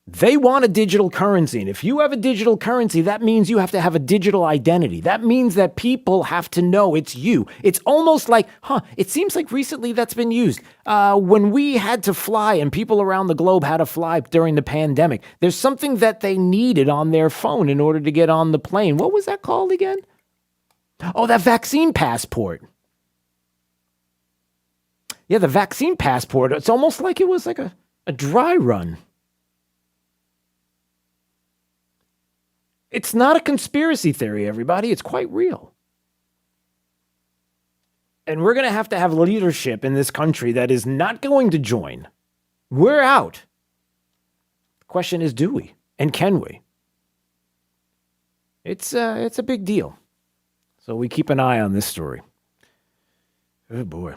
They want a digital currency, and if you have a digital currency, that means you have to have a digital identity. That means that people have to know it's you. It's almost like, it seems like recently that's been used. When we had to fly and people around the globe had to fly during the pandemic, there's something that they needed on their phone in order to get on the plane. What was that called again? Oh, that vaccine passport. Yeah, the vaccine passport. It's almost like it was like a dry run. It's not a conspiracy theory, everybody. It's quite real. And we're going to have leadership in this country that is not going to join. We're out. The question is, do we? And can we? It's a big deal. So we keep an eye on this story. Oh, boy.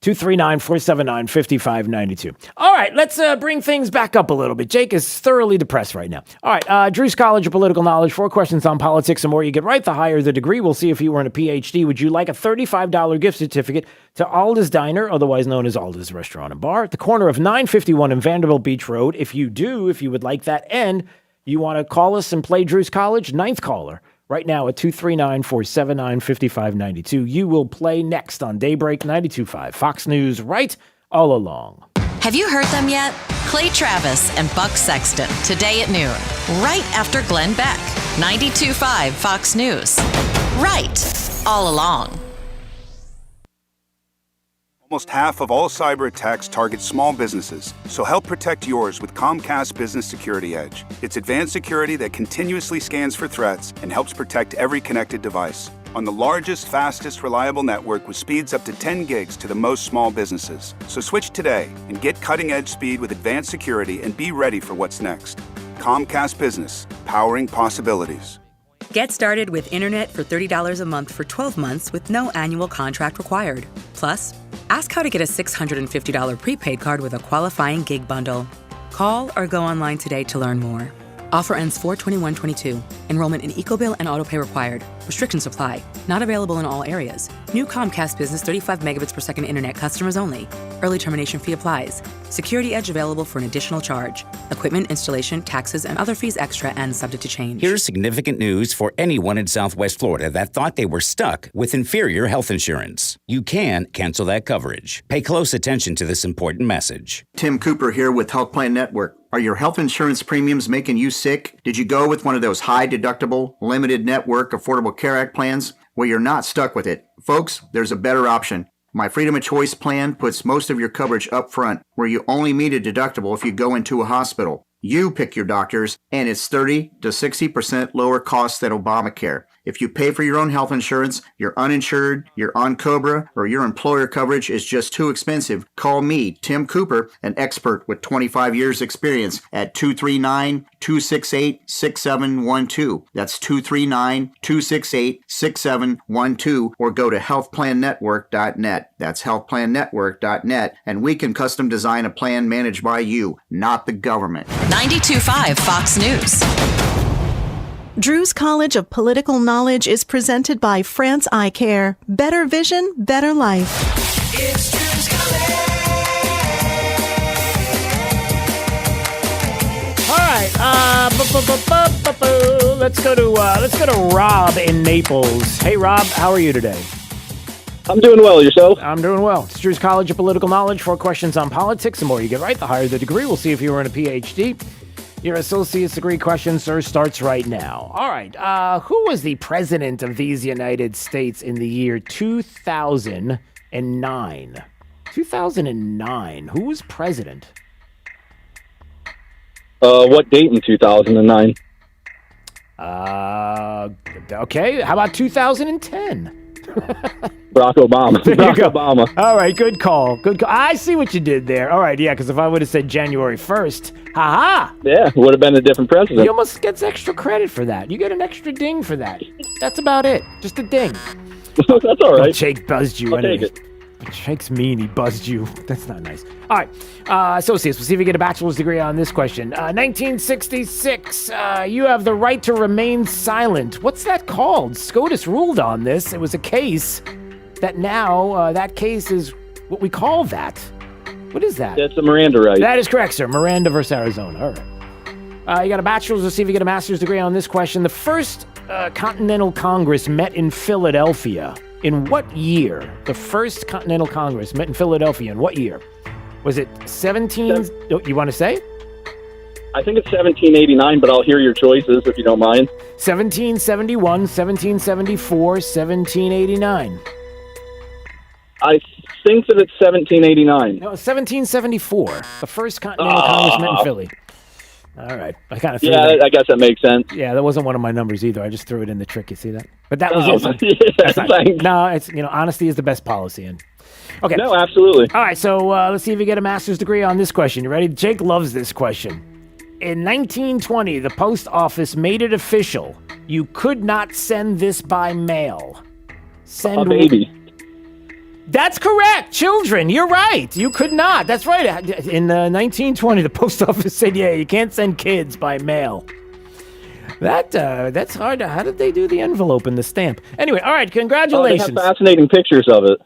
239-479-5592. All right, let's bring things back up a little bit. Jake is thoroughly depressed right now. All right, Drew's College of Political Knowledge, 4 questions on politics. The more you get right, the higher the degree. We'll see if you earn a PhD. Would you like a $35 gift certificate to Alda's Diner, otherwise known as Alda's Restaurant and Bar, at the corner of 951 and Vanderbilt Beach Road? If you would like that, and you want to call us and play Drew's College, 9th caller. Right now at 239-479-5592. You will play next on Daybreak 92.5. Fox News, right all along. Have you heard them yet? Clay Travis and Buck Sexton, today at noon, right after Glenn Beck. 92.5 Fox News. Right all along. Almost half of all cyber attacks target small businesses, so help protect yours with Comcast Business Security Edge. It's advanced security that continuously scans for threats and helps protect every connected device. On the largest, fastest, reliable network with speeds up to 10 gigs to the most small businesses. So switch today and get cutting-edge speed with advanced security and be ready for what's next. Comcast Business, powering possibilities. Get started with internet for $30 a month for 12 months with no annual contract required. Plus, ask how to get a $650 prepaid card with a qualifying gig bundle. Call or go online today to learn more. Offer ends 4/21/22. Enrollment in EcoBill and autopay required. Restrictions apply. Not available in all areas. New Comcast Business 35 megabits per second internet customers only. Early termination fee applies. Security Edge available for an additional charge. Equipment, installation, taxes, and other fees extra and subject to change. Here's significant news for anyone in Southwest Florida that thought they were stuck with inferior health insurance. You can cancel that coverage. Pay close attention to this important message. Tim Cooper here with Health Plan Network. Are your health insurance premiums making you sick? Did you go with one of those high deductible, limited network Affordable Care Act plans? Well, you're not stuck with it. Folks, there's a better option. My Freedom of Choice plan puts most of your coverage up front, where you only meet a deductible if you go into a hospital. You pick your doctors, and it's 30 to 60% lower cost than Obamacare. If you pay for your own health insurance, you're uninsured, you're on COBRA, or your employer coverage is just too expensive, call me, Tim Cooper, an expert with 25 years experience, at 239-268-6712. That's 239-268-6712, or go to healthplannetwork.net. That's healthplannetwork.net, and we can custom design a plan managed by you, not the government. 92.5 Fox News. Drew's College of Political Knowledge is presented by France Eye Care. Better vision, better life. It's Drew's College. All right, let's go to Rob in Naples. Hey, Rob, how are you today? I'm doing well. Yourself? I'm doing well. It's Drew's College of Political Knowledge. 4 questions on politics. The more you get right, the higher the degree. We'll see if you earn a PhD. Your associate's degree question, sir, starts right now. All right. Who was the president of these United States in the year 2009? 2009. Who was president? What date in 2009? Okay. How about 2010? Barack Obama. Barack Obama. All right, good call. Good call. I see what you did there. All right, yeah, because if I would have said January 1st, ha-ha. Yeah, would have been a different president. He almost gets extra credit for that. You get an extra ding for that. That's about it. Just a ding. That's all right. Jake buzzed you. I'll take it. Jake's mean. He buzzed you. That's not nice. All right, associates, we'll see if you get a bachelor's degree on this question. 1966, you have the right to remain silent. What's that called? SCOTUS ruled on this. It was a case that now, that case is what we call that. What is that? That's the Miranda right. That is correct, sir. Miranda versus Arizona. All right. You got a bachelor's. We'll see if you get a master's degree on this question. The first Continental Congress met in Philadelphia. In what year? The first Continental Congress met in Philadelphia. In what year? Was it 17? You want to say? I think it's 1789, but I'll hear your choices if you don't mind. 1771, 1774, 1789. I think that it's 1789. No, 1774. The first Continental Congress met in Philly. All right. I kind of I guess that makes sense. Yeah, that wasn't one of my numbers either. I just threw it in the trick. You see that? But that was it. Yeah, thanks. No, it's honesty is the best policy. And okay. No, absolutely. All right. So let's see if you get a master's degree on this question. You ready? Jake loves this question. In 1920, the post office made it official. You could not send this by mail. A baby. That's correct. Children, you're right. You could not. That's right. In 1920, the post office said, yeah, you can't send kids by mail. That's hard. How did they do the envelope and the stamp? Anyway, all right, congratulations. They have fascinating pictures of it.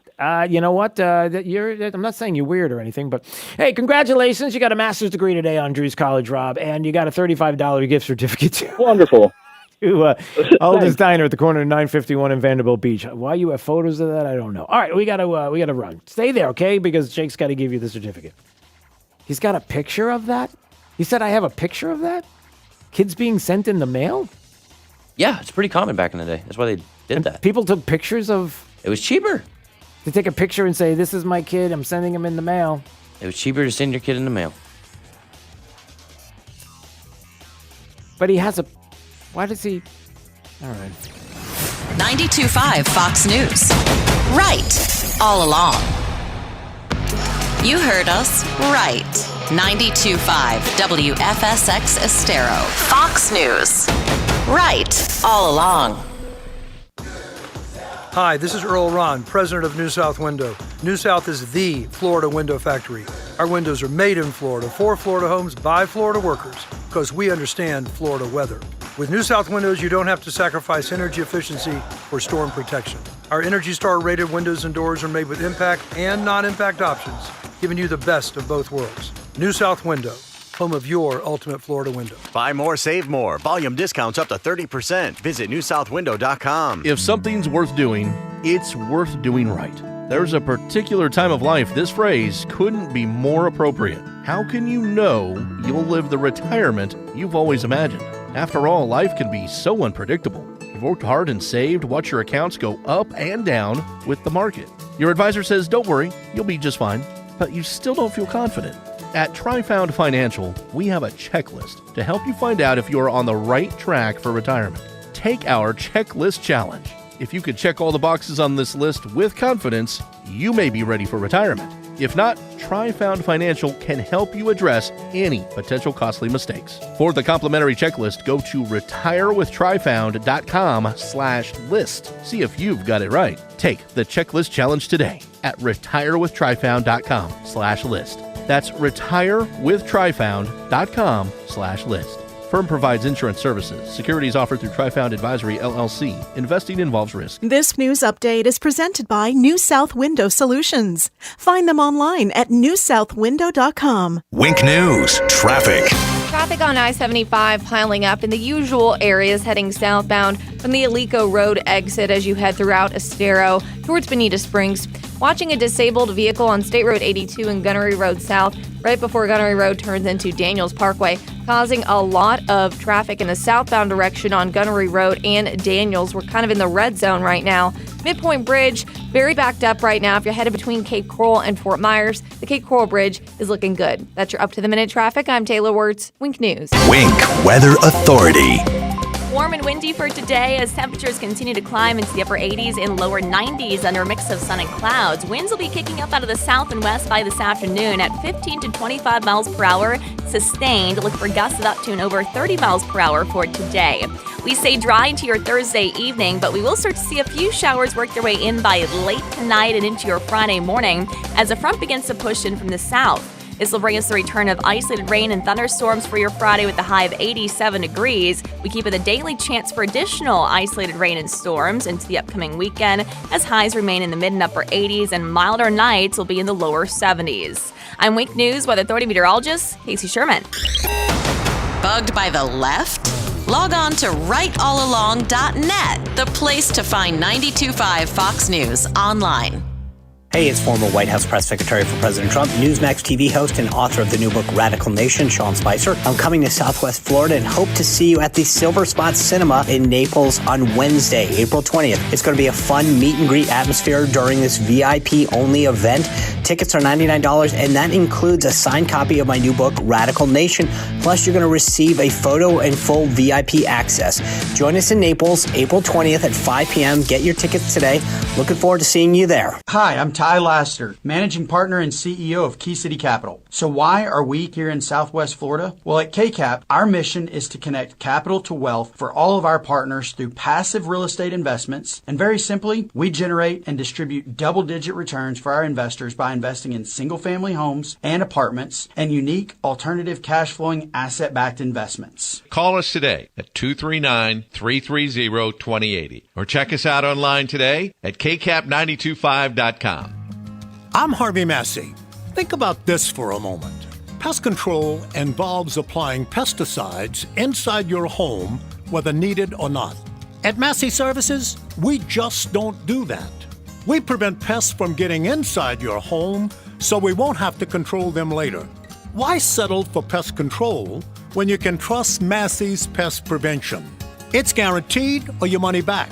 You know what? I'm not saying you're weird or anything, but hey, congratulations. You got a master's degree today on Drew's College, Rob, and you got a $35 gift certificate too. Wonderful. To Alda's Diner at the corner of 951 in Vanderbilt Beach. Why you have photos of that, I don't know. All right, we gotta run. Stay there, okay? Because Jake's got to give you the certificate. He's got a picture of that? He said I have a picture of that? Kids being sent in the mail? Yeah, it's pretty common back in the day. That's why they did that. People took pictures of... It was cheaper. To take a picture and say, this is my kid, I'm sending him in the mail. It was cheaper to send your kid in the mail. But he has a... Why does he... All right. 92.5 Fox News. Right. All along. You heard us right. 92.5 WFSX Estero. Fox News. Right. All along. Hi, this is Earl Ron, president of New South Window. New South is the Florida window factory. Our windows are made in Florida, for Florida homes, by Florida workers, because we understand Florida weather. With New South Windows, you don't have to sacrifice energy efficiency for storm protection. Our Energy Star rated windows and doors are made with impact and non-impact options, giving you the best of both worlds. New South Window, home of your ultimate Florida window. Buy more, save more. Volume discounts up to 30%. Visit newsouthwindow.com. If something's worth doing, it's worth doing right. There's a particular time of life this phrase couldn't be more appropriate. How can you know you'll live the retirement you've always imagined? After all, life can be so unpredictable. You've worked hard and saved, watch your accounts go up and down with the market. Your advisor says, don't worry, you'll be just fine, but you still don't feel confident. At TriFound Financial, we have a checklist to help you find out if you're on the right track for retirement. Take our checklist challenge. If you could check all the boxes on this list with confidence, you may be ready for retirement. If not, TriFound Financial can help you address any potential costly mistakes. For the complimentary checklist, go to retirewithtryfound.com/list. See if you've got it right. Take the checklist challenge today at retirewithtryfound.com/list. That's retirewithtryfound.com/list. Firm provides insurance services. Securities offered through Trifound Advisory, LLC. Investing involves risk. This news update is presented by New South Window Solutions. Find them online at newsouthwindow.com. Wink News, traffic. Traffic on I-75 piling up in the usual areas heading southbound from the Alico Road exit as you head throughout Estero towards Bonita Springs. Watching a disabled vehicle on State Road 82 and Gunnery Road South right before Gunnery Road turns into Daniels Parkway, causing a lot of traffic in the southbound direction on Gunnery Road and Daniels. We're kind of in the red zone right now. Midpoint Bridge, very backed up right now. If you're headed between Cape Coral and Fort Myers, the Cape Coral Bridge is looking good. That's your up-to-the-minute traffic. I'm Taylor Wirtz, Wink News. Wink Weather Authority. Warm and windy for today as temperatures continue to climb into the upper 80s and lower 90s under a mix of sun and clouds. Winds will be kicking up out of the south and west by this afternoon at 15 to 25 miles per hour, sustained. Look for gusts of up to and over 30 miles per hour for today. We stay dry into your Thursday evening, but we will start to see a few showers work their way in by late tonight and into your Friday morning as the front begins to push in from the south. This will bring us the return of isolated rain and thunderstorms for your Friday with a high of 87 degrees. We keep it a daily chance for additional isolated rain and storms into the upcoming weekend as highs remain in the mid and upper 80s and milder nights will be in the lower 70s. I'm Wink News Weather Authority meteorologist Casey Sherman. Bugged by the left? Log on to rightallalong.net, the place to find 92.5 Fox News online. Hey, it's former White House press secretary for President Trump, Newsmax TV host and author of the new book, Radical Nation, Sean Spicer. I'm coming to Southwest Florida and hope to see you at the Silver Spot Cinema in Naples on Wednesday, April 20th. It's going to be a fun meet and greet atmosphere during this VIP-only event. Tickets are $99, and that includes a signed copy of my new book, Radical Nation. Plus, you're going to receive a photo and full VIP access. Join us in Naples, April 20th at 5 p.m. Get your tickets today. Looking forward to seeing you there. Hi, I'm Ty Laster, managing partner and CEO of Key City Capital. So why are we here in Southwest Florida? Well, at KCAP, our mission is to connect capital to wealth for all of our partners through passive real estate investments. And very simply, we generate and distribute double-digit returns for our investors by investing in single-family homes and apartments and unique alternative cash-flowing asset-backed investments. Call us today at 239-330-2080 or check us out online today at kcap925.com. I'm Harvey Massey. Think about this for a moment. Pest control involves applying pesticides inside your home, whether needed or not. At Massey Services, we just don't do that. We prevent pests from getting inside your home so we won't have to control them later. Why settle for pest control when you can trust Massey's pest prevention? It's guaranteed or your money back.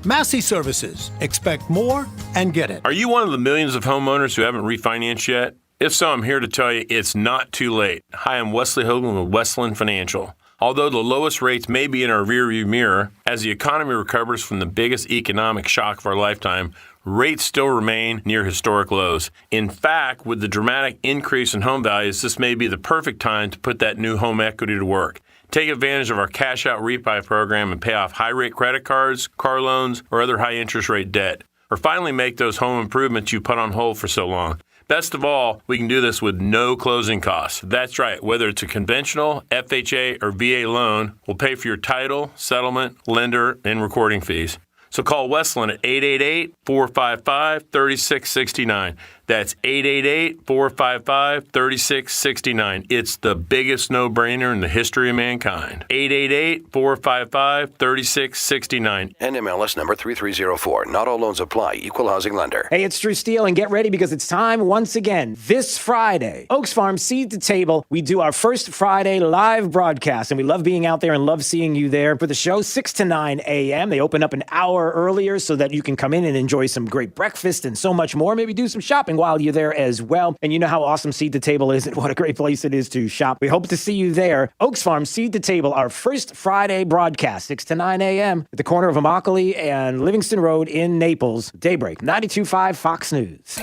Massey Services. Expect more and get it. Are you one of the millions of homeowners who haven't refinanced yet? If so, I'm here to tell you it's not too late. Hi, I'm Wesley Hogan with Westland Financial. Although the lowest rates may be in our rearview mirror, as the economy recovers from the biggest economic shock of our lifetime, rates still remain near historic lows. In fact, with the dramatic increase in home values, this may be the perfect time to put that new home equity to work. Take advantage of our cash-out refi program and pay off high-rate credit cards, car loans, or other high-interest rate debt. Or finally make those home improvements you put on hold for so long. Best of all, we can do this with no closing costs. That's right, whether it's a conventional, FHA, or VA loan, we'll pay for your title, settlement, lender, and recording fees. So call Westland at 888-455-3669. That's 888-455-3669. It's the biggest no-brainer in the history of mankind. 888-455-3669. NMLS number 3304. Not all loans apply. Equal housing lender. Hey, it's Drew Steele, and get ready because it's time once again. This Friday, Oaks Farm Seed to Table. We do our first Friday live broadcast, and we love being out there and love seeing you there for the show, 6 to 9 a.m. They open up an hour earlier so that you can come in and enjoy some great breakfast and so much more. Maybe do some shopping while you're there as well. And you know how awesome Seed to Table is and what a great place it is to shop. We hope to see you there. Oaks Farm Seed to Table, our first Friday broadcast, 6 to 9 a.m. at the corner of Immokalee and Livingston Road in Naples. Daybreak, 92.5 Fox News.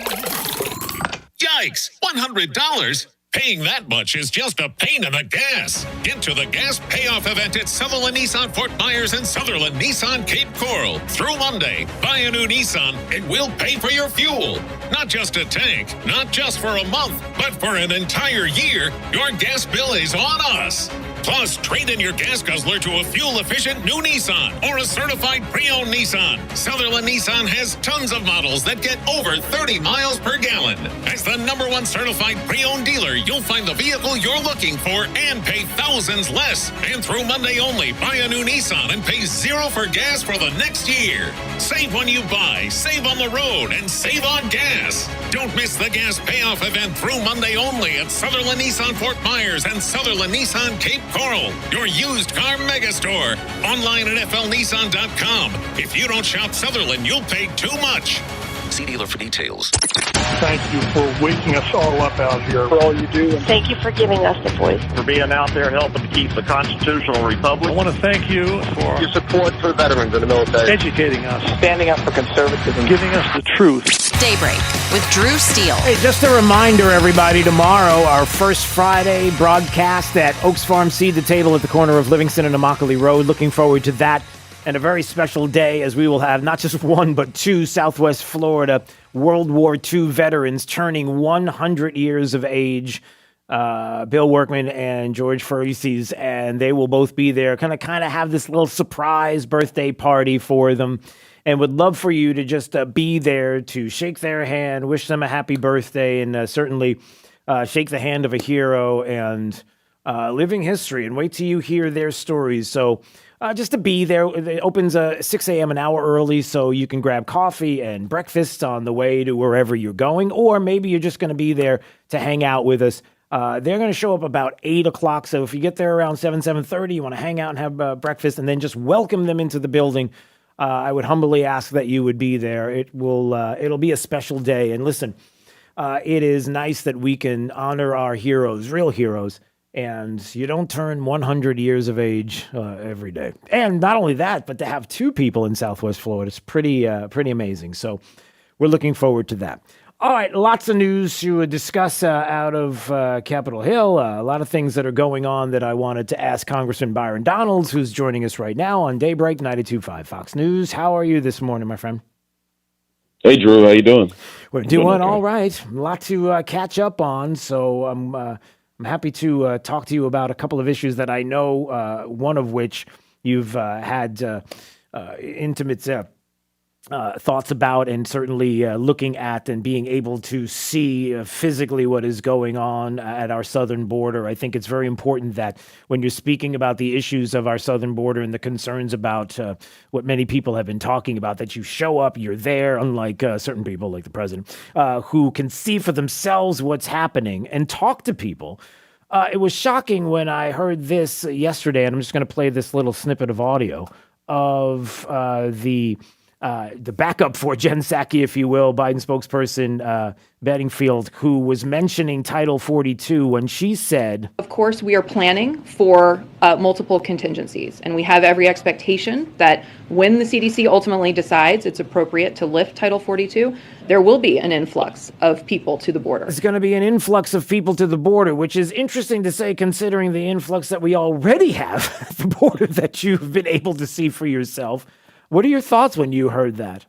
Yikes! $100? Paying that much is just a pain in the gas. Get to the gas payoff event at Sutherland Nissan Fort Myers and Sutherland Nissan Cape Coral. Through Monday, buy a new Nissan and we'll pay for your fuel. Not just a tank, not just for a month, but for an entire year. Your gas bill is on us. Plus, trade in your gas guzzler to a fuel-efficient new Nissan or a certified pre-owned Nissan. Sutherland Nissan has tons of models that get over 30 miles per gallon. As the #1 certified pre-owned dealer, you'll find the vehicle you're looking for and pay thousands less. And through Monday only, buy a new Nissan and pay $0 for gas for the next year. Save when you buy, save on the road, and save on gas. Don't miss the gas payoff event through Monday only at Sutherland Nissan Fort Myers and Sutherland Nissan Cape Coral, your used car megastore. Online at flnissan.com. If you don't shop Sutherland, you'll pay too much. See dealer for details. Thank you for waking us all up out here, for all you do. Thank you for giving us the voice. For being out there helping to keep the constitutional republic. I want to thank you for your support for veterans in the military. Educating us. Standing up for conservatism. Giving us the truth. Daybreak with Drew Steele. Hey, just a reminder, everybody, tomorrow, our first Friday broadcast at Oaks Farm Seed to Table at the corner of Livingston and Immokalee Road. Looking forward to that. And a very special day as we will have not just one, but two Southwest Florida World War II veterans turning 100 years of age, Bill Workman and George Furieses, and they will both be there, kind of have this little surprise birthday party for them, and would love for you to just be there to shake their hand, wish them a happy birthday, and certainly shake the hand of a hero and living history, and wait till you hear their stories. So just to be there. It opens 6 a.m. an hour early, so you can grab coffee and breakfast on the way to wherever you're going, or maybe you're just going to be there to hang out with us. They're going to show up about 8 o'clock, so if you get there around 7:30, you want to hang out and have breakfast, and then just welcome them into the building. I would humbly ask that you would be there. It'll be a special day. And listen, it is nice that we can honor our heroes, real heroes. And you don't turn 100 years of age every day. And not only that, but to have two people in Southwest Florida is pretty amazing. So we're looking forward to that. All right, lots of news to discuss out of Capitol Hill. A lot of things that are going on that I wanted to ask Congressman Byron Donalds, who's joining us right now on Daybreak 92.5 Fox News. How are you this morning, my friend? Hey, Drew. How you doing? We're doing all right. A lot to catch up on, so I'm happy to talk to you about a couple of issues that I know, one of which you've had intimate thoughts about, and certainly looking at and being able to see physically what is going on at our southern border. I think it's very important that when you're speaking about the issues of our southern border and the concerns about what many people have been talking about, that you show up, you're there, unlike certain people like the president, who can see for themselves what's happening and talk to people. It was shocking when I heard this yesterday, and I'm just going to play this little snippet of audio of the backup for Jen Psaki, if you will, Biden spokesperson Bedingfield, who was mentioning Title 42 when she said, "Of course, we are planning for multiple contingencies, and we have every expectation that when the CDC ultimately decides it's appropriate to lift Title 42, there will be an influx of people to the border." There's going to be an influx of people to the border, which is interesting to say considering the influx that we already have at the border that you've been able to see for yourself. What are your thoughts when you heard that?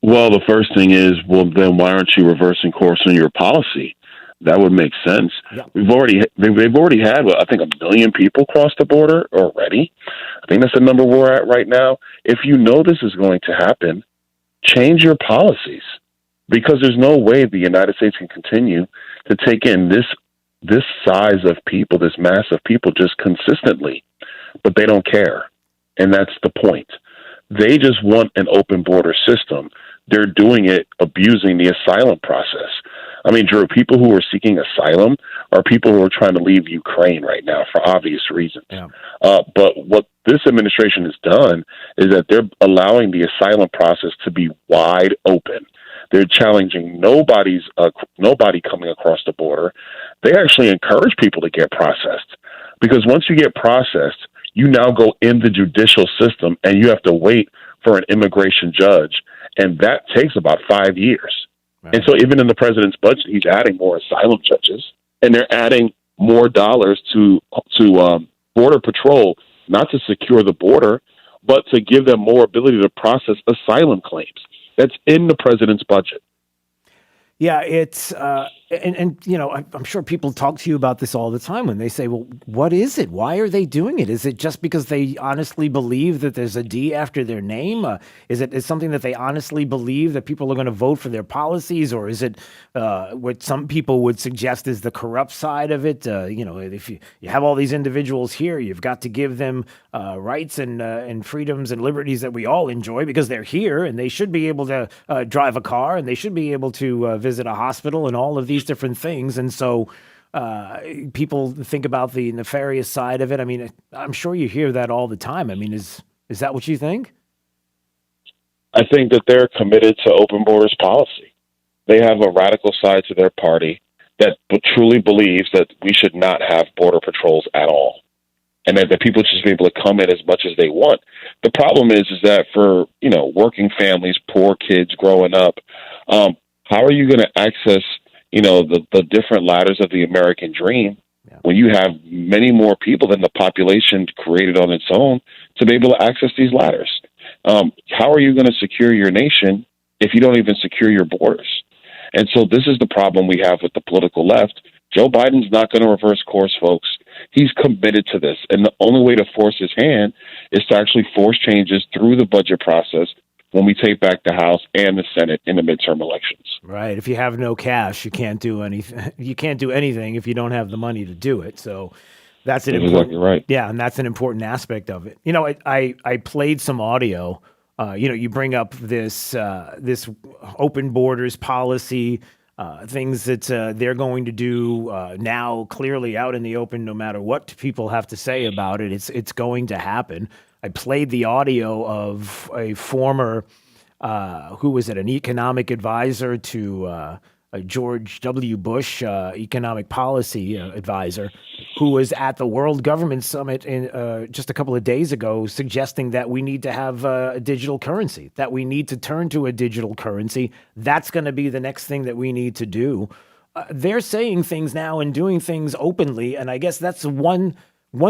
Well, the first thing is, well, then why aren't you reversing course on your policy? That would make sense. Yeah. They've already had, I think, 1 million people cross the border already. I think that's the number we're at right now. If you know this is going to happen, change your policies, because there's no way the United States can continue to take in this size of people, this mass of people, just consistently. But they don't care. And that's the point. They just want an open border system. They're doing it abusing the asylum process. I mean, Drew, people who are seeking asylum are people who are trying to leave Ukraine right now for obvious reasons. Yeah. But what this administration has done is that they're allowing the asylum process to be wide open. They're challenging nobody coming across the border. They actually encourage people to get processed, because once you get processed, you now go in the judicial system and you have to wait for an immigration judge. And that takes about 5 years. Right. And so even in the president's budget, he's adding more asylum judges, and they're adding more dollars to Border Patrol, not to secure the border, but to give them more ability to process asylum claims. That's in the president's budget. Yeah, it's And I'm sure people talk to you about this all the time when they say, well, what is it? Why are they doing it? Is it just because they honestly believe that there's a D after their name? Is it something that they honestly believe that people are going to vote for their policies? Or is it what some people would suggest is the corrupt side of it? If you have all these individuals here, you've got to give them rights and freedoms and liberties that we all enjoy because they're here and they should be able to drive a car and they should be able to visit a hospital and all of these different things. And so people think about the nefarious side of it. I mean, I'm sure you hear that all the time. I mean, is that what you think? I think that they're committed to open borders policy. They have a radical side to their party that truly believes that we should not have border patrols at all, and that the people should be able to come in as much as they want. The problem is that for working families, poor kids growing up, how are you going to access the different ladders of the American dream when you have many more people than the population created on its own to be able to access these ladders? How are you going to secure your nation if you don't even secure your borders? And so this is the problem we have with the political left. Joe Biden's not going to reverse course, folks. He's committed to this. And the only way to force his hand is to actually force changes through the budget process when we take back the House and the Senate in the midterm elections. Right. If you have no cash, you can't do anything. You can't do anything if you don't have the money to do it. So that's exactly right. Yeah, and that's an important aspect of it. I played some audio. You bring up this open borders policy, things that they're going to do now, clearly out in the open, no matter what people have to say about it. It's going to happen. I played the audio of a former, who was it, an economic advisor to George W. Bush, economic policy advisor, who was at the World Government Summit just a couple of days ago, suggesting that we need to have a digital currency, that we need to turn to a digital currency. That's going to be the next thing that we need to do. They're saying things now and doing things openly, and I guess that's one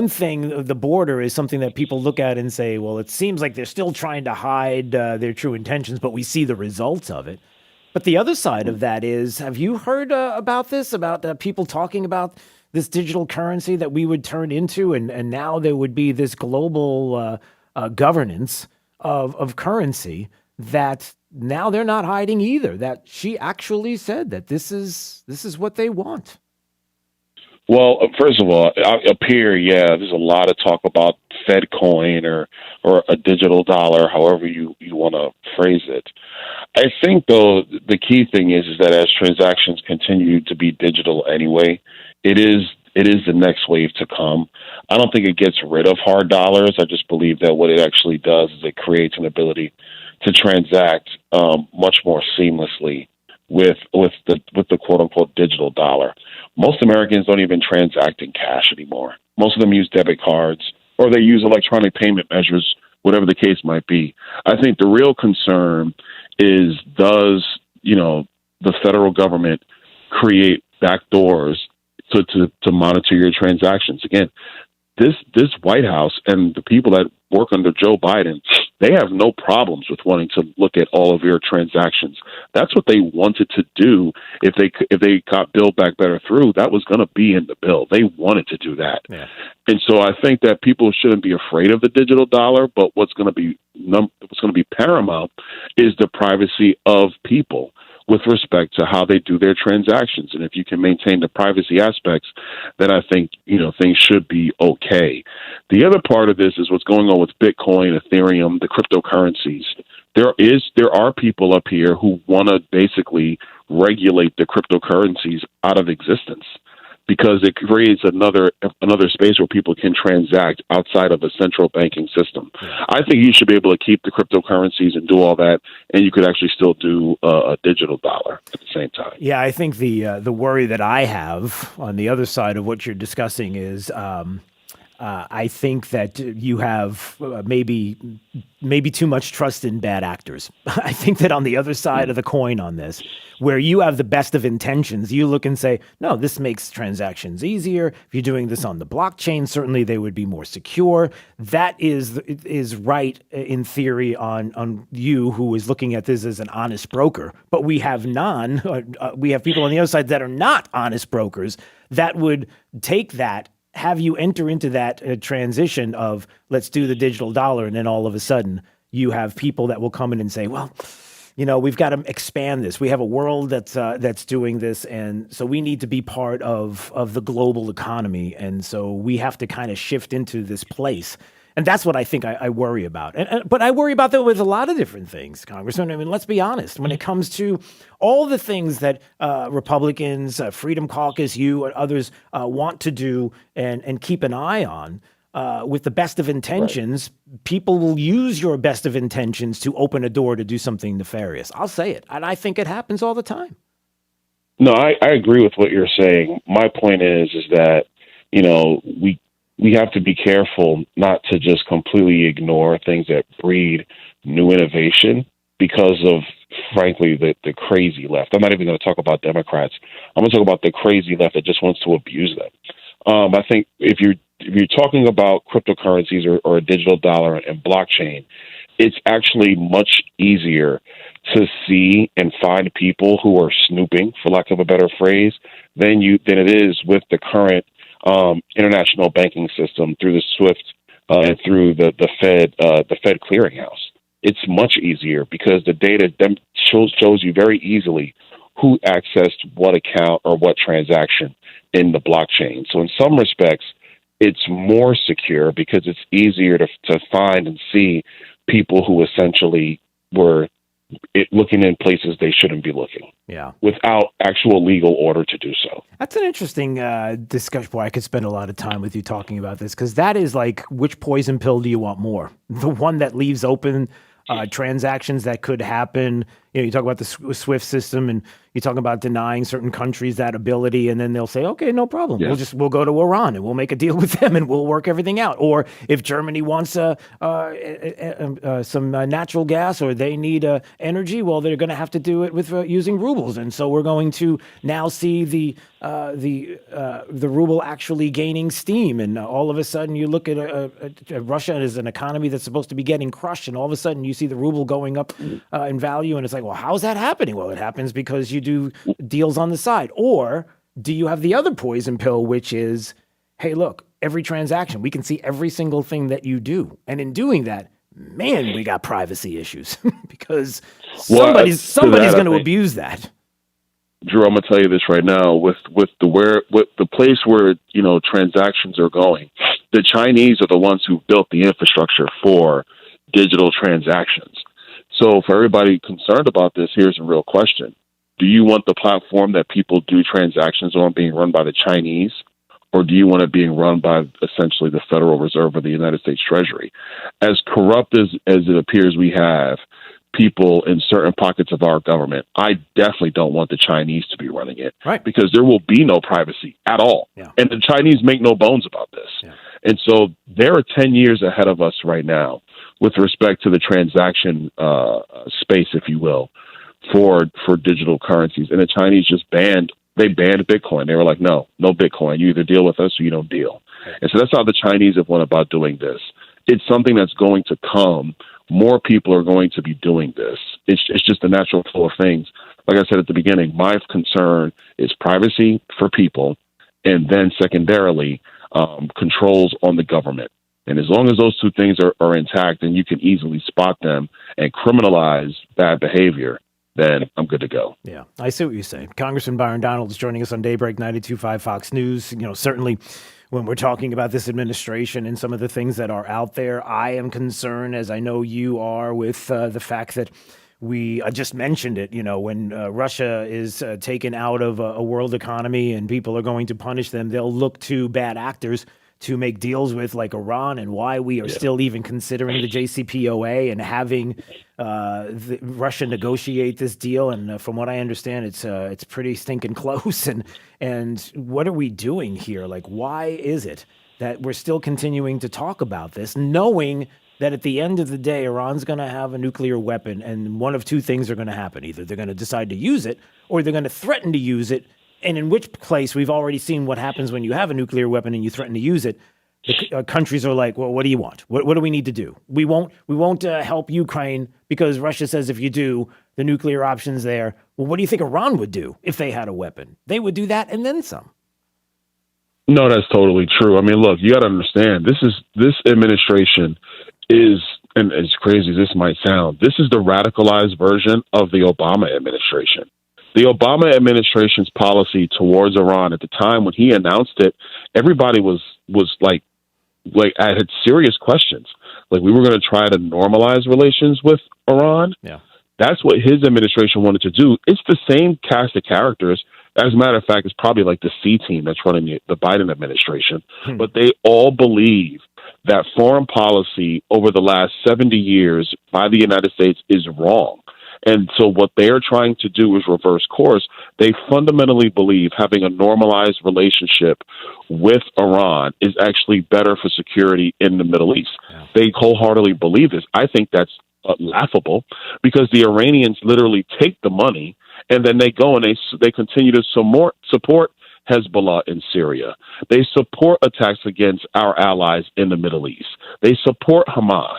thing. The border is something that people look at and say, well, it seems like they're still trying to hide their true intentions, but we see the results of it. But the other side of that is, have you heard about this, about people talking about this digital currency that we would turn into, and now there would be this global governance of currency that now they're not hiding either, that she actually said that this is what they want? Well, first of all, up here, there's a lot of talk about Fed coin or a digital dollar, however you want to phrase it. I think, though, the key thing is that as transactions continue to be digital anyway, it is the next wave to come. I don't think it gets rid of hard dollars. I just believe that what it actually does is it creates an ability to transact much more seamlessly with the quote unquote digital dollar. Most Americans don't even transact in cash anymore. Most of them use debit cards or they use electronic payment measures, whatever the case might be. I think the real concern is, does the federal government create backdoors to monitor your transactions? Again, this White House and the people that work under Joe Biden, they have no problems with wanting to look at all of your transactions. That's what they wanted to do. If they got Build Back Better through, that was going to be in the bill. They wanted to do that. Yeah. And so I think that people shouldn't be afraid of the digital dollar, but what's going to be paramount is the privacy of people with respect to how they do their transactions. And if you can maintain the privacy aspects, then I think, things should be okay. The other part of this is what's going on with Bitcoin, Ethereum, the cryptocurrencies. There are people up here who want to basically regulate the cryptocurrencies out of existence, because it creates another space where people can transact outside of a central banking system. I think you should be able to keep the cryptocurrencies and do all that, and you could actually still do a digital dollar at the same time. Yeah, I think the worry that I have on the other side of what you're discussing is I think that you have maybe too much trust in bad actors. I think that on the other side of the coin on this, where you have the best of intentions, you look and say, no, this makes transactions easier. If you're doing this on the blockchain, certainly they would be more secure. That is right in theory on you, who is looking at this as an honest broker. But we have we have people on the other side that are not honest brokers that would take that, have you enter into that transition of let's do the digital dollar, and then all of a sudden you have people that will come in and say, well, we've got to expand this. We have a world that's doing this, and so we need to be part of the global economy, and so we have to kind of shift into this place. And that's what I think I worry about. But I worry about that with a lot of different things, Congressman. I mean, let's be honest. When it comes to all the things that Republicans, Freedom Caucus, you and others want to do and keep an eye on, with the best of intentions, people will use your best of intentions to open a door to do something nefarious. I'll say it. And I think it happens all the time. No, I agree with what you're saying. My point is that, we have to be careful not to just completely ignore things that breed new innovation because of, frankly, the crazy left. I'm not even going to talk about Democrats. I'm going to talk about the crazy left that just wants to abuse them. I think if you're talking about cryptocurrencies or a digital dollar and blockchain, it's actually much easier to see and find people who are snooping, for lack of a better phrase, than it is with the current international banking system through the SWIFT and through the Fed clearinghouse. It's much easier because the data shows you very easily who accessed what account or what transaction in the blockchain. So in some respects, it's more secure because it's easier to find and see people who essentially were looking in places they shouldn't be looking. Yeah. Without actual legal order to do so. That's an interesting discussion. Boy, I could spend a lot of time with you talking about this, because that is like, which poison pill do you want more? The one that leaves open transactions that could happen. You talk about the SWIFT system, and you talk about denying certain countries that ability, and then they'll say, okay, no problem. Yeah. We'll go to Iran and we'll make a deal with them and we'll work everything out. Or if Germany wants some natural gas, or they need energy, well, they're going to have to do it with using rubles. And so we're going to now see the ruble actually gaining steam. And all of a sudden you look at Russia as an economy that's supposed to be getting crushed, and all of a sudden you see the ruble going up in value, and it's like, well, how's that happening? Well, it happens because you do deals on the side. Or do you have the other poison pill, which is, hey, look, every transaction, we can see every single thing that you do. And in doing that, man, we got privacy issues because somebody's going to abuse that. Drew, I'm going to tell you this right now, with the place where, transactions are going, the Chinese are the ones who built the infrastructure for digital transactions. So for everybody concerned about this, here's a real question. Do you want the platform that people do transactions on being run by the Chinese, or do you want it being run by essentially the Federal Reserve or the United States Treasury? As corrupt as it appears we have people in certain pockets of our government, I definitely don't want the Chinese to be running it, right? Because there will be no privacy at all. Yeah. And the Chinese make no bones about this. Yeah. And so they're 10 years ahead of us right now with respect to the transaction space, if you will, for digital currencies. And the Chinese just banned Bitcoin. They were like, no Bitcoin. You either deal with us or you don't deal. And so that's how the Chinese have went about doing this. It's something that's going to come. More people are going to be doing this. It's just the natural flow of things. Like I said at the beginning, my concern is privacy for people, and then secondarily, controls on the government. And as long as those two things are intact and you can easily spot them and criminalize bad behavior, then I'm good to go. Yeah, I see what you're saying. Congressman Byron Donald is joining us on Daybreak 92.5 Fox News. Certainly when we're talking about this administration and some of the things that are out there, I am concerned, as I know you are, with the fact that I just mentioned it, when Russia is taken out of a world economy and people are going to punish them, they'll look to bad actors to make deals with, like Iran, and why we are still even considering the JCPOA and having Russia negotiate this deal. And from what I understand, it's pretty stinking close. And what are we doing here? Like, why is it that we're still continuing to talk about this, knowing that at the end of the day, Iran's going to have a nuclear weapon, and one of two things are going to happen. Either they're going to decide to use it, or they're going to threaten to use it, and in which place we've already seen what happens when you have a nuclear weapon and you threaten to use it. The countries are like, well, what do you want? What do we need to do? We won't help Ukraine because Russia says if you do, the nuclear option's there. Well, what do you think Iran would do if they had a weapon? They would do that and then some. No, that's totally true. I mean, look, you got to understand, this administration is, and as crazy as this might sound, this is the radicalized version of the Obama administration. The Obama administration's policy towards Iran at the time when he announced it, everybody was like I had serious questions. Like, we were going to try to normalize relations with Iran. Yeah. That's what his administration wanted to do. It's the same cast of characters. As a matter of fact, it's probably like the C team that's running the Biden administration. But they all believe that foreign policy over the last 70 years by the United States is wrong. And so what they're trying to do is reverse course. They fundamentally believe having a normalized relationship with Iran is actually better for security in the Middle East. Yeah. They wholeheartedly believe this. I think that's laughable because the Iranians literally take the money and then they go and they continue to support Hezbollah in Syria. They support attacks against our allies in the Middle East. They support Hamas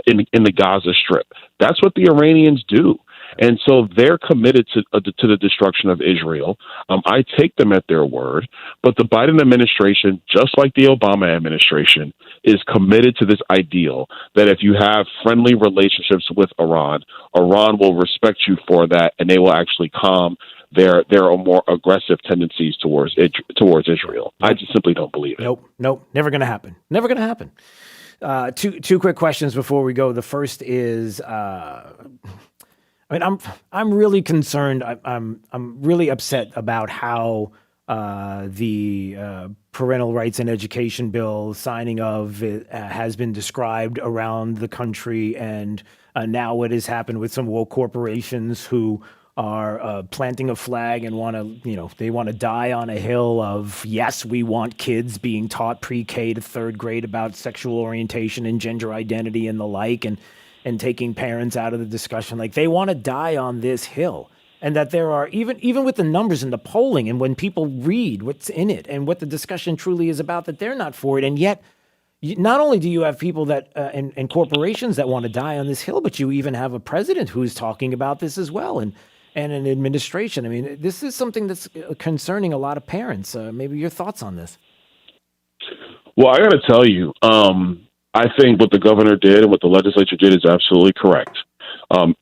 in the Gaza Strip. That's what the Iranians do. And so they're committed to the destruction of Israel. I take them at their word. But the Biden administration, just like the Obama administration, is committed to this ideal that if you have friendly relationships with Iran, Iran will respect you for that, and they will actually calm their more aggressive tendencies towards Israel. I just simply don't believe it. Nope. Never going to happen. Never going to happen. Two quick questions before we go. The first is, I'm really concerned. I'm really upset about how the parental rights and education bill signing of it, has been described around the country, and now what has happened with some woke corporations who are planting a flag and they want to die on a hill of, yes, we want kids being taught pre-K to third grade about sexual orientation and gender identity and the like, and taking parents out of the discussion. Like, they want to die on this hill. And that there are, even with the numbers and the polling and when people read what's in it and what the discussion truly is about, that they're not for it. And yet, not only do you have people that and corporations that want to die on this hill, but you even have a president who's talking about this as well, and an administration. I mean, this is something that's concerning a lot of parents. Maybe your thoughts on this. Well, I got to tell you, I think what the governor did and what the legislature did is absolutely correct.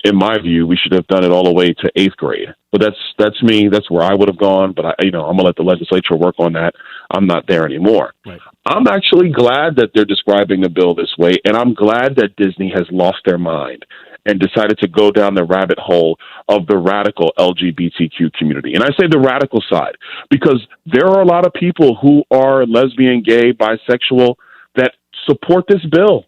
In my view, we should have done it all the way to 8th grade. But that's me. That's where I would have gone. But I'm going to let the legislature work on that. I'm not there anymore. Right. I'm actually glad that they're describing the bill this way, and I'm glad that Disney has lost their mind and decided to go down the rabbit hole of the radical LGBTQ community. And I say the radical side because there are a lot of people who are lesbian, gay, bisexual that support this bill.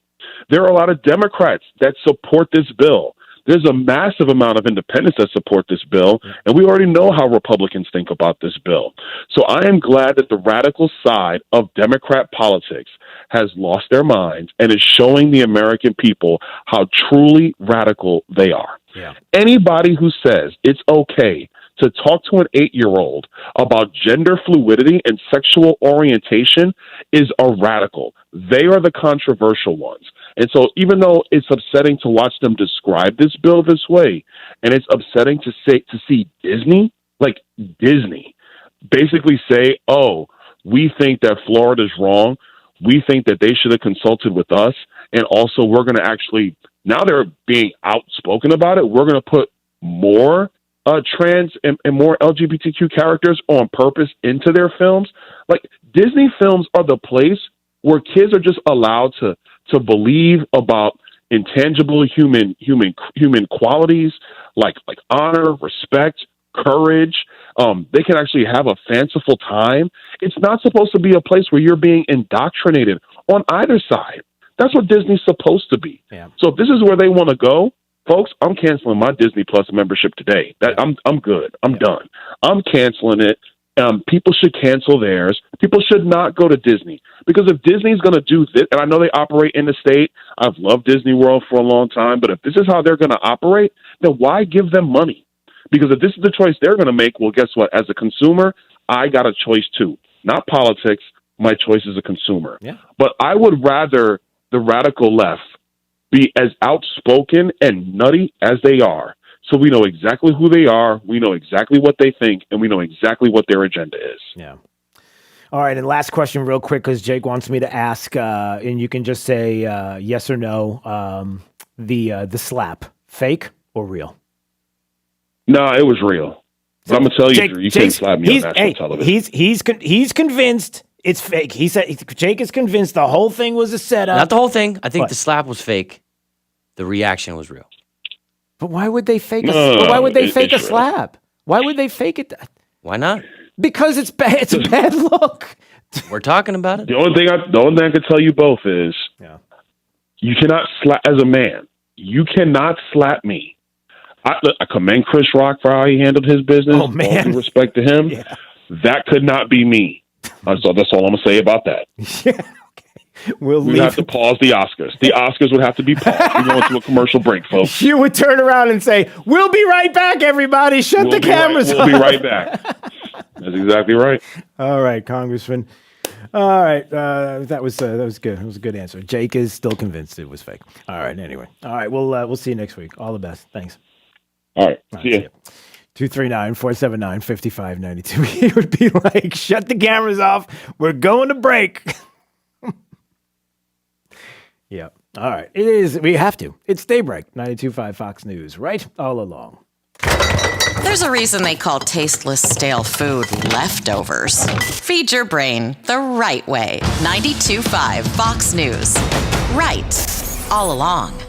There are a lot of Democrats that support this bill. There's a massive amount of independents that support this bill, and we already know how Republicans think about this bill. So I am glad that the radical side of Democrat politics has lost their minds and is showing the American people how truly radical they are. Yeah. Anybody who says it's okay to talk to an 8-year-old about gender fluidity and sexual orientation is a radical. They are the controversial ones. And so even though it's upsetting to watch them describe this bill this way, and it's upsetting to see Disney basically say, oh, we think that Florida's wrong. We think that they should have consulted with us. And also we're going to actually, now they're being outspoken about it, we're going to put more trans and more LGBTQ characters on purpose into their films. Like, Disney films are the place where kids are just allowed to believe about intangible human qualities like honor, respect, courage. They can actually have a fanciful time. It's not supposed to be a place where you're being indoctrinated on either side. That's what Disney's supposed to be. Yeah. So if this is where they want to go, folks, I'm canceling my Disney Plus membership today. I'm good. I'm done. I'm canceling it People should cancel theirs. People should not go to Disney. Because if Disney's going to do this, and I know they operate in the state, I've loved Disney World for a long time, but if this is how they're going to operate, then why give them money? Because if this is the choice they're going to make, well, guess what? As a consumer, I got a choice too. Not politics. My choice is a consumer. Yeah. But I would rather the radical left be as outspoken and nutty as they are. So we know exactly who they are, we know exactly what they think, and we know exactly what their agenda is. Yeah. All right, and last question real quick, because Jake wants me to ask, and you can just say yes or no, the slap, fake or real? No, it was real. But I'm going to tell you, Drew, you can't slap me on national television. He's convinced it's fake. He said Jake is convinced the whole thing was a setup. Not the whole thing. I think the slap was fake. The reaction was real. But why would they fake a slap? Why would they fake it? Why not? Because it's bad. It's a bad look. We're talking about it. The only thing I can tell you both is, you cannot slap as a man. You cannot slap me. I commend Chris Rock for how he handled his business. Oh man, all due respect to him. Yeah. That could not be me. So that's all I'm gonna say about that. Yeah. We'd have to pause the Oscars. The Oscars would have to be paused. We're going to a commercial break, folks. You would turn around and say, "We'll be right back, everybody. Shut the cameras off." We'll be right back. That's exactly right. All right, Congressman. All right, that was good. That was a good answer. Jake is still convinced it was fake. All right. Anyway, all right. We'll see you next week. All the best. Thanks. All right. See ya. 239-479-5592. He would be like, "Shut the cameras off. We're going to break." Yeah. All right. It is. We have to. It's Daybreak, 92.5 Fox News, right all along. There's a reason they call tasteless, stale food leftovers. Feed your brain the right way. 92.5 Fox News. Right all along.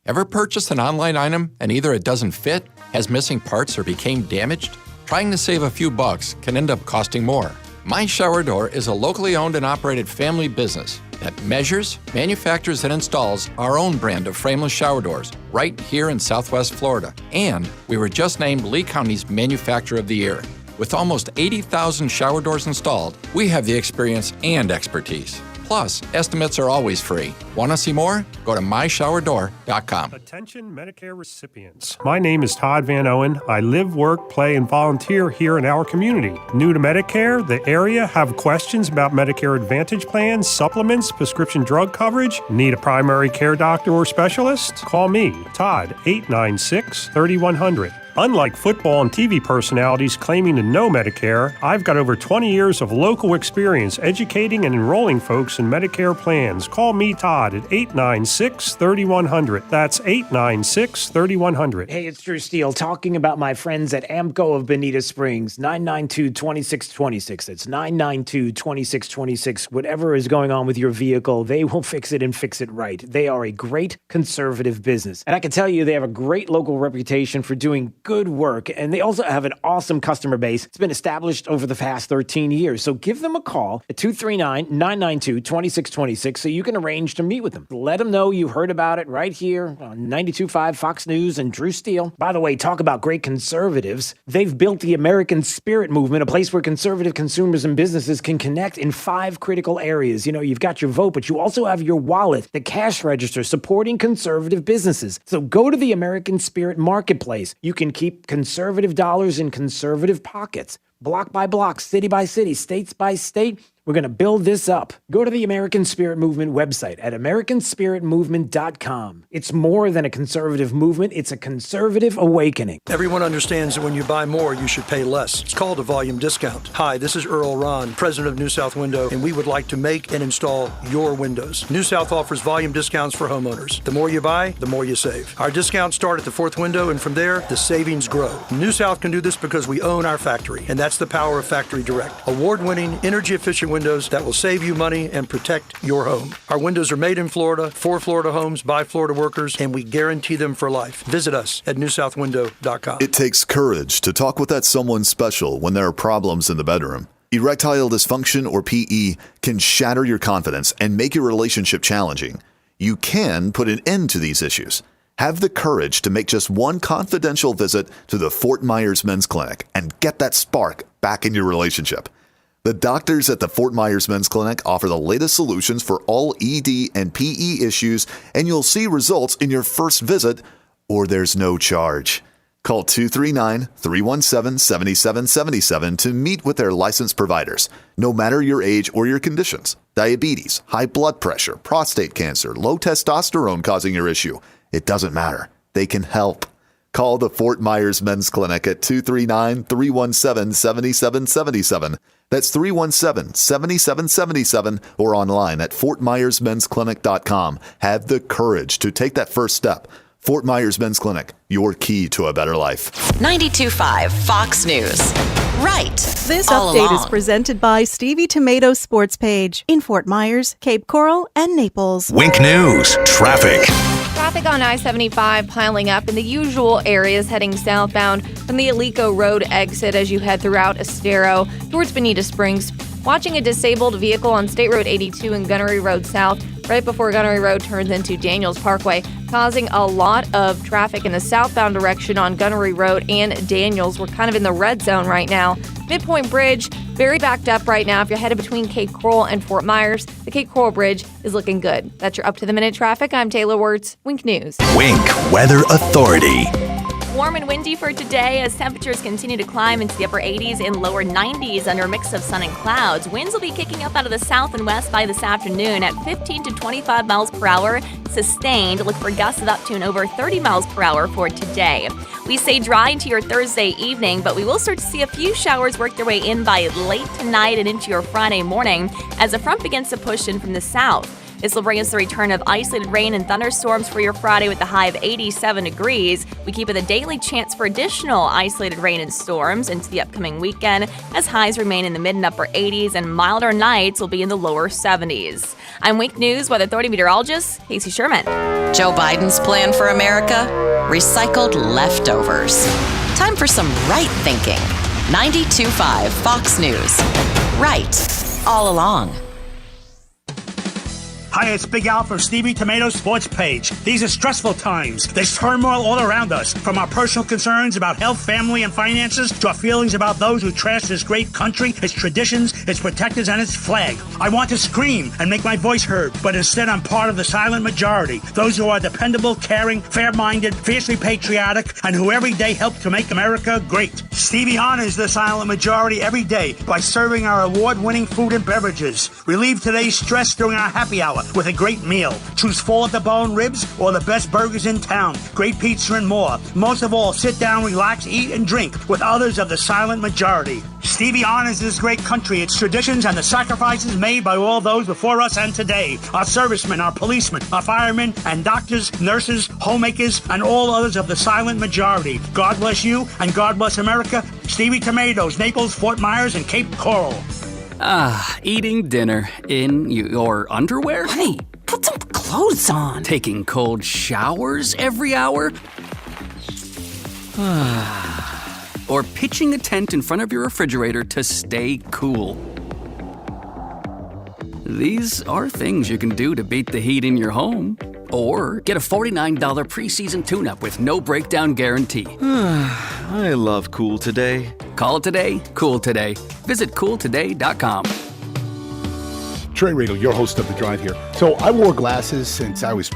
Ever purchased an online item and either it doesn't fit, has missing parts, or became damaged? Trying to save a few bucks can end up costing more. My Shower Door is a locally owned and operated family business that measures, manufactures, and installs our own brand of frameless shower doors right here in Southwest Florida. And we were just named Lee County's Manufacturer of the Year. With almost 80,000 shower doors installed, we have the experience and expertise. Plus, estimates are always free. Want to see more? Go to myshowerdoor.com. Attention Medicare recipients. My name is Todd Van Owen. I live, work, play, and volunteer here in our community. New to Medicare, the area, have questions about Medicare Advantage plans, supplements, prescription drug coverage? Need a primary care doctor or specialist? Call me, Todd, 896-3100. Unlike football and TV personalities claiming to know Medicare, I've got over 20 years of local experience educating and enrolling folks in Medicare plans. Call me, Todd, at 896-3100. That's 896-3100. Hey, it's Drew Steele talking about my friends at AMCO of Bonita Springs, 992-2626. That's 992-2626. Whatever is going on with your vehicle, they will fix it and fix it right. They are a great conservative business. And I can tell you they have a great local reputation for doing good work, and they also have an awesome customer base. It's been established over the past 13 years. So give them a call at 239-992-2626 so you can arrange to meet with them. Let them know you heard about it right here on 92.5 Fox News and Drew Steele. By the way, talk about great conservatives. They've built the American Spirit Movement, a place where conservative consumers and businesses can connect in 5 critical areas. You know, you've got your vote, but you also have your wallet, the cash register, supporting conservative businesses. So go to the American Spirit Marketplace. You can keep conservative dollars in conservative pockets. Block by block, city by city, states by state. We're going to build this up. Go to the American Spirit Movement website at americanspiritmovement.com. It's more than a conservative movement. It's a conservative awakening. Everyone understands that when you buy more, you should pay less. It's called a volume discount. Hi, this is Earl Ron, president of New South Window, and we would like to make and install your windows. New South offers volume discounts for homeowners. The more you buy, the more you save. Our discounts start at the 4th window, and from there, the savings grow. New South can do this because we own our factory, and that's the power of Factory Direct. Award-winning, energy-efficient windows that will save you money and protect your home. Our windows are made in Florida, for Florida homes, by Florida workers, and we guarantee them for life. Visit us at newsouthwindow.com. It takes courage to talk with that someone special when there are problems in the bedroom. Erectile dysfunction, or PE, can shatter your confidence and make your relationship challenging. You can put an end to these issues. Have the courage to make just one confidential visit to the Fort Myers Men's Clinic and get that spark back in your relationship. The doctors at the Fort Myers Men's Clinic offer the latest solutions for all ED and PE issues, and you'll see results in your first visit, or there's no charge. Call 239-317-7777 to meet with their licensed providers, no matter your age or your conditions. Diabetes, high blood pressure, prostate cancer, low testosterone causing your issue. It doesn't matter. They can help. Call the Fort Myers Men's Clinic at 239-317-7777. That's 317-7777 or online at fortmyersmensclinic.com. Have the courage to take that first step. Fort Myers Men's Clinic, your key to a better life. 92.5 Fox News. Right. This all update along. is presented by Stevie Tomato's Sports Page in Fort Myers, Cape Coral, and Naples. Wink News. Traffic. Traffic on I-75 piling up in the usual areas heading southbound from the Alico Road exit as you head throughout Estero towards Bonita Springs. Watching a disabled vehicle on State Road 82 and Gunnery Road South right before Gunnery Road turns into Daniels Parkway, causing a lot of traffic in the southbound direction on Gunnery Road and Daniels. We're kind of in the red zone right now. Midpoint Bridge, very backed up right now. If you're headed between Cape Coral and Fort Myers, the Cape Coral Bridge is looking good. That's your up-to-the-minute traffic. I'm Taylor Wirtz, Wink News. Wink Weather Authority. Warm and windy for today as temperatures continue to climb into the upper 80s and lower 90s under a mix of sun and clouds. Winds will be kicking up out of the south and west by this afternoon at 15 to 25 miles per hour, sustained. Look for gusts of up to and over 30 miles per hour for today. We stay dry into your Thursday evening, but we will start to see a few showers work their way in by late tonight and into your Friday morning as the front begins to push in from the south. This will bring us the return of isolated rain and thunderstorms for your Friday with a high of 87 degrees. We keep it a daily chance for additional isolated rain and storms into the upcoming weekend as highs remain in the mid and upper 80s and milder nights will be in the lower 70s. I'm Wink News Weather Authority meteorologist Casey Sherman. Joe Biden's plan for America? Recycled leftovers. Time for some right thinking. 92.5 Fox News. Right. All along. Hi, it's Big Al from Stevie Tomato's Sports Page. These are stressful times. There's turmoil all around us, from our personal concerns about health, family, and finances to our feelings about those who trash this great country, its traditions, its protectors, and its flag. I want to scream and make my voice heard, but instead I'm part of the silent majority, those who are dependable, caring, fair-minded, fiercely patriotic, and who every day help to make America great. Stevie honors the silent majority every day by serving our award-winning food and beverages. Relieve today's stress during our happy hour with a great meal. Choose full-at-the-bone ribs or the best burgers in town, great pizza and more. Most of all, sit down, relax, eat, and drink with others of the silent majority. Stevie honors this great country, its traditions, and the sacrifices made by all those before us and today. Our servicemen, our policemen, our firemen, and doctors, nurses, homemakers, and all others of the silent majority. God bless you, and God bless America. Stevie Tomatoes, Naples, Fort Myers, and Cape Coral. Eating dinner in your underwear? Honey, put some clothes on. Taking cold showers every hour? Or pitching a tent in front of your refrigerator to stay cool. These are things you can do to beat the heat in your home. Or get a $49 preseason tune-up with no breakdown guarantee. I love Cool Today. Call it today, Cool Today. Visit cooltoday.com. Trey Radel, your host of The Drive here. So I wore glasses since I was,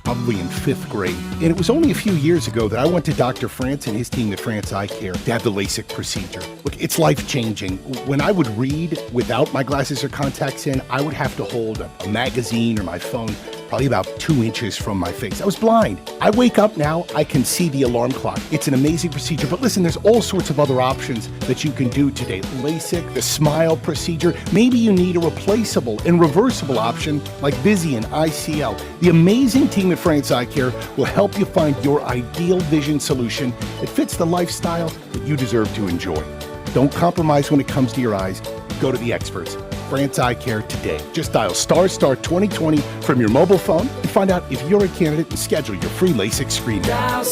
probably in 5th grade. And it was only a few years ago that I went to Dr. France and his team at France Eye Care to have the LASIK procedure. Look, it's life-changing. When I would read without my glasses or contacts in, I would have to hold a magazine or my phone probably about 2 inches from my face. I was blind. I wake up now, I can see the alarm clock. It's an amazing procedure. But listen, there's all sorts of other options that you can do today. LASIK, the SMILE procedure. Maybe you need a replaceable and reversible option like Visian ICL. The amazing team at France Eye Care will help you find your ideal vision solution that fits the lifestyle that you deserve to enjoy. Don't compromise when it comes to your eyes. Go to the experts. France Eye Care today. Just dial ** 2020 from your mobile phone and find out if you're a candidate and schedule your free LASIK screen. Dial **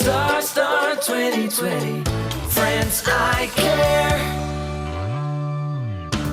2020, France Eye Care.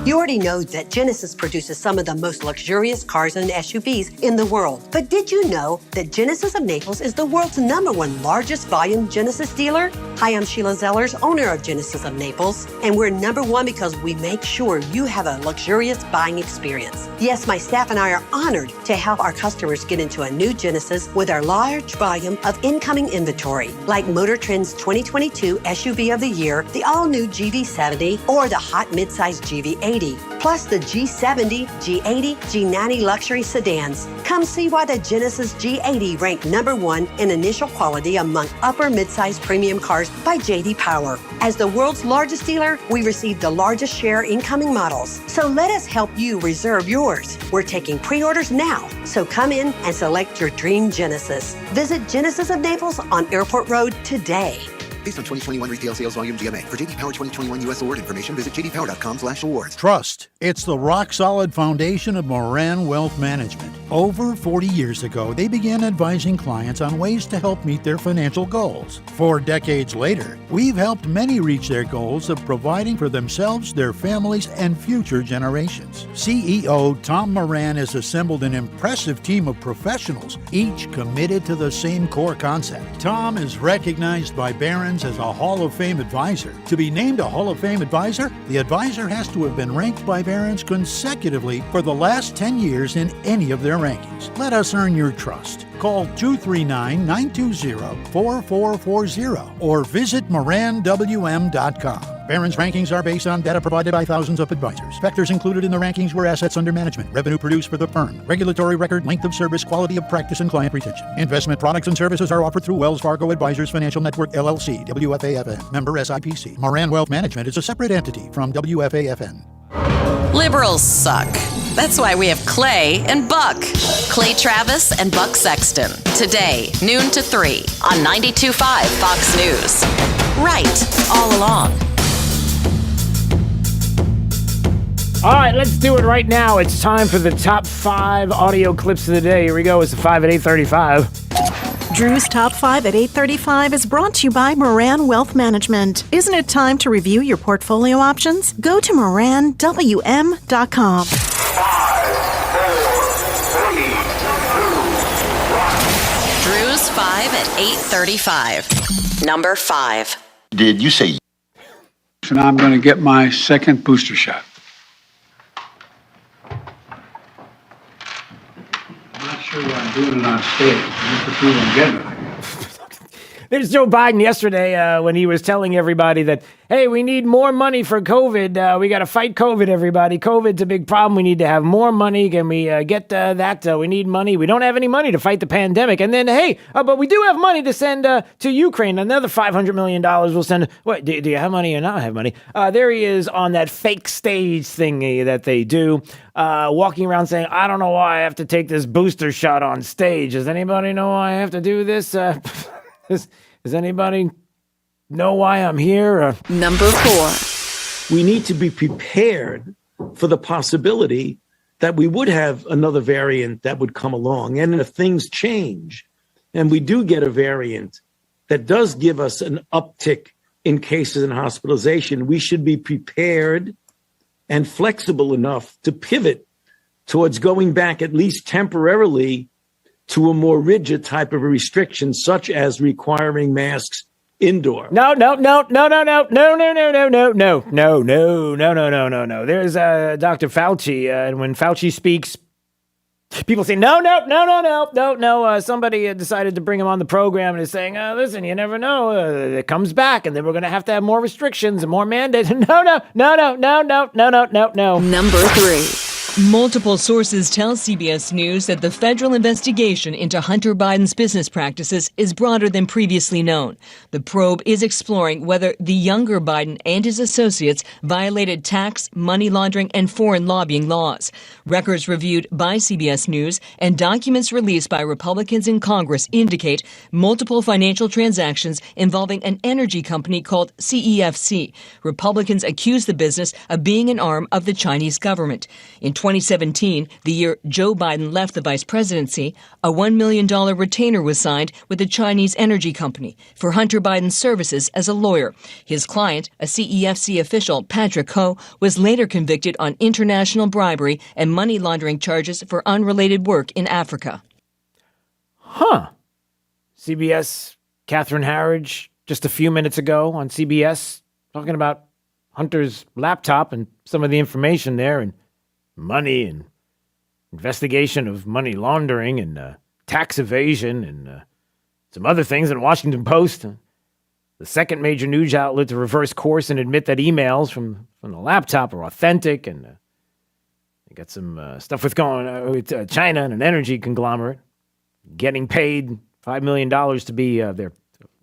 You already know that Genesis produces some of the most luxurious cars and SUVs in the world. But did you know that Genesis of Naples is the world's #1 largest volume Genesis dealer? Hi, I'm Sheila Zellers, owner of Genesis of Naples, and we're #1 because we make sure you have a luxurious buying experience. Yes, my staff and I are honored to help our customers get into a new Genesis with our large volume of incoming inventory, like Motor Trend's 2022 SUV of the Year, the all-new GV70, or the hot midsize GV80. Plus the G70, G80, G90 luxury sedans. Come see why the Genesis G80 ranked #1 in initial quality among upper midsize premium cars by J.D. Power. As the world's largest dealer, we receive the largest share incoming models. So let us help you reserve yours. We're taking pre-orders now. So come in and select your dream Genesis. Visit Genesis of Naples on Airport Road today. Based on 2021 retail sales volume GMA. For J.D. Power 2021 U.S. award information, visit jdpower.com/awards. Trust. It's the rock-solid foundation of Moran Wealth Management. Over 40 years ago, they began advising clients on ways to help meet their financial goals. 4 decades later, we've helped many reach their goals of providing for themselves, their families, and future generations. CEO Tom Moran has assembled an impressive team of professionals, each committed to the same core concept. Tom is recognized by Barron's as a Hall of Fame advisor. To be named a Hall of Fame advisor, the advisor has to have been ranked by Barron's consecutively for the last 10 years in any of their rankings. Let us earn your trust. Call 239-920-4440 or visit moranwm.com. Barron's rankings are based on data provided by thousands of advisors. Factors included in the rankings were assets under management, revenue produced for the firm, regulatory record, length of service, quality of practice, and client retention. Investment products and services are offered through Wells Fargo Advisors Financial Network, LLC, WFAFN, member SIPC. Moran Wealth Management is a separate entity from WFAFN. Liberals suck. That's why we have Clay and Buck. Clay Travis and Buck Sexton. Today, noon to 3 on 92.5 Fox News. Right, all along. All right, let's do it right now. It's time for the top 5 audio clips of the day. Here we go. It's the 5 at 8:35. Drew's Top 5 at 8:35 is brought to you by Moran Wealth Management. Isn't it time to review your portfolio options? Go to moranwm.com. 5, 4, 3, 2, 1. Drew's 5 at 8:35. Number 5. Did you say? And I'm going to get my second booster shot. I'm not sure why I'm doing it on stage. Just to prove I'm getting it. There's Joe Biden yesterday when he was telling everybody that, hey, we need more money for COVID. We got to fight COVID, everybody. COVID's a big problem. We need to have more money. Can we get that? We need money. We don't have any money to fight the pandemic. And then, hey, but we do have money to send to Ukraine. Another $500 million we'll send. What, do you have money or not have money? There he is on that fake stage thingy that they do, walking around saying, I don't know why I have to take this booster shot on stage. Does anybody know why I have to do this? Does anybody know why I'm here? Number 4. We need to be prepared for the possibility that we would have another variant that would come along. And if things change and we do get a variant that does give us an uptick in cases and hospitalization, we should be prepared and flexible enough to pivot towards going back at least temporarily to a more rigid type of a restriction, such as requiring masks indoor. No. There's Dr. Fauci, and when Fauci speaks, people say, no. Somebody decided to bring him on the program and is saying, listen, you never know. It comes back, and then we're going to have more restrictions and more mandates. No. Number 3. Multiple sources tell CBS News that the federal investigation into Hunter Biden's business practices is broader than previously known. The probe is exploring whether the younger Biden and his associates violated tax, money laundering, and foreign lobbying laws. Records reviewed by CBS News and documents released by Republicans in Congress indicate multiple financial transactions involving an energy company called CEFC. Republicans accuse the business of being an arm of the Chinese government. In 2017, the year Joe Biden left the vice presidency, a $1 million retainer was signed with a Chinese energy company for Hunter Biden's services as a lawyer. His client, a CEFC official, Patrick Ho, was later convicted on international bribery and money laundering charges for unrelated work in Africa. Huh. CBS, Catherine Harridge, just a few minutes ago on CBS, talking about Hunter's laptop and some of the information there and money and investigation of money laundering and tax evasion and some other things in Washington Post. The second major news outlet to reverse course and admit that emails from the laptop are authentic. And they got some stuff with with China and an energy conglomerate getting paid $5 million to be their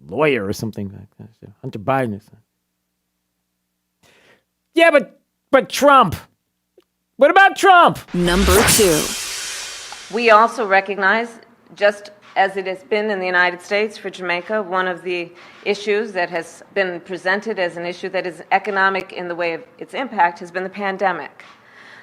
lawyer or something like that. Hunter Biden is... Yeah, but Trump. What about Trump? Number 2. We also recognize, just as it has been in the United States for Jamaica, one of the issues that has been presented as an issue that is economic in the way of its impact has been the pandemic.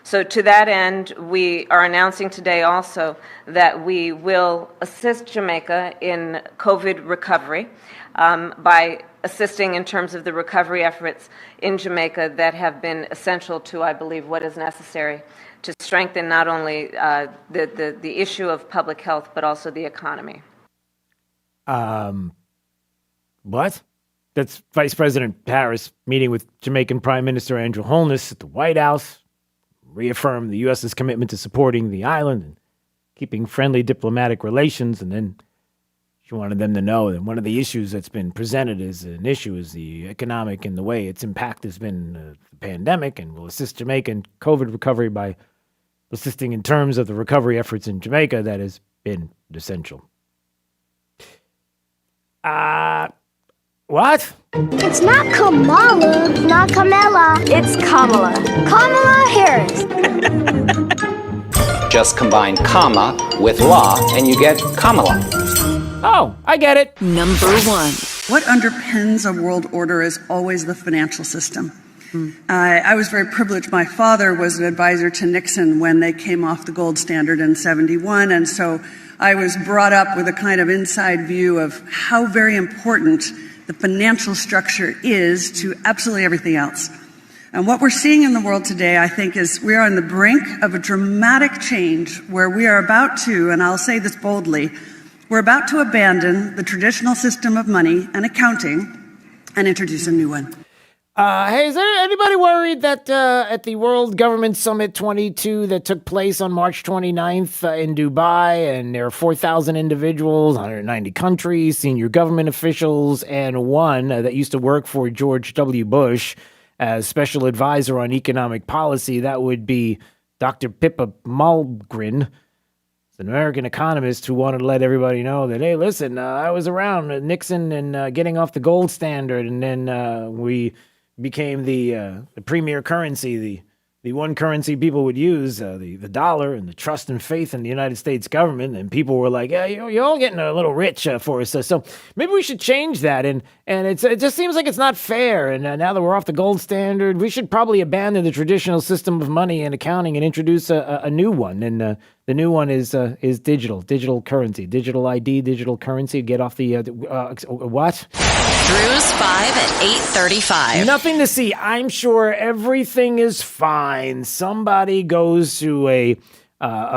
So to that end, we are announcing today also that we will assist Jamaica in COVID recovery by assisting in terms of the recovery efforts in Jamaica that have been essential to, I believe, what is necessary to strengthen not only the issue of public health, but also the economy. What? That's Vice President Harris meeting with Jamaican Prime Minister Andrew Holness at the White House, reaffirmed the U.S.'s commitment to supporting the island and keeping friendly diplomatic relations, and then she wanted them to know that one of the issues that's been presented as an issue is the economic and the way its impact has been the pandemic, and will assist Jamaica in COVID recovery by assisting in terms of the recovery efforts in Jamaica. That has been essential. What? It's not Kamala. Not Kamala. It's Kamala. Kamala Harris. Just combine comma with law and you get Kamala. Oh, I get it. Number 1. What underpins a world order is always the financial system. I was very privileged. My father was an advisor to Nixon when they came off the gold standard in '71, and so I was brought up with a kind of inside view of how very important the financial structure is to absolutely everything else. And what we're seeing in the world today, I think, is we are on the brink of a dramatic change where we are about to, and I'll say this boldly, we're about to abandon the traditional system of money and accounting and introduce a new one. Hey, is there anybody worried that at the World Government Summit 22 that took place on March 29th in Dubai, and there are 4,000 individuals, 190 countries, senior government officials, and one that used to work for George W. Bush as special advisor on economic policy, that would be Dr. Pippa Malmgren, an American economist who wanted to let everybody know that, hey, listen, I was around Nixon and getting off the gold standard, and then we became the premier currency, the one currency people would use, the dollar, and the trust and faith in the United States government. And people were like, yeah, you're all getting a little rich for us. So maybe we should change that. And it just seems like it's not fair. And now that we're off the gold standard, we should probably abandon the traditional system of money and accounting and introduce a new one. And the new one is digital currency, digital ID, digital currency. Get off the what? Drew's 5 at 8:35. Nothing to see. I'm sure everything is fine. Somebody goes to a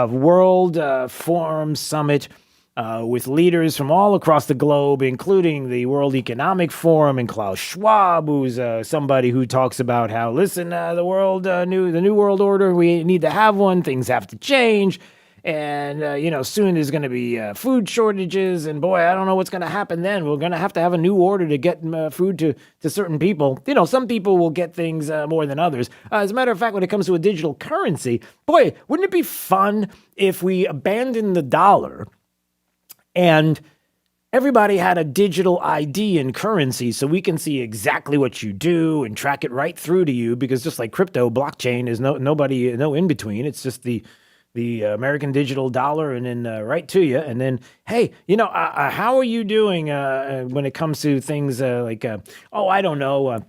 world forum summit with leaders from all across the globe, including the World Economic Forum and Klaus Schwab, who's somebody who talks about how, listen, the new world order, we need to have one. Things have to change. And, soon there's going to be food shortages. And, boy, I don't know what's going to happen then. We're going to have a new order to get food to certain people. Some people will get things more than others. As a matter of fact, when it comes to a digital currency, boy, wouldn't it be fun if we abandoned the dollar and everybody had a digital ID and currency so we can see exactly what you do and track it right through to you? Because just like crypto, blockchain is no in between. It's just the American digital dollar, and then right to you. And then, hey, how are you doing when it comes to things like, I don't know,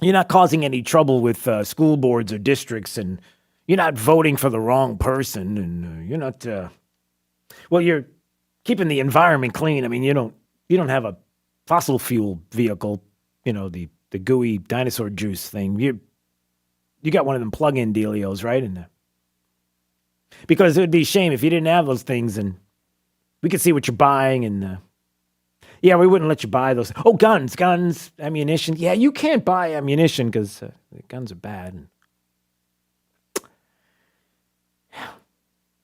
you're not causing any trouble with school boards or districts, and you're not voting for the wrong person, and you're not. Well, you're keeping the environment clean. I mean, you don't have a fossil fuel vehicle, the gooey dinosaur juice thing. You got one of them plug-in dealios, right? And because it would be a shame if you didn't have those things, and we could see what you're buying, and yeah, we wouldn't let you buy those. Oh, guns, ammunition. Yeah, you can't buy ammunition because guns are bad.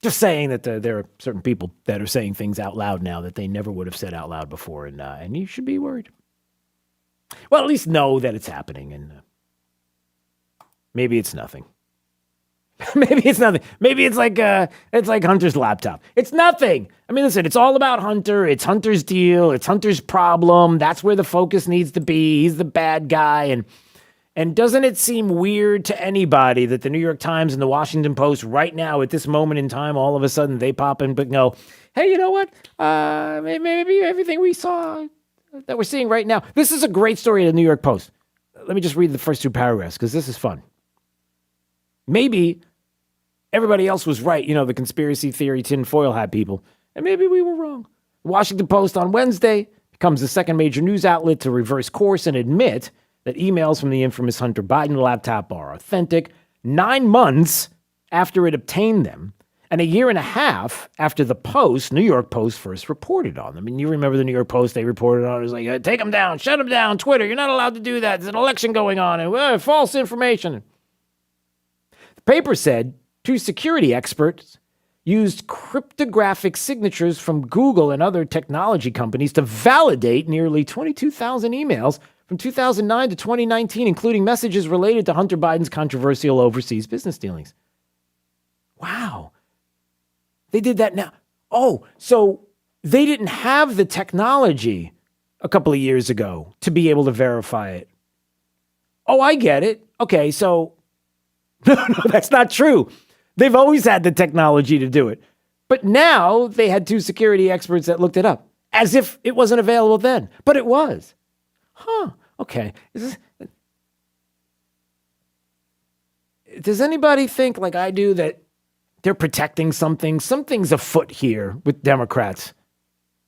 Just saying that there are certain people that are saying things out loud now that they never would have said out loud before, and you should be worried. Well, at least know that it's happening, and maybe it's nothing. Maybe it's nothing. Maybe it's like Hunter's laptop. It's nothing. I mean, listen, it's all about Hunter. It's Hunter's deal. It's Hunter's problem. That's where the focus needs to be. He's the bad guy, and doesn't it seem weird to anybody that the New York Times and the Washington Post right now at this moment in time, all of a sudden they pop in but go, hey, you know what? Maybe everything we saw that we're seeing right now. This is a great story in the New York Post. Let me just read the first two paragraphs because this is fun. Maybe everybody else was right, the conspiracy theory tinfoil hat people, and maybe we were wrong. The Washington Post on Wednesday becomes the second major news outlet to reverse course and admit that emails from the infamous Hunter Biden laptop are authentic 9 months after it obtained them, and a year and a half after the Post, New York Post, first reported on them. I mean, you remember the New York Post, they reported on it. It was like, take them down, shut them down, Twitter, you're not allowed to do that. There's an election going on, and false information. The paper said 2 security experts used cryptographic signatures from Google and other technology companies to validate nearly 22,000 emails from 2009 to 2019, including messages related to Hunter Biden's controversial overseas business dealings. Wow. They did that now. Oh, so they didn't have the technology a couple of years ago to be able to verify it. Oh, I get it. Okay, so no, that's not true. They've always had the technology to do it. But now they had 2 security experts that looked it up as if it wasn't available then. But it was. Huh. Okay. Does anybody think, like I do, that they're protecting something? Something's afoot here with Democrats.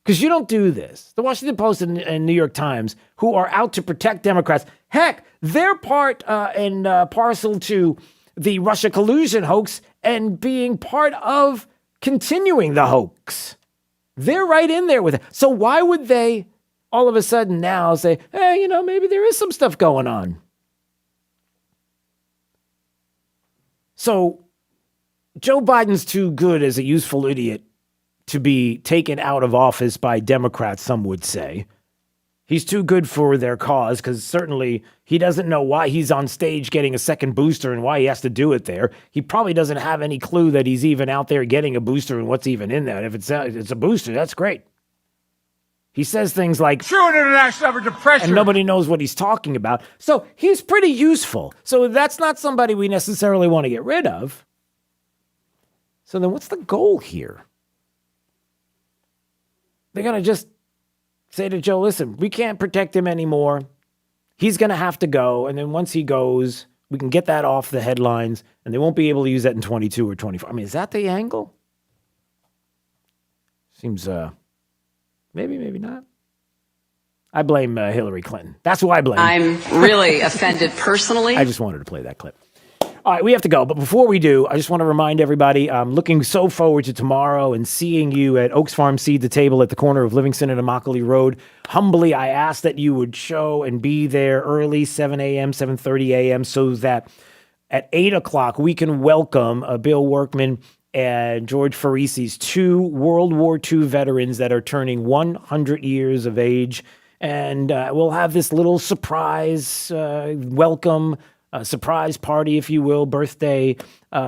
Because you don't do this. The Washington Post and New York Times, who are out to protect Democrats, heck, they're part and parcel to the Russia collusion hoax and being part of continuing the hoax. They're right in there with it. So why would they all of a sudden now say, hey, maybe there is some stuff going on? So Joe Biden's too good as a useful idiot to be taken out of office by Democrats, some would say. He's too good for their cause because certainly he doesn't know why he's on stage getting a second booster and why he has to do it there. He probably doesn't have any clue that he's even out there getting a booster and what's even in that. If it's a booster, that's great. He says things like, true international average of pressure, and nobody knows what he's talking about. So he's pretty useful. So that's not somebody we necessarily want to get rid of. So then what's the goal here? They're going to just say to Joe, listen, we can't protect him anymore. He's going to have to go. And then once he goes, we can get that off the headlines and they won't be able to use that in 22 or 24. I mean, is that the angle? Seems, maybe not. I blame Hillary Clinton. That's who I blame. I'm really offended personally. I just wanted to play that clip. All right, we have to go. But before we do, I just want to remind everybody, I'm looking so forward to tomorrow and seeing you at Oaks Farm Seed to Table at the corner of Livingston and Immokalee Road. Humbly, I ask that you would show and be there early, 7 a.m., 7:30 a.m., so that at 8 o'clock we can welcome Bill Workman and George Farisi's 2 World War II veterans that are turning 100 years of age. And we'll have this little surprise welcome, surprise party, if you will, birthday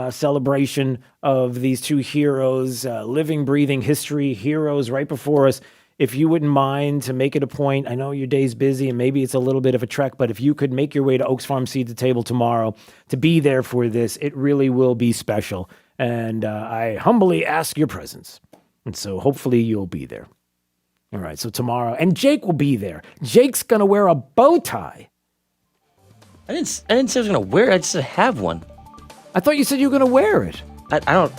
celebration of these 2 heroes, living, breathing history heroes right before us. If you wouldn't mind to make it a point, I know your day's busy and maybe it's a little bit of a trek, but if you could make your way to Oaks Farm Seed to Table tomorrow to be there for this, it really will be special. And I humbly ask your presence. And so hopefully you'll be there. All right, so tomorrow, and Jake will be there. Jake's going to wear a bow tie. I didn't say I was going to wear it. I just have one. I thought you said you were going to wear it. I don't...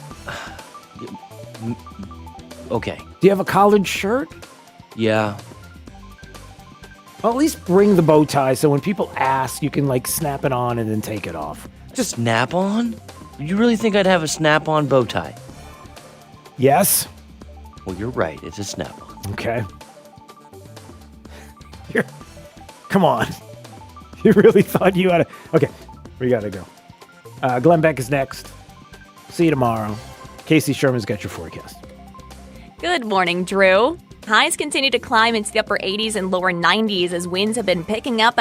Okay. Do you have a collared shirt? Yeah. Well, at least bring the bow tie so when people ask, you can, like, snap it on and then take it off. Just snap on? You really think I'd have a snap-on bow tie? Yes. Well, you're right. It's a snap-on. Okay. Come on. You really thought you had to... Okay, we got to go. Glenn Beck is next. See you tomorrow. Casey Sherman's got your forecast. Good morning, Drew. Highs continue to climb into the upper 80s and lower 90s as winds have been picking up out of